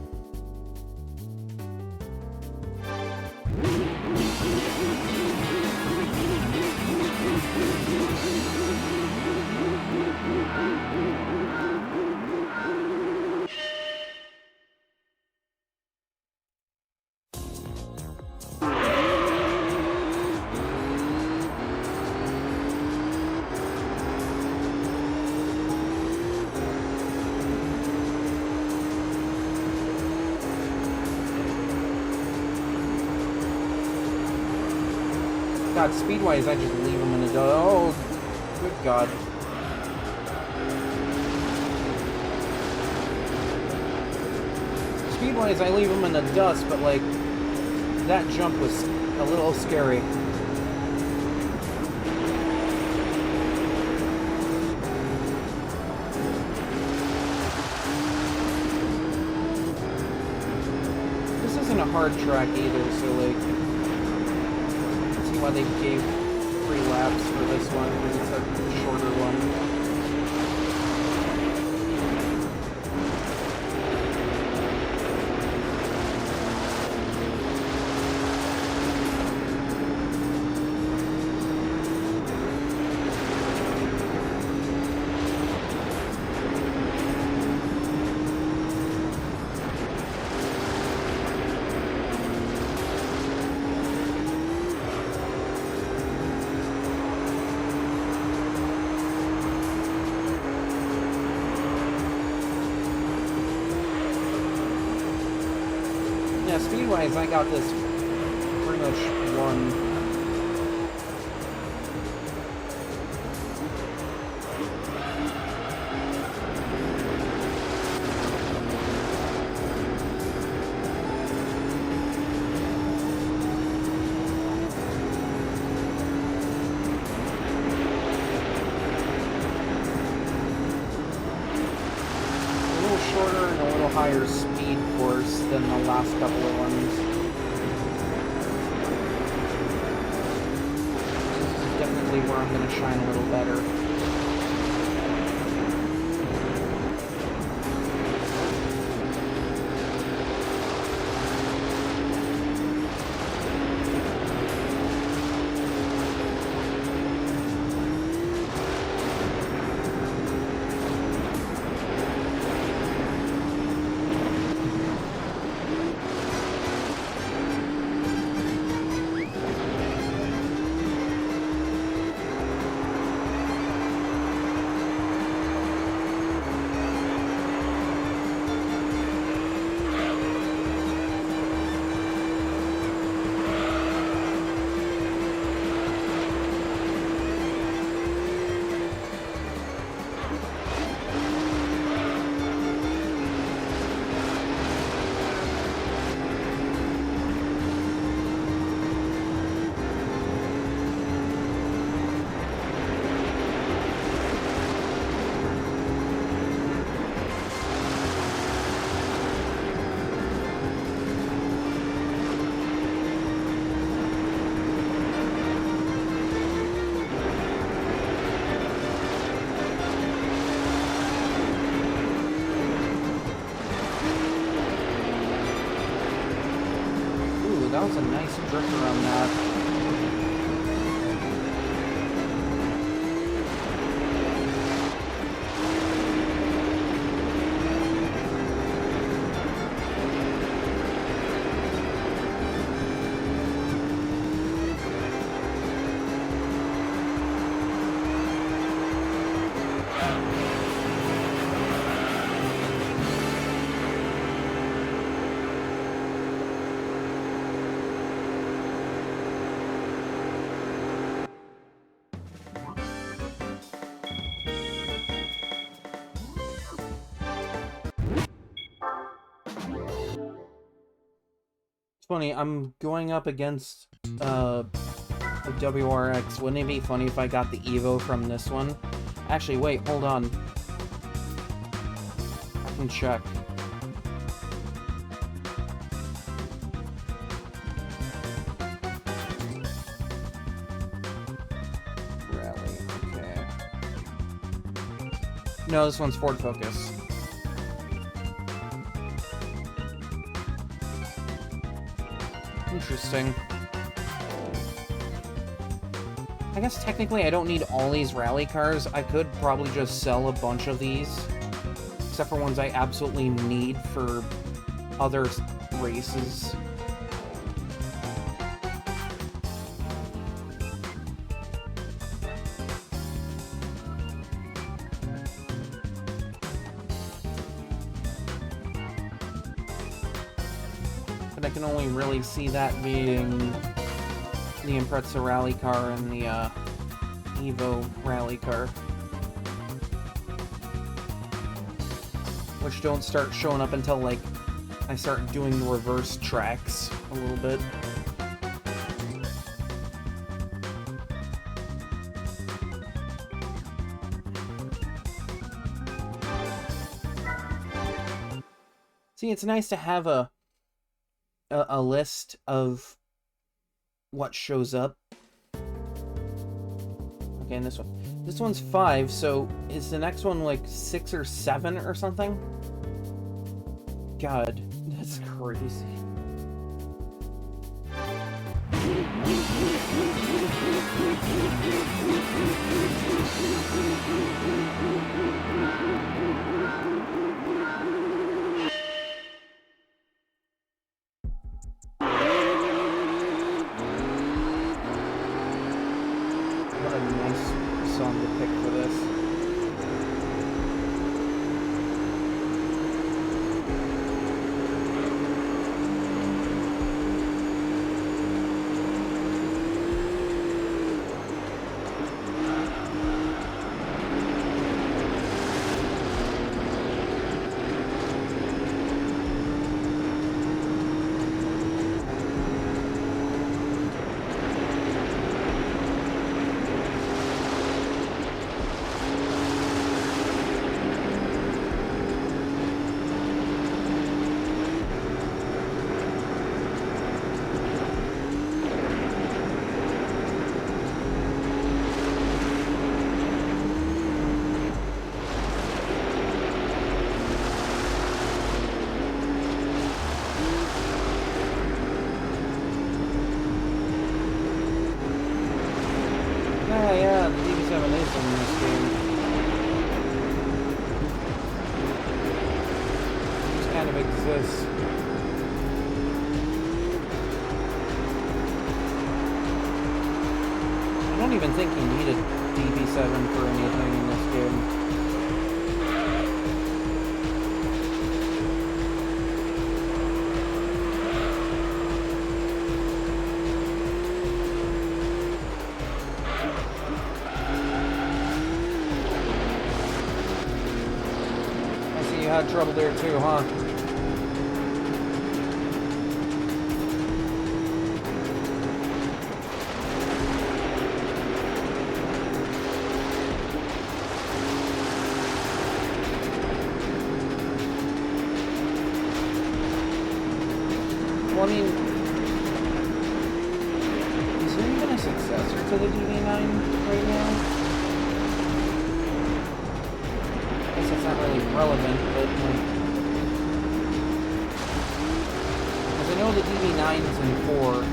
[SPEAKER 1] God, speed-wise, I just leave him in a oh, good God. Speed-wise, I leave him in the dust, but, like, that jump was a little scary. This isn't a hard track either, so, like, why they gave 3 laps for this one, because it's a shorter one. Yeah, speed-wise, I got this pretty much won. A little shorter and a little higher speed course than the last couple of ones. This is definitely where I'm going to shine a little better. That was a nice drift around that. Funny, I'm going up against a WRX. Wouldn't it be funny if I got the Evo from this one? Actually, wait, hold on. I can check. No, this one's Ford Focus. Interesting. I guess technically I don't need all these rally cars. I could probably just sell a bunch of these. Except for ones I absolutely need for other races. But I can only really see that being the Impreza rally car and the Evo rally car. Which don't start showing up until, like, I start doing the reverse tracks a little bit. See, it's nice to have a list of what shows up. Okay, and this one's 5, so is the next one like 6 or 7 or something? God, that's crazy. What a nice song to pick for this. Yeah, the DB7 is in this game. It just kind of exists. I don't even think you need a DB7 for anything in this game. Had trouble there too, huh? Well, I mean, is there even a successor to the DB9 right now? It's not really relevant, but like, because I know the DB9 is in 4.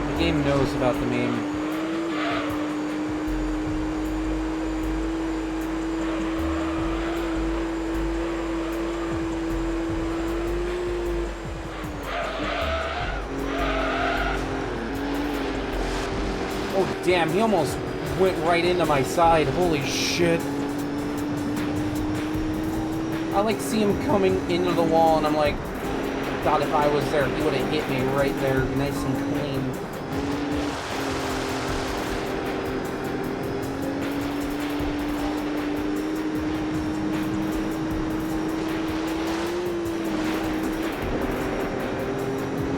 [SPEAKER 1] The game knows about the meme. Oh, damn, he almost went right into my side. Holy shit. I like see him coming into the wall and I'm like, God, if I was there, he would have hit me right there, nice and clean.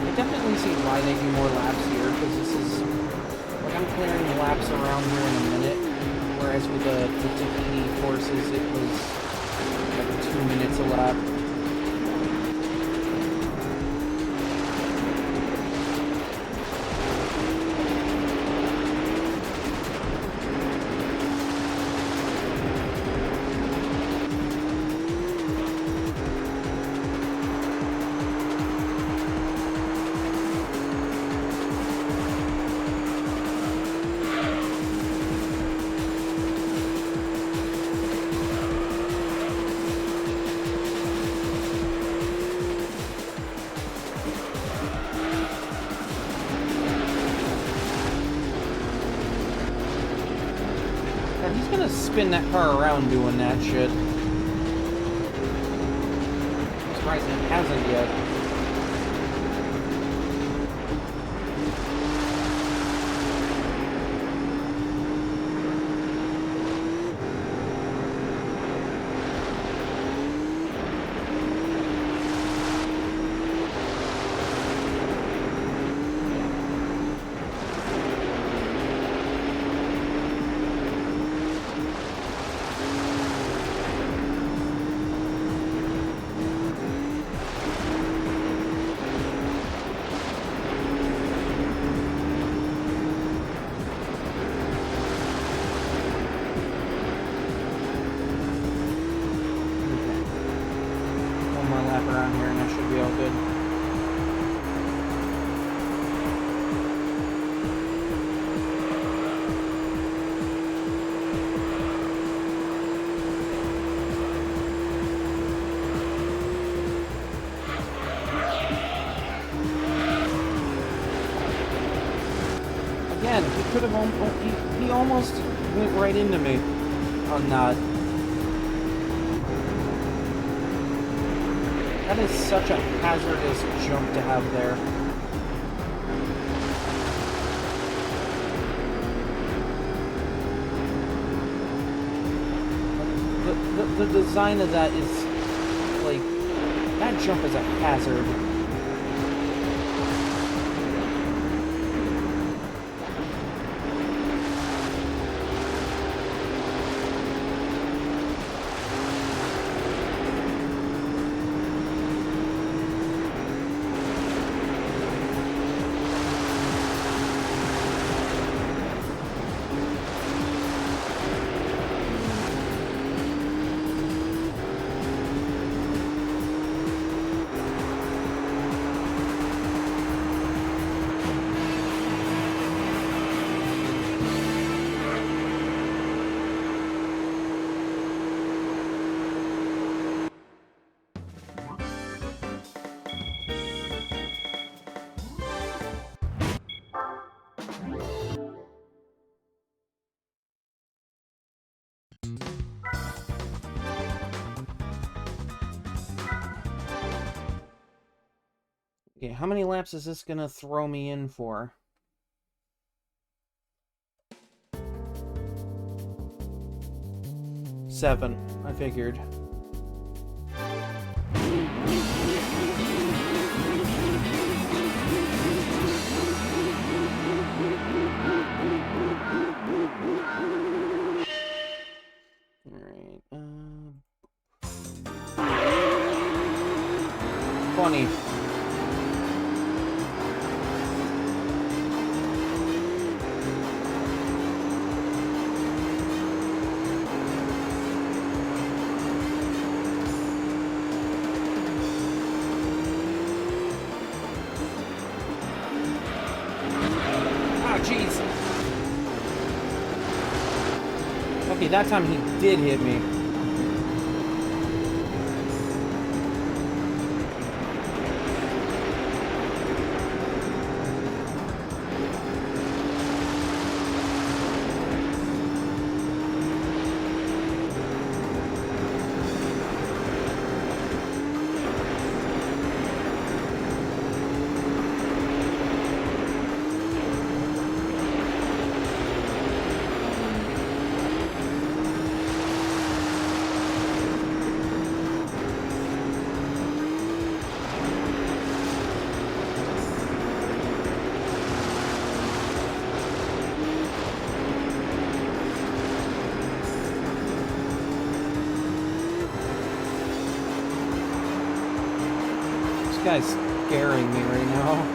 [SPEAKER 1] I definitely see why they do more laps here, because this is clearing laps around here in a minute, whereas with the Tahiti courses it was like 2 minutes a lap. He's gonna spin that car around doing that shit. I'm surprised it hasn't yet. Around here and I should be all good. Again, he could have he almost went right into me on that. That is such a hazardous jump to have there. The design of that is, like, that jump is a hazard. Okay, how many laps is this gonna throw me in for? 7, I figured. Alright, 20. Jeez. Okay, that time he did hit me. guy's scaring me right now.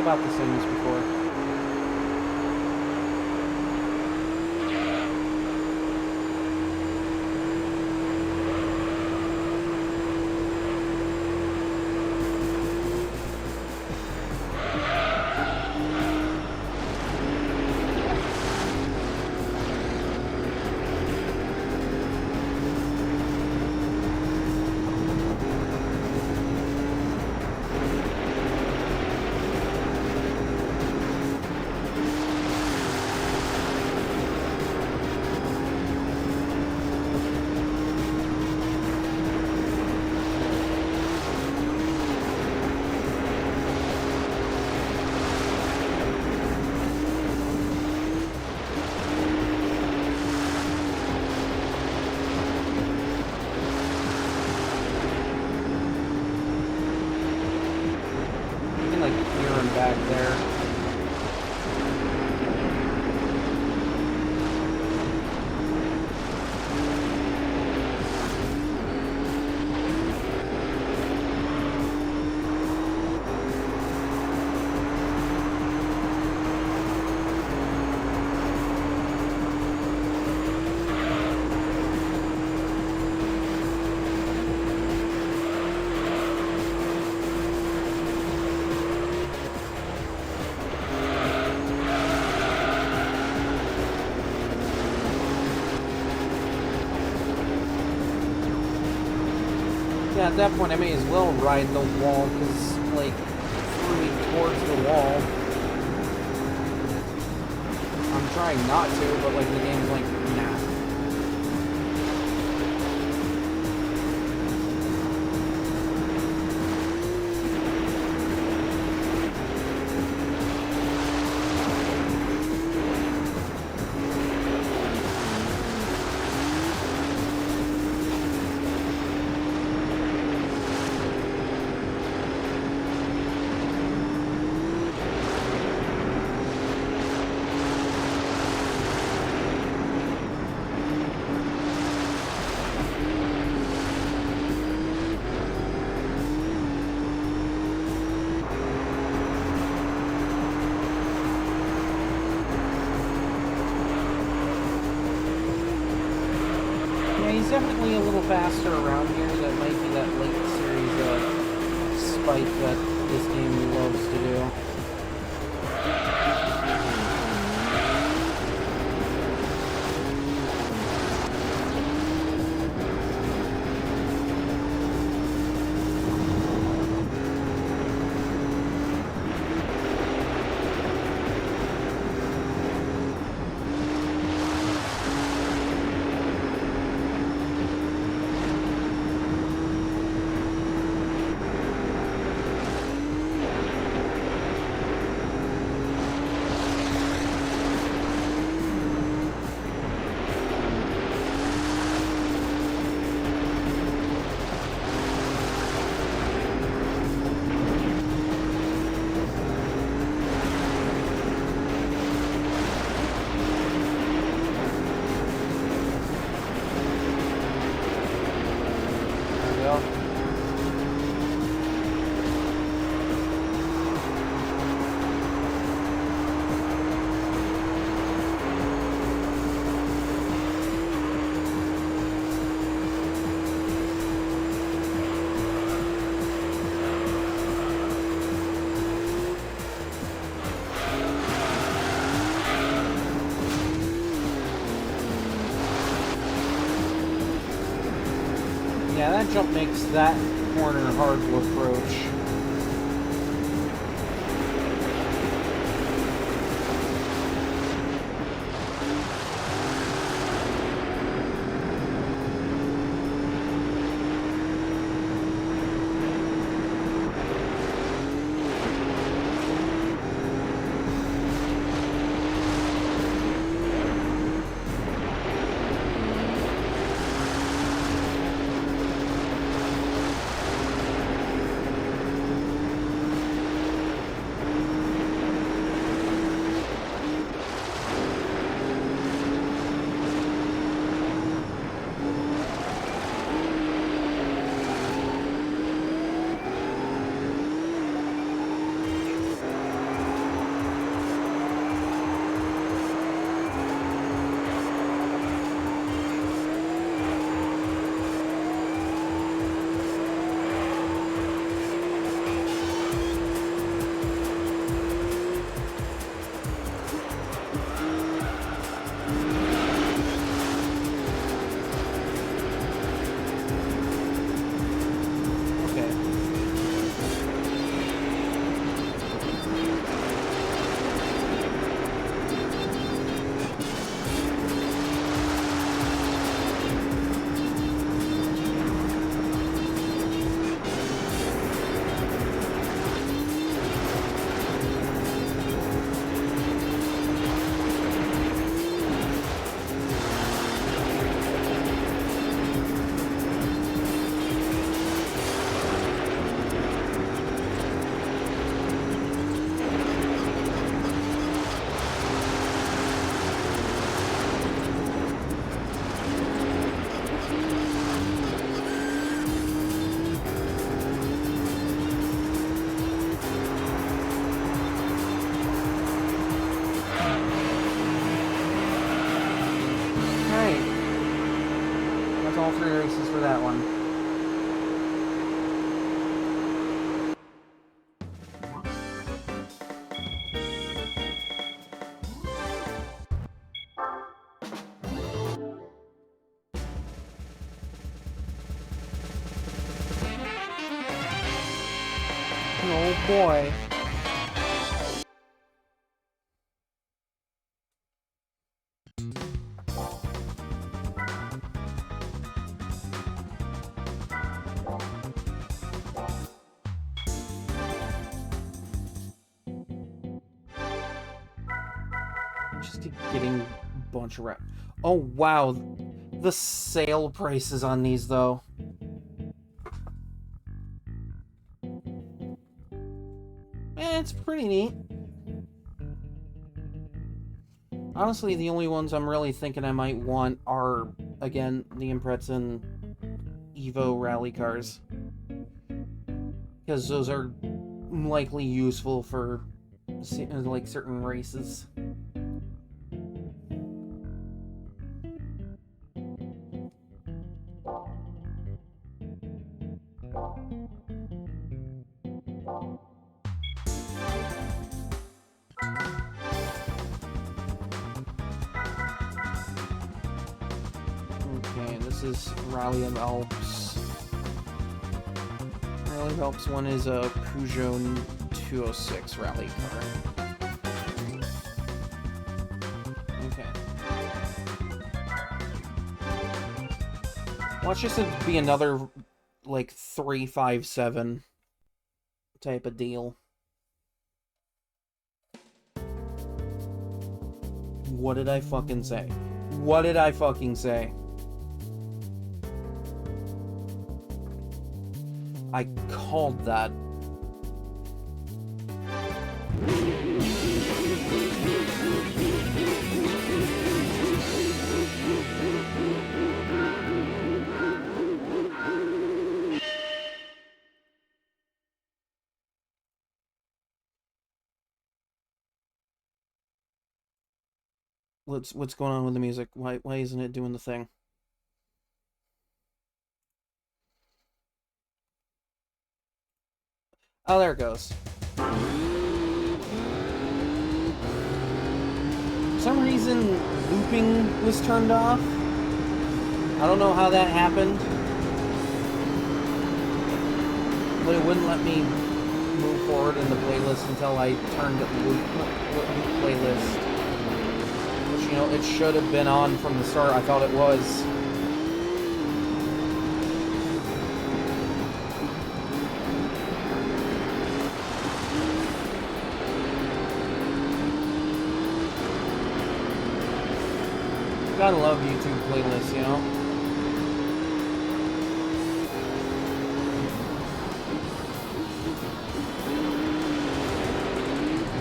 [SPEAKER 1] About the same as before. Back there. Yeah, at that point I may as well ride the wall, because, like, threw me towards the wall. I'm trying not to, but, like, the game's like, nah. He's definitely a little faster around here. That might be that late series spike that this game loves to do. jump makes that corner hard to approach. All 3 races for that one. Oh boy. Getting a bunch of Oh wow, the sale prices on these though. It's pretty neat. Honestly, the only ones I'm really thinking I might want are, again, the Impreza Evo rally cars. Because those are likely useful for, like, certain races. Okay, this is Rally of Alps. Rally of Alps one is a Peugeot 206 rally car. Okay. Watch this be another, like, 357 type of deal. What did I fucking say? What did I fucking say? I called that. What's going on with the music? Why isn't it doing the thing? Oh, there it goes. For some reason, looping was turned off. I don't know how that happened. But it wouldn't let me move forward in the playlist until I turned loop playlist. Which, you know, it should have been on from the start. I thought it was. Gotta love YouTube playlists, you know?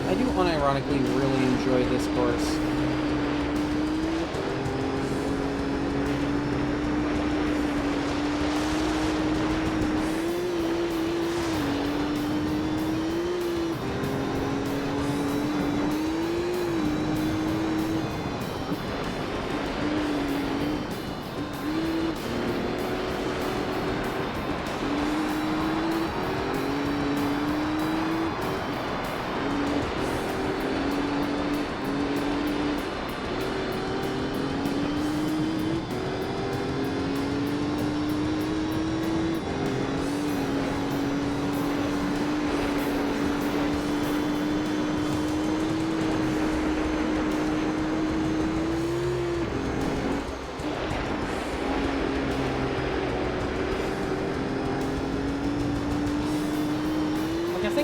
[SPEAKER 1] I do unironically really enjoy this course.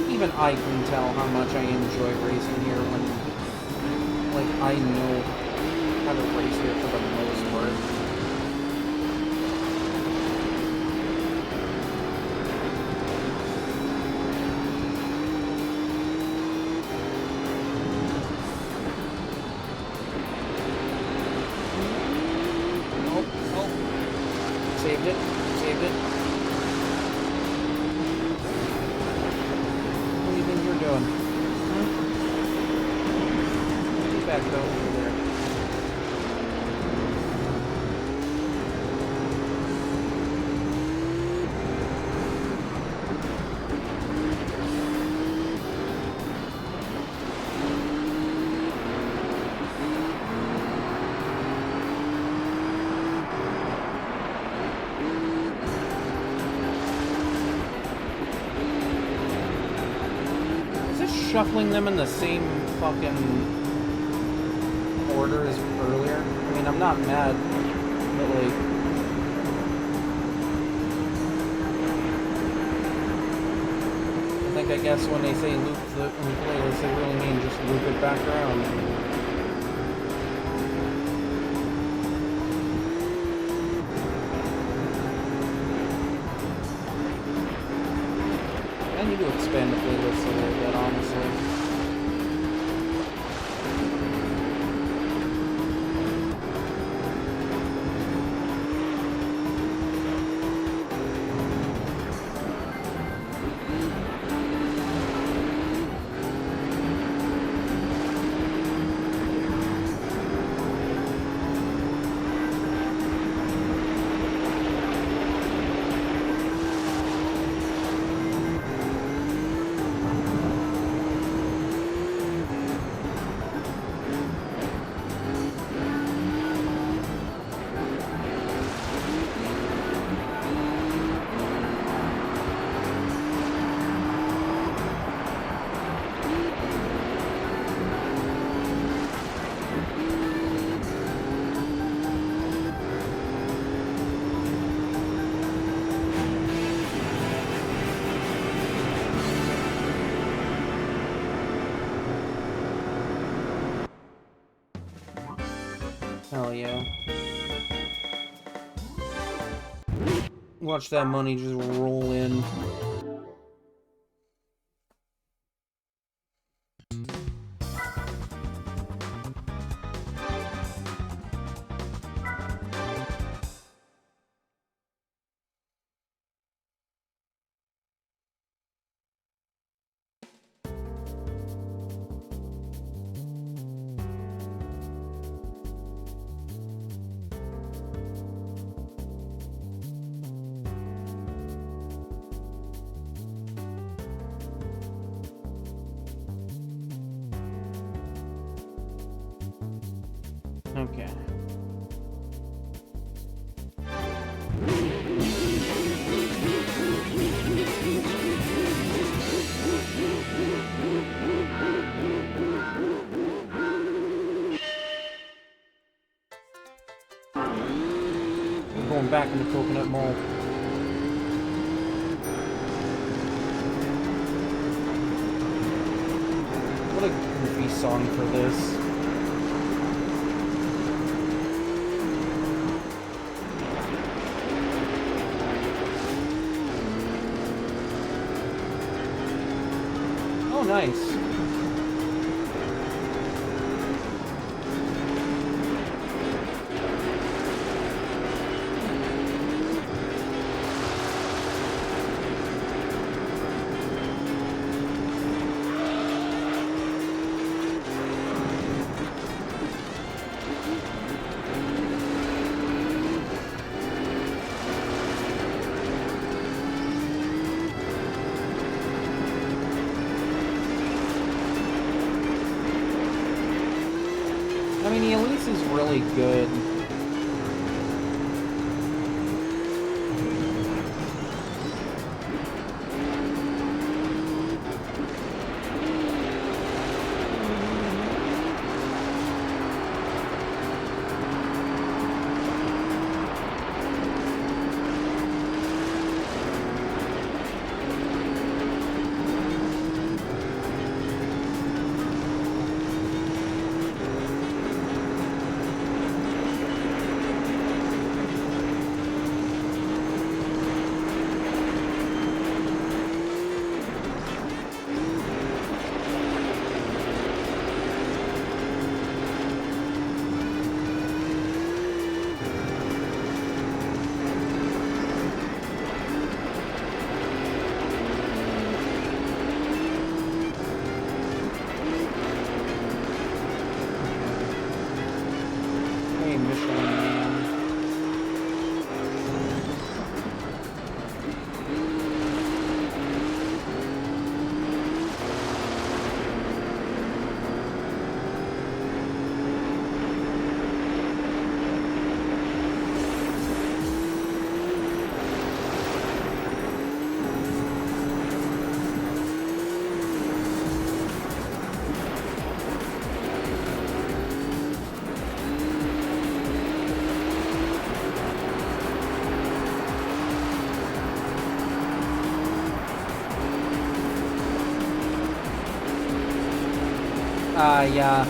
[SPEAKER 1] Even I can tell how much I enjoy racing here when, like, I know how to race here for the most part. Nope, nope. Saved it, saved it. Doing? Get back over there. Shuffling them in the same fucking order as earlier. I mean, I'm not mad, but like, I guess when they say loop the playlist, they really mean just loop it back around. I need to expand the playlist a little bit, honestly. Hell yeah. Watch that money just roll in. I'm back in the Coconut Mall. What a goofy song for this. Oh, nice. I mean, the Elise is really good. Yeah.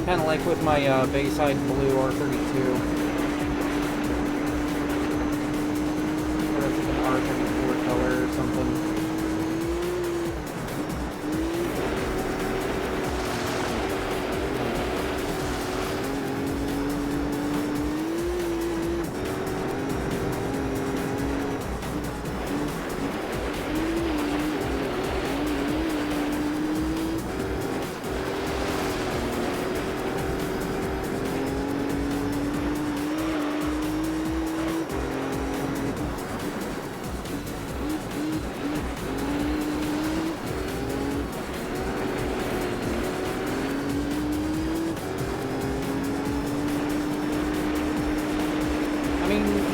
[SPEAKER 1] Kind of like with my Bayside Blue R32. Or if it's an R34 color or something.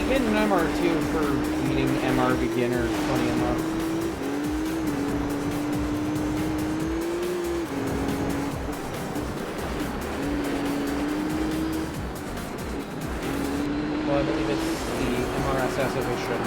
[SPEAKER 1] Getting an MR2 for beating MR beginner is funny enough. Well, I believe it's the MRSS edition.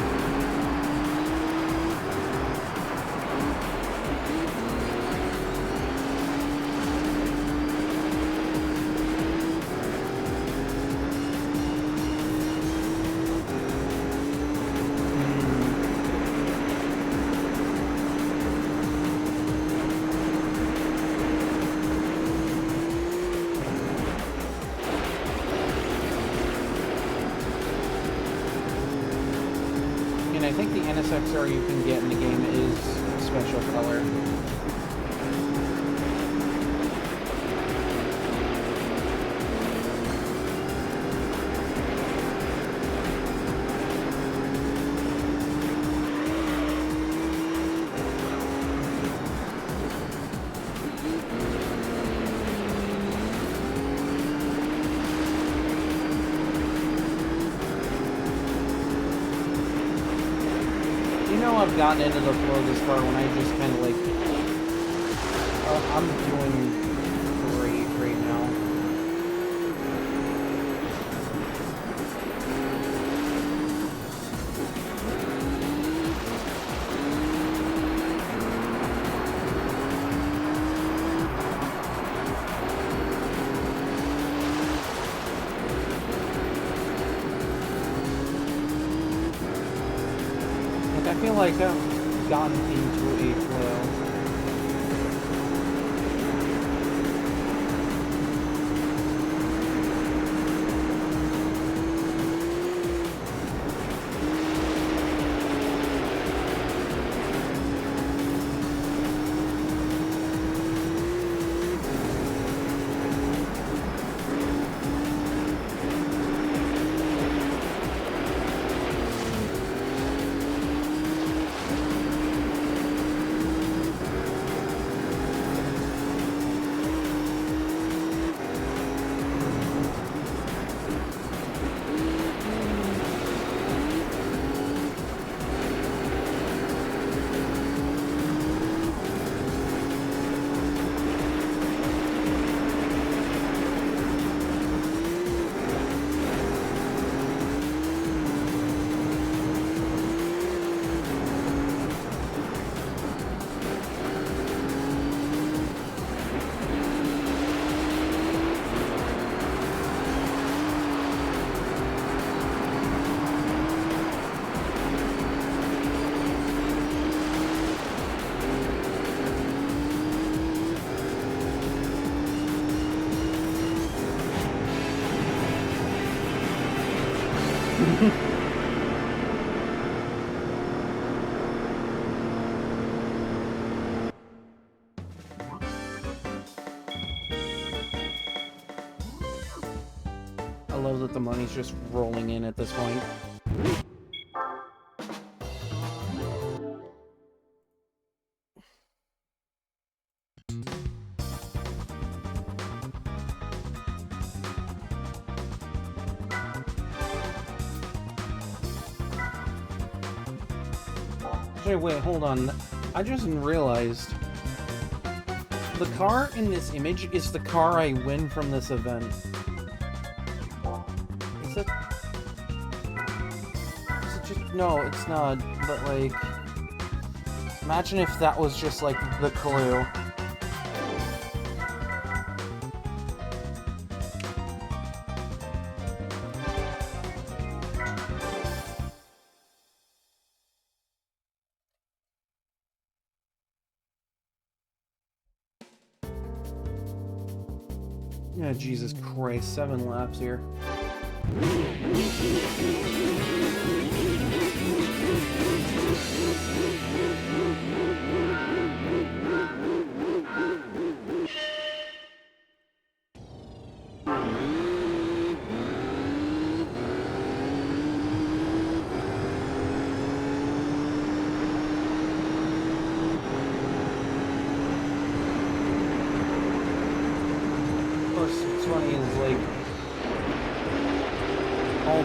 [SPEAKER 1] I think the NSXR you can get in the game is a special color. I've gotten into the flow this far when I just kind of like, I'm doing great right now. I feel like I've gotten into a flow. I love that the money's just rolling in at this point. Actually, wait, hold on. I just realized the car in this image is the car I win from this event. Is it just... No, it's not, but like... Imagine if that was just like the clue. Yeah, Jesus Christ, 7 laps here.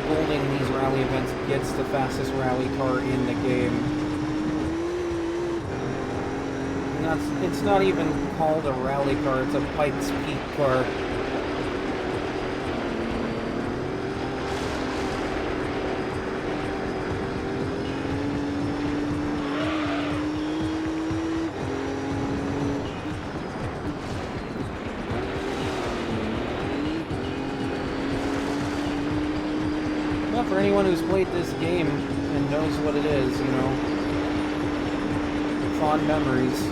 [SPEAKER 1] Holding these rally events gets the fastest rally car in the game. And it's not even called a rally car, it's a Pikes Peak car. For anyone who's played this game and knows what it is, you know, fond memories.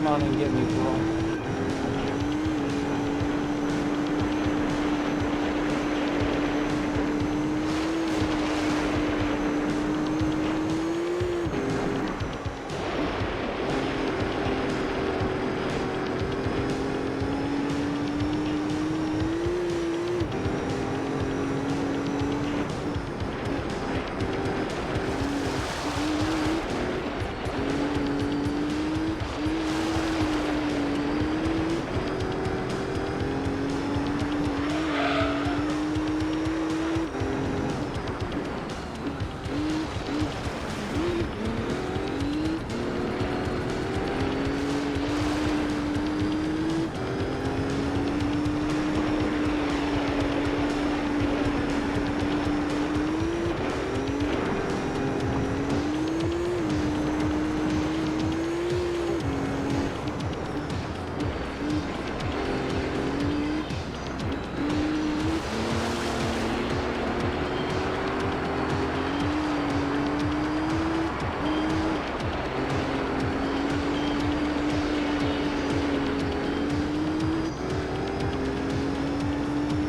[SPEAKER 1] Come on and get me, girl.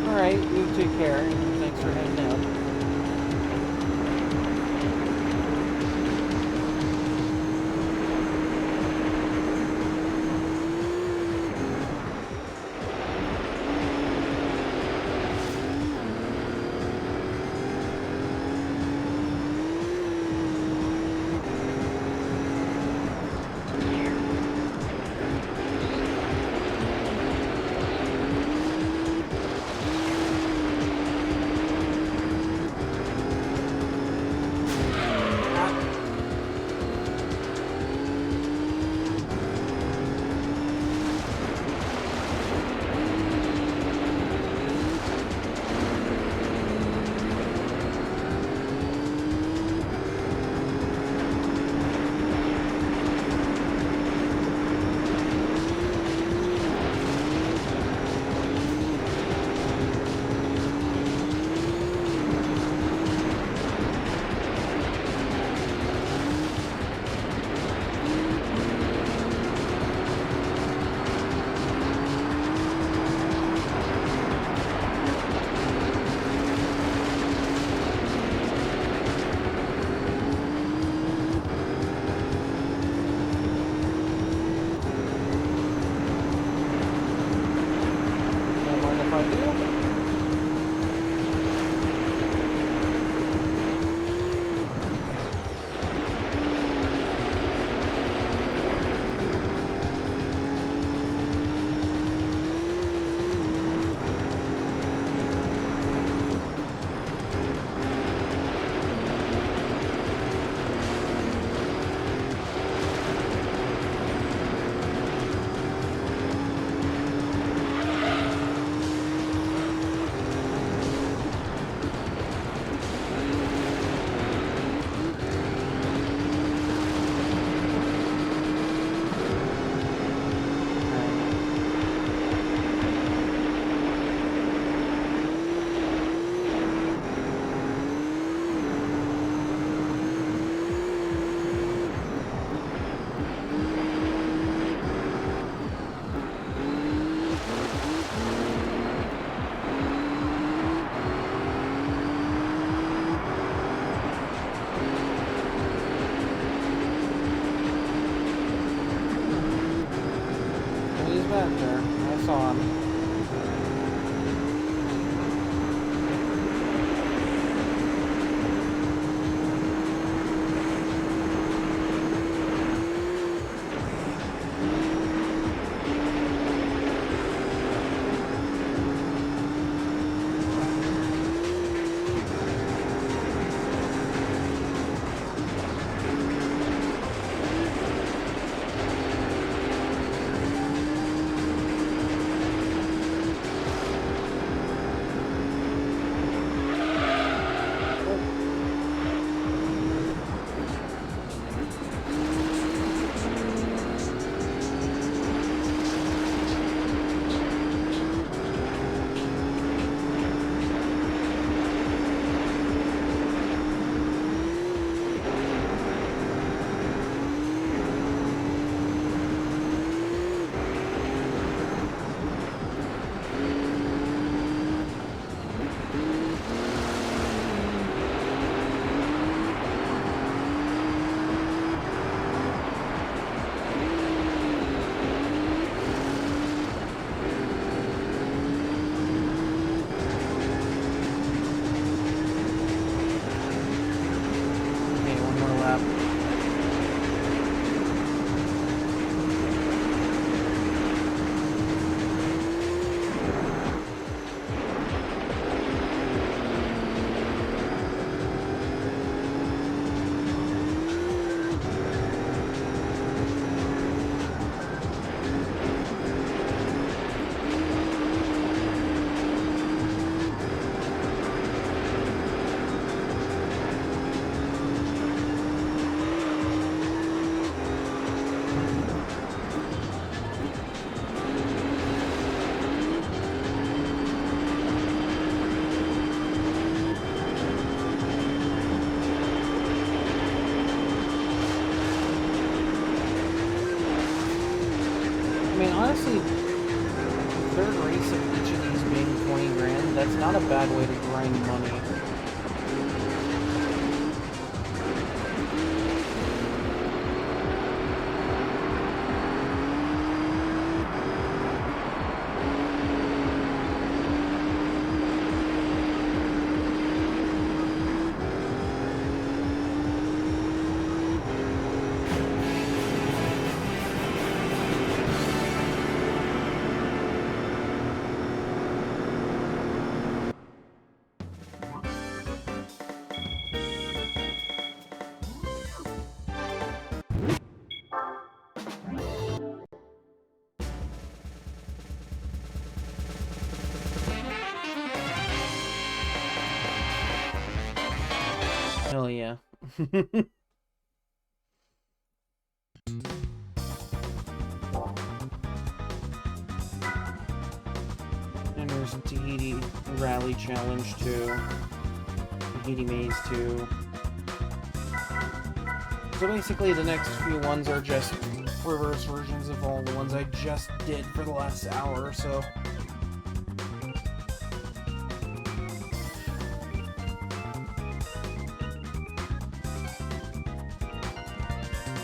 [SPEAKER 1] Alright, you take care, and thanks for hanging out. Back there. I saw him. honestly, third race of each of these being 20 grand, that's not a bad way to grind money. Hell yeah. And there's a Tahiti Rally Challenge too. Tahiti Maze too. So basically the next few ones are just reverse versions of all the ones I just did for the last hour or so.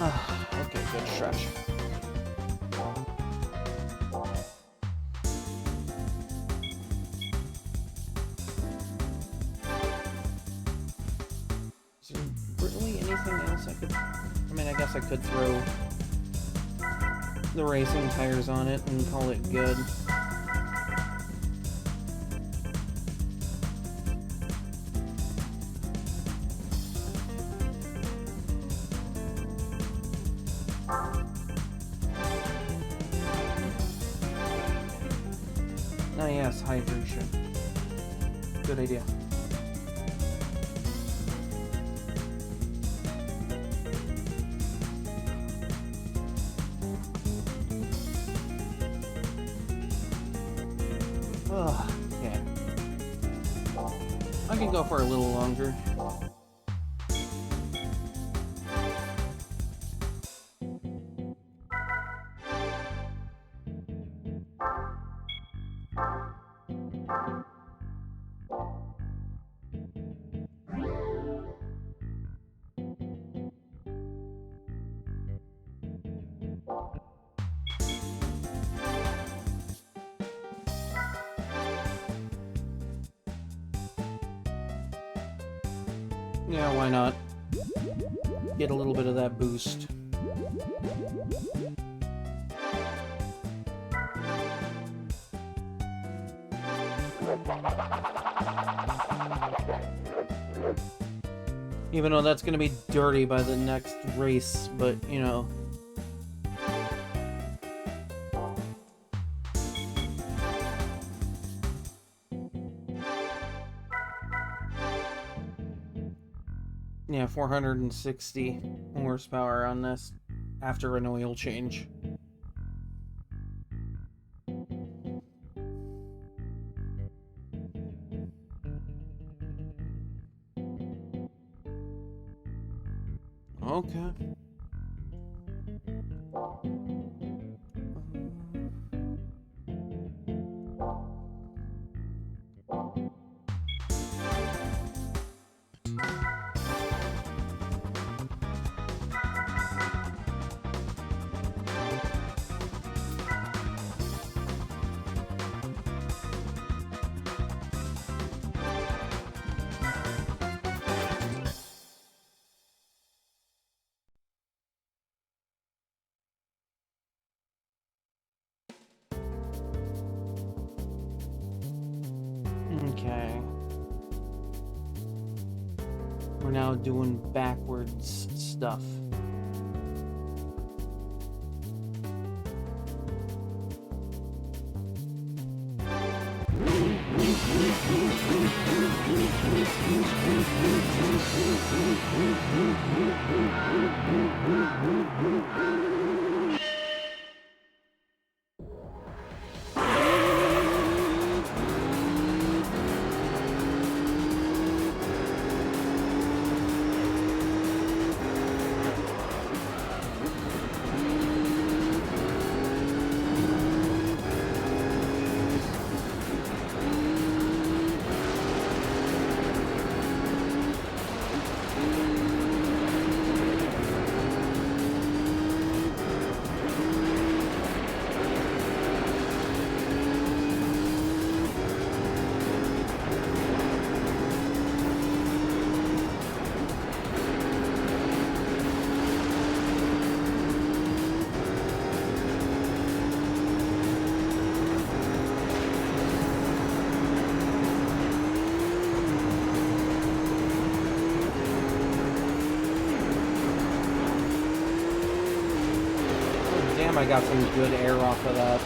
[SPEAKER 1] Okay, good stretch. Is there really anything else I could... I mean, I guess I could throw the racing tires on it and call it good. Oh yes, hydration. Good idea. Ugh, yeah. I can go for a little longer. Yeah, why not? Get a little bit of that boost. Even though that's gonna be dirty by the next race, but, you know. Yeah, 460 horsepower on this after an oil change. Okay. Okay. We're now doing backwards stuff. I got some good air off of that.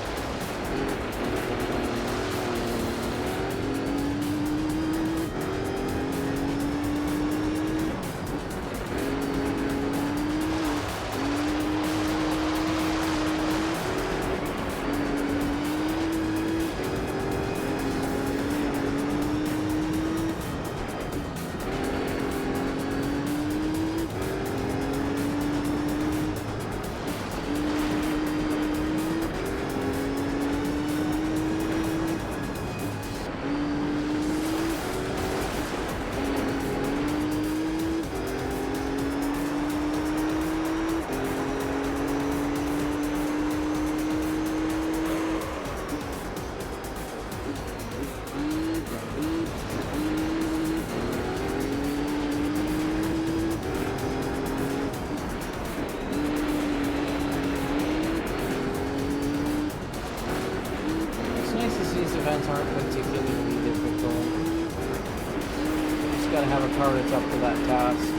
[SPEAKER 1] Events aren't particularly difficult. You just gotta have a car that's up to that task.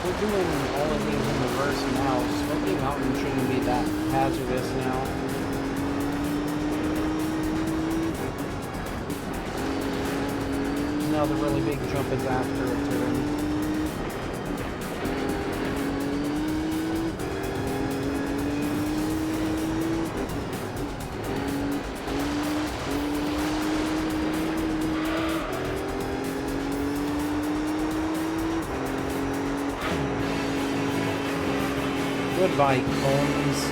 [SPEAKER 1] We're doing all of these in reverse now. Smoky Mountain shouldn't be that hazardous now. Now the really big jump is after a turn. Goodbye, cones.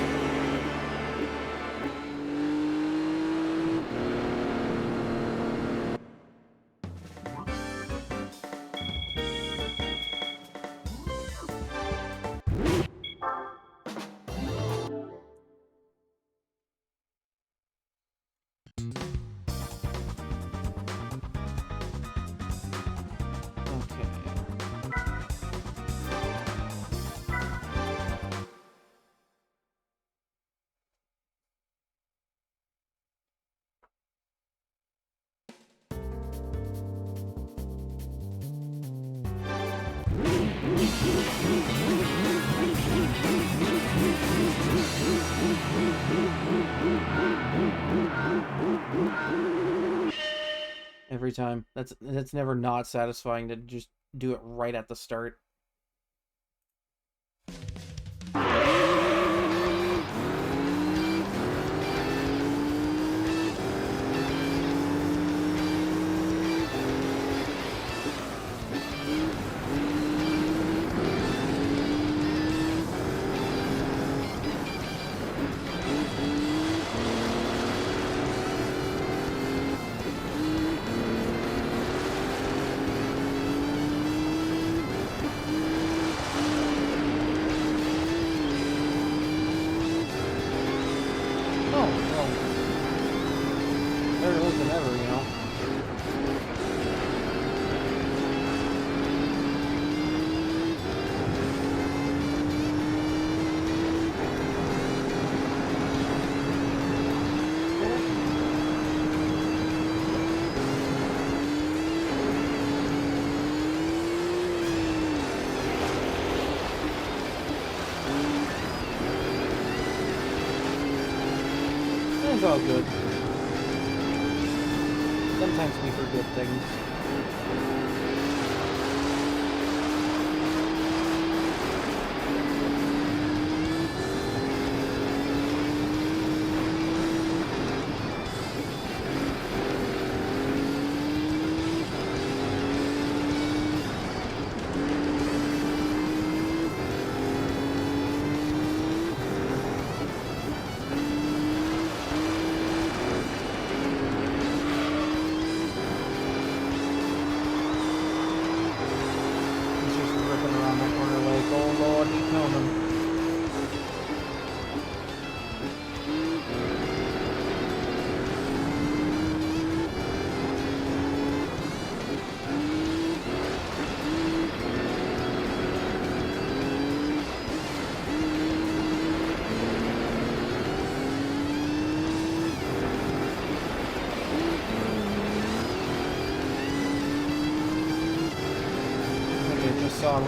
[SPEAKER 1] Every time. That's never not satisfying to just do it right at the start. It's all good. Sometimes we forget things.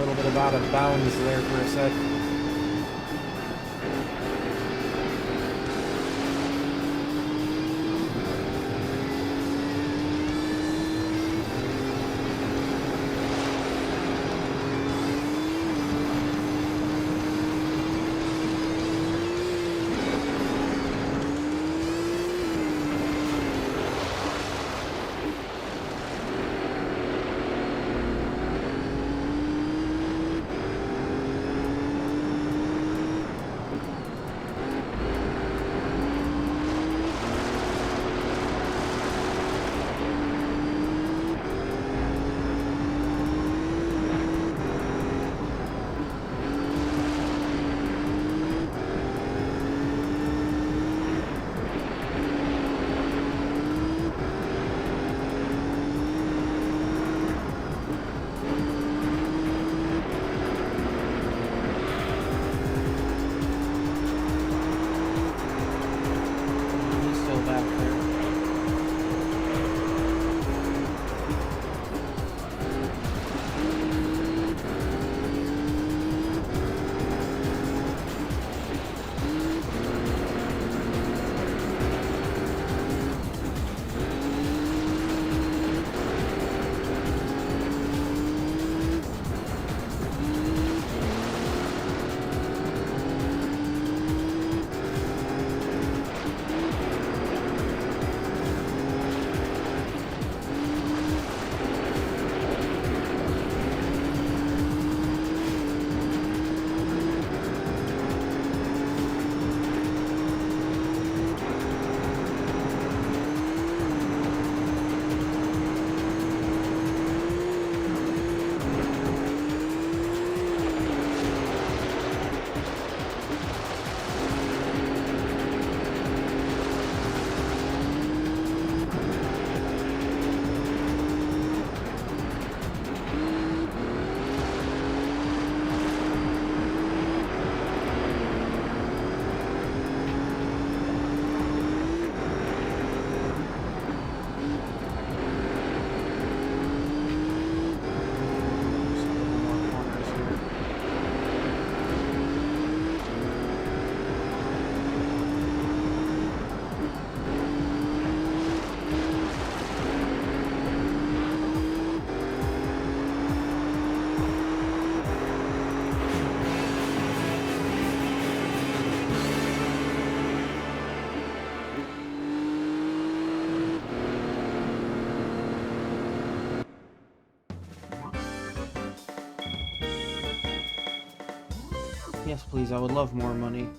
[SPEAKER 1] little bit of out of bounds there for a sec. Yes, please, I would love more money.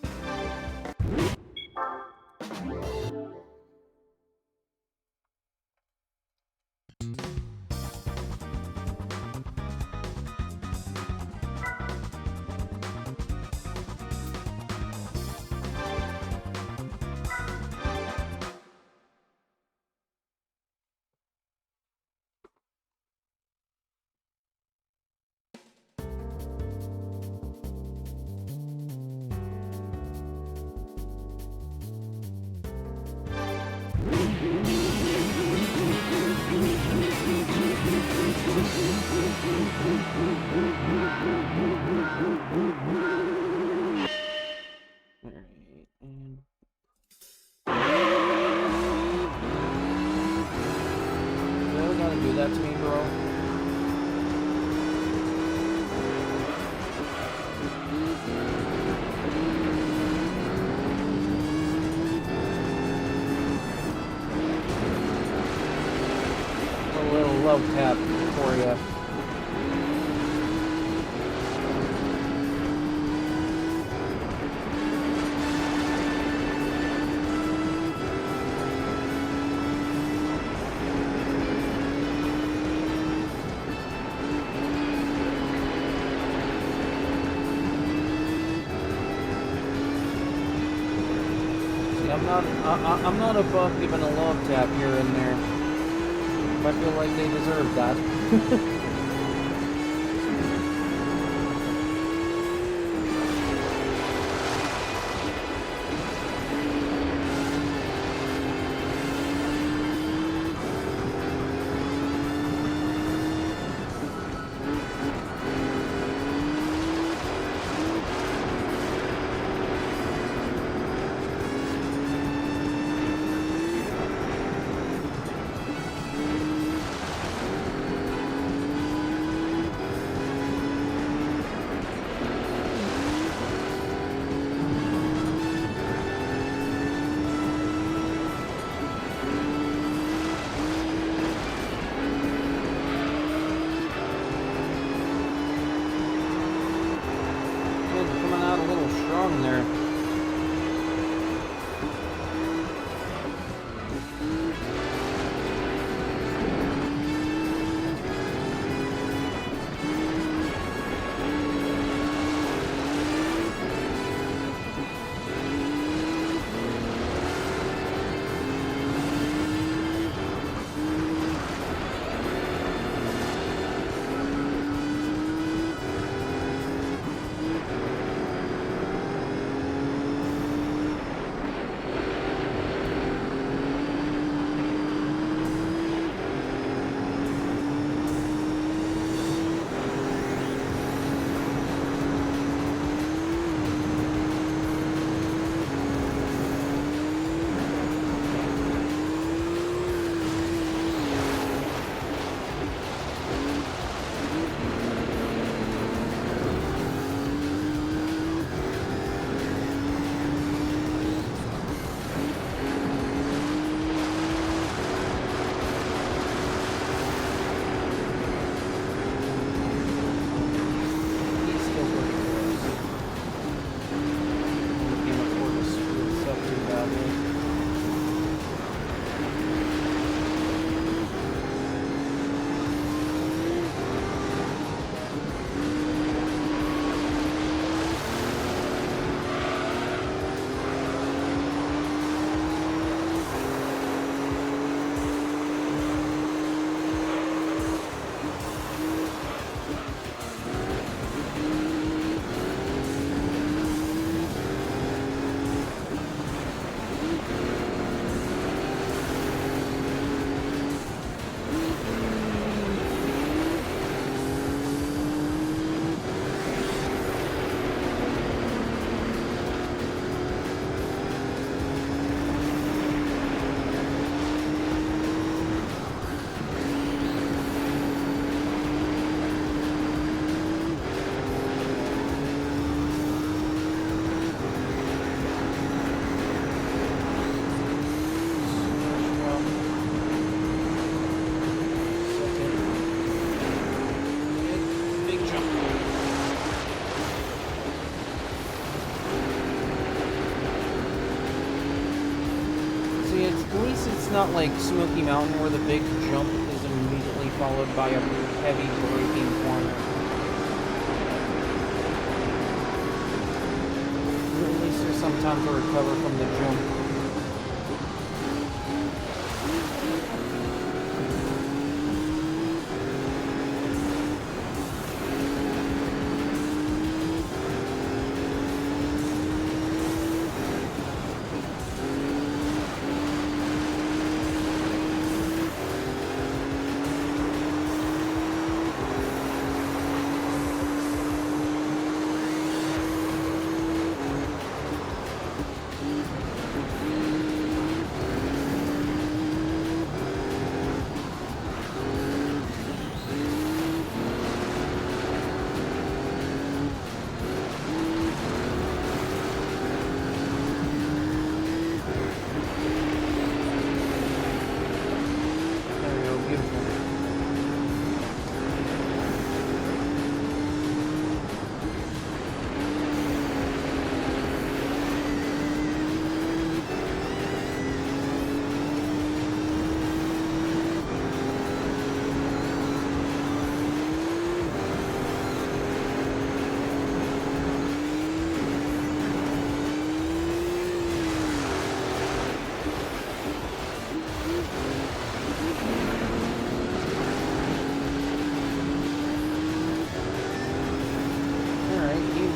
[SPEAKER 1] Love tap for you. See, I'm not above giving a love tap here and there. I feel like they deserve that. not like Smoky Mountain where the big jump is immediately followed by a heavy braking corner. At least there's some time to recover from the jump.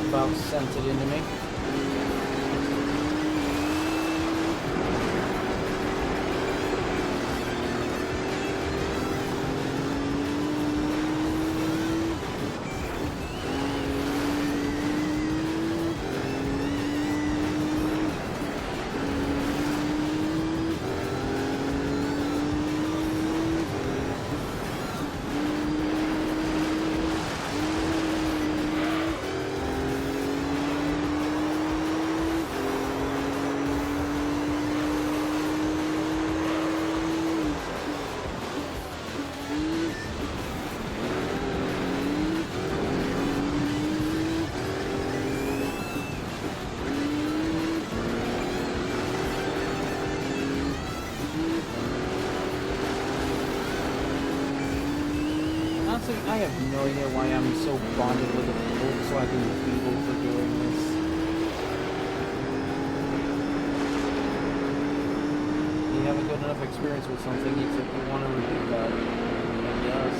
[SPEAKER 1] About sent it into me. I have no idea why I'm so bonded with a Volkswagen Beetle for doing this. You have a good enough experience with something, except you want to repeat that. I guess.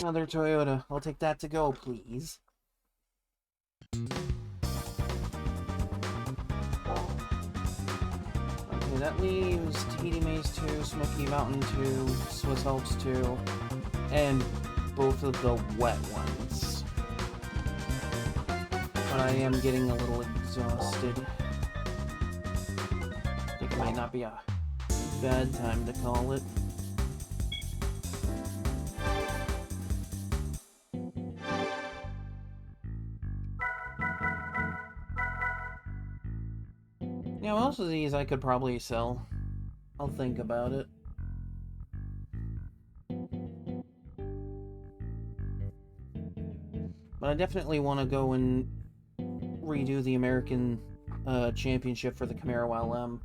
[SPEAKER 1] Another Toyota. I'll take that to go, please. Okay, that leaves Tahiti Maze 2, Smoky Mountain 2, Swiss Alps 2, and both of the wet ones. But I am getting a little exhausted. I think it might not be a bad time to call it. Yeah, most of these I could probably sell. I'll think about it. I definitely want to go and redo the American Championship for the Camaro LM,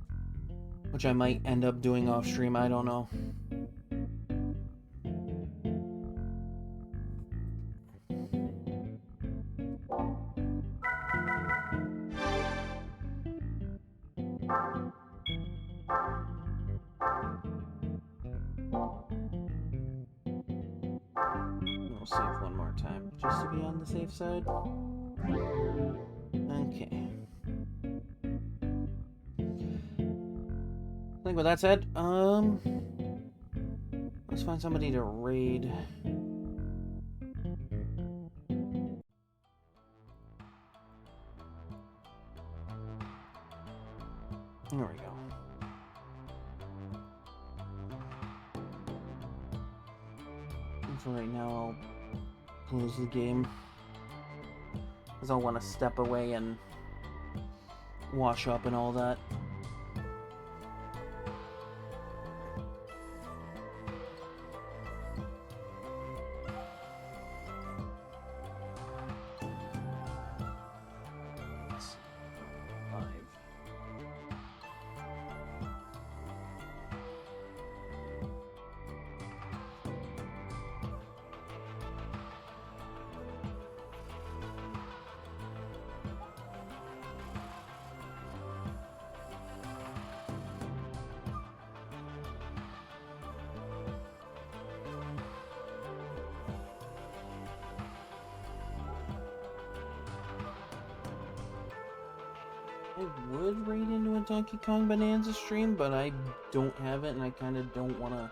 [SPEAKER 1] which I might end up doing off stream. I don't know. We'll save one more time just to be on the safe side. Okay. I think with that said, let's find somebody to raid. There we go. And for right now, I'll close the game, because I'll want to step away and wash up and all that. I would raid into a Donkey Kong Bonanza stream, but I don't have it, and I kind of don't want to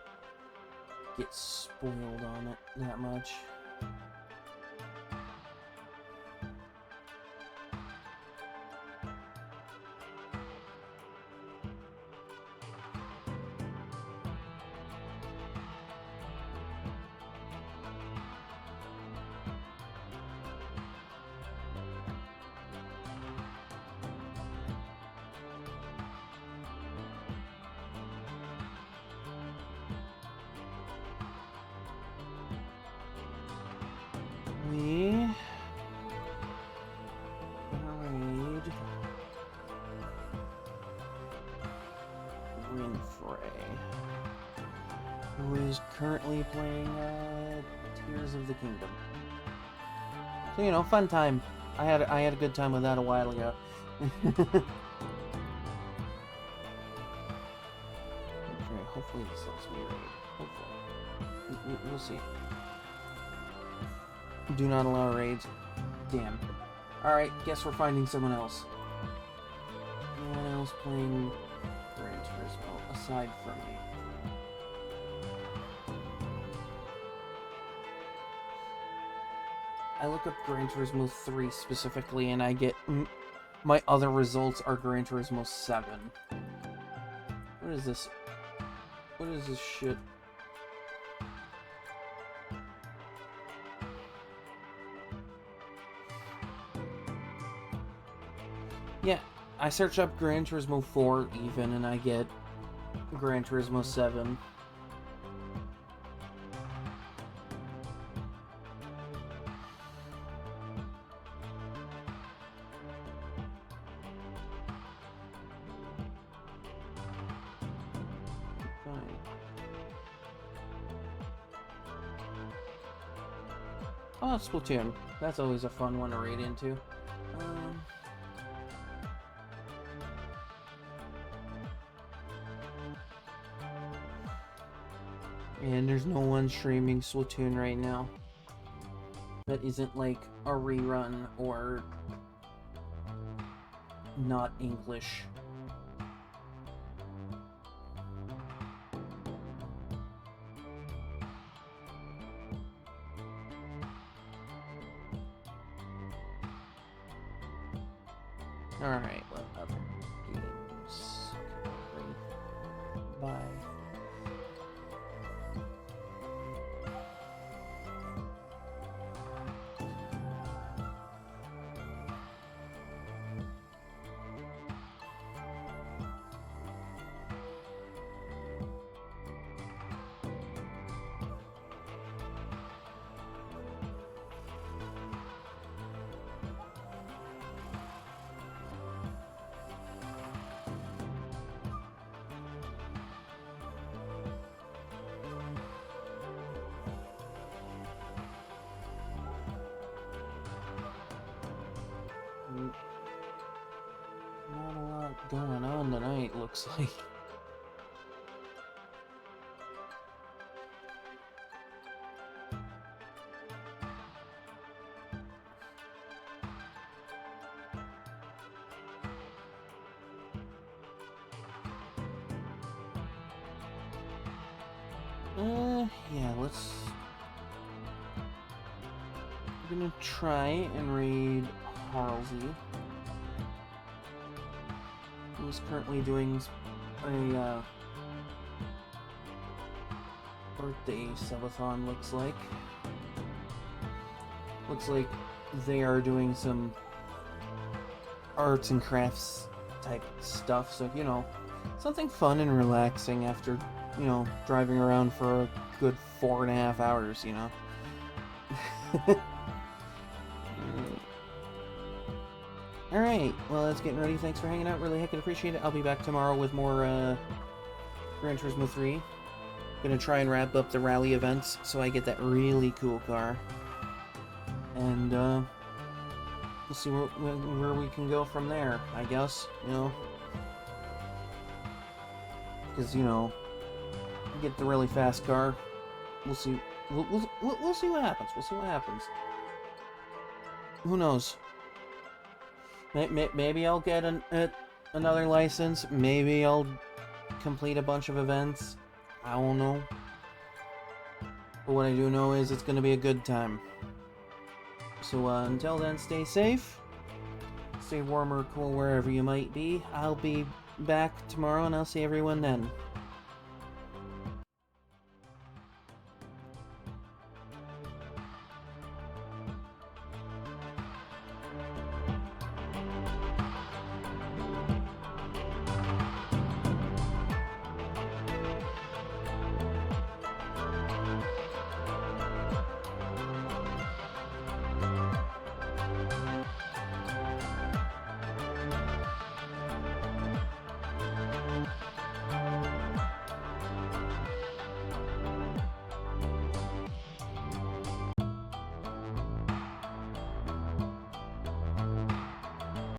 [SPEAKER 1] get spoiled on it that much. Currently playing Tears of the Kingdom. So, you know, fun time. I had a good time with that a while ago. Okay, hopefully this lets me raid. Hopefully. We'll see. Do not allow raids. Damn. Alright, guess we're finding someone else. No one else playing Gran Turismo aside from me. I look up Gran Turismo 3 specifically, and I get... my other results are Gran Turismo 7. What is this? What is this shit? Yeah, I search up Gran Turismo 4 even, and I get Gran Turismo 7. Oh, Splatoon. That's always a fun one to raid into. And there's no one streaming Splatoon right now that isn't like a rerun or not English. Alright, what other games can we buy? going on tonight, looks like. Yeah, we're gonna try and raid Halsey, who's currently doing a, birthday subathon, looks like. Looks like they are doing some arts and crafts type stuff, so, you know, something fun and relaxing after, you know, driving around for a good 4.5 hours, you know. Alright, well, that's getting ready. Thanks for hanging out. Really heckin' appreciate it. I'll be back tomorrow with more, Gran Turismo 3. Gonna try and wrap up the rally events so I get that really cool car. And, we'll see where we can go from there, I guess, you know. Because, you know, get the really fast car. We'll see. We'll see what happens. We'll see what happens. Who knows? Maybe I'll get another license. Maybe I'll complete a bunch of events. I don't know. But what I do know is it's going to be a good time. So until then, stay safe. Stay warm or cool wherever you might be. I'll be back tomorrow and I'll see everyone then.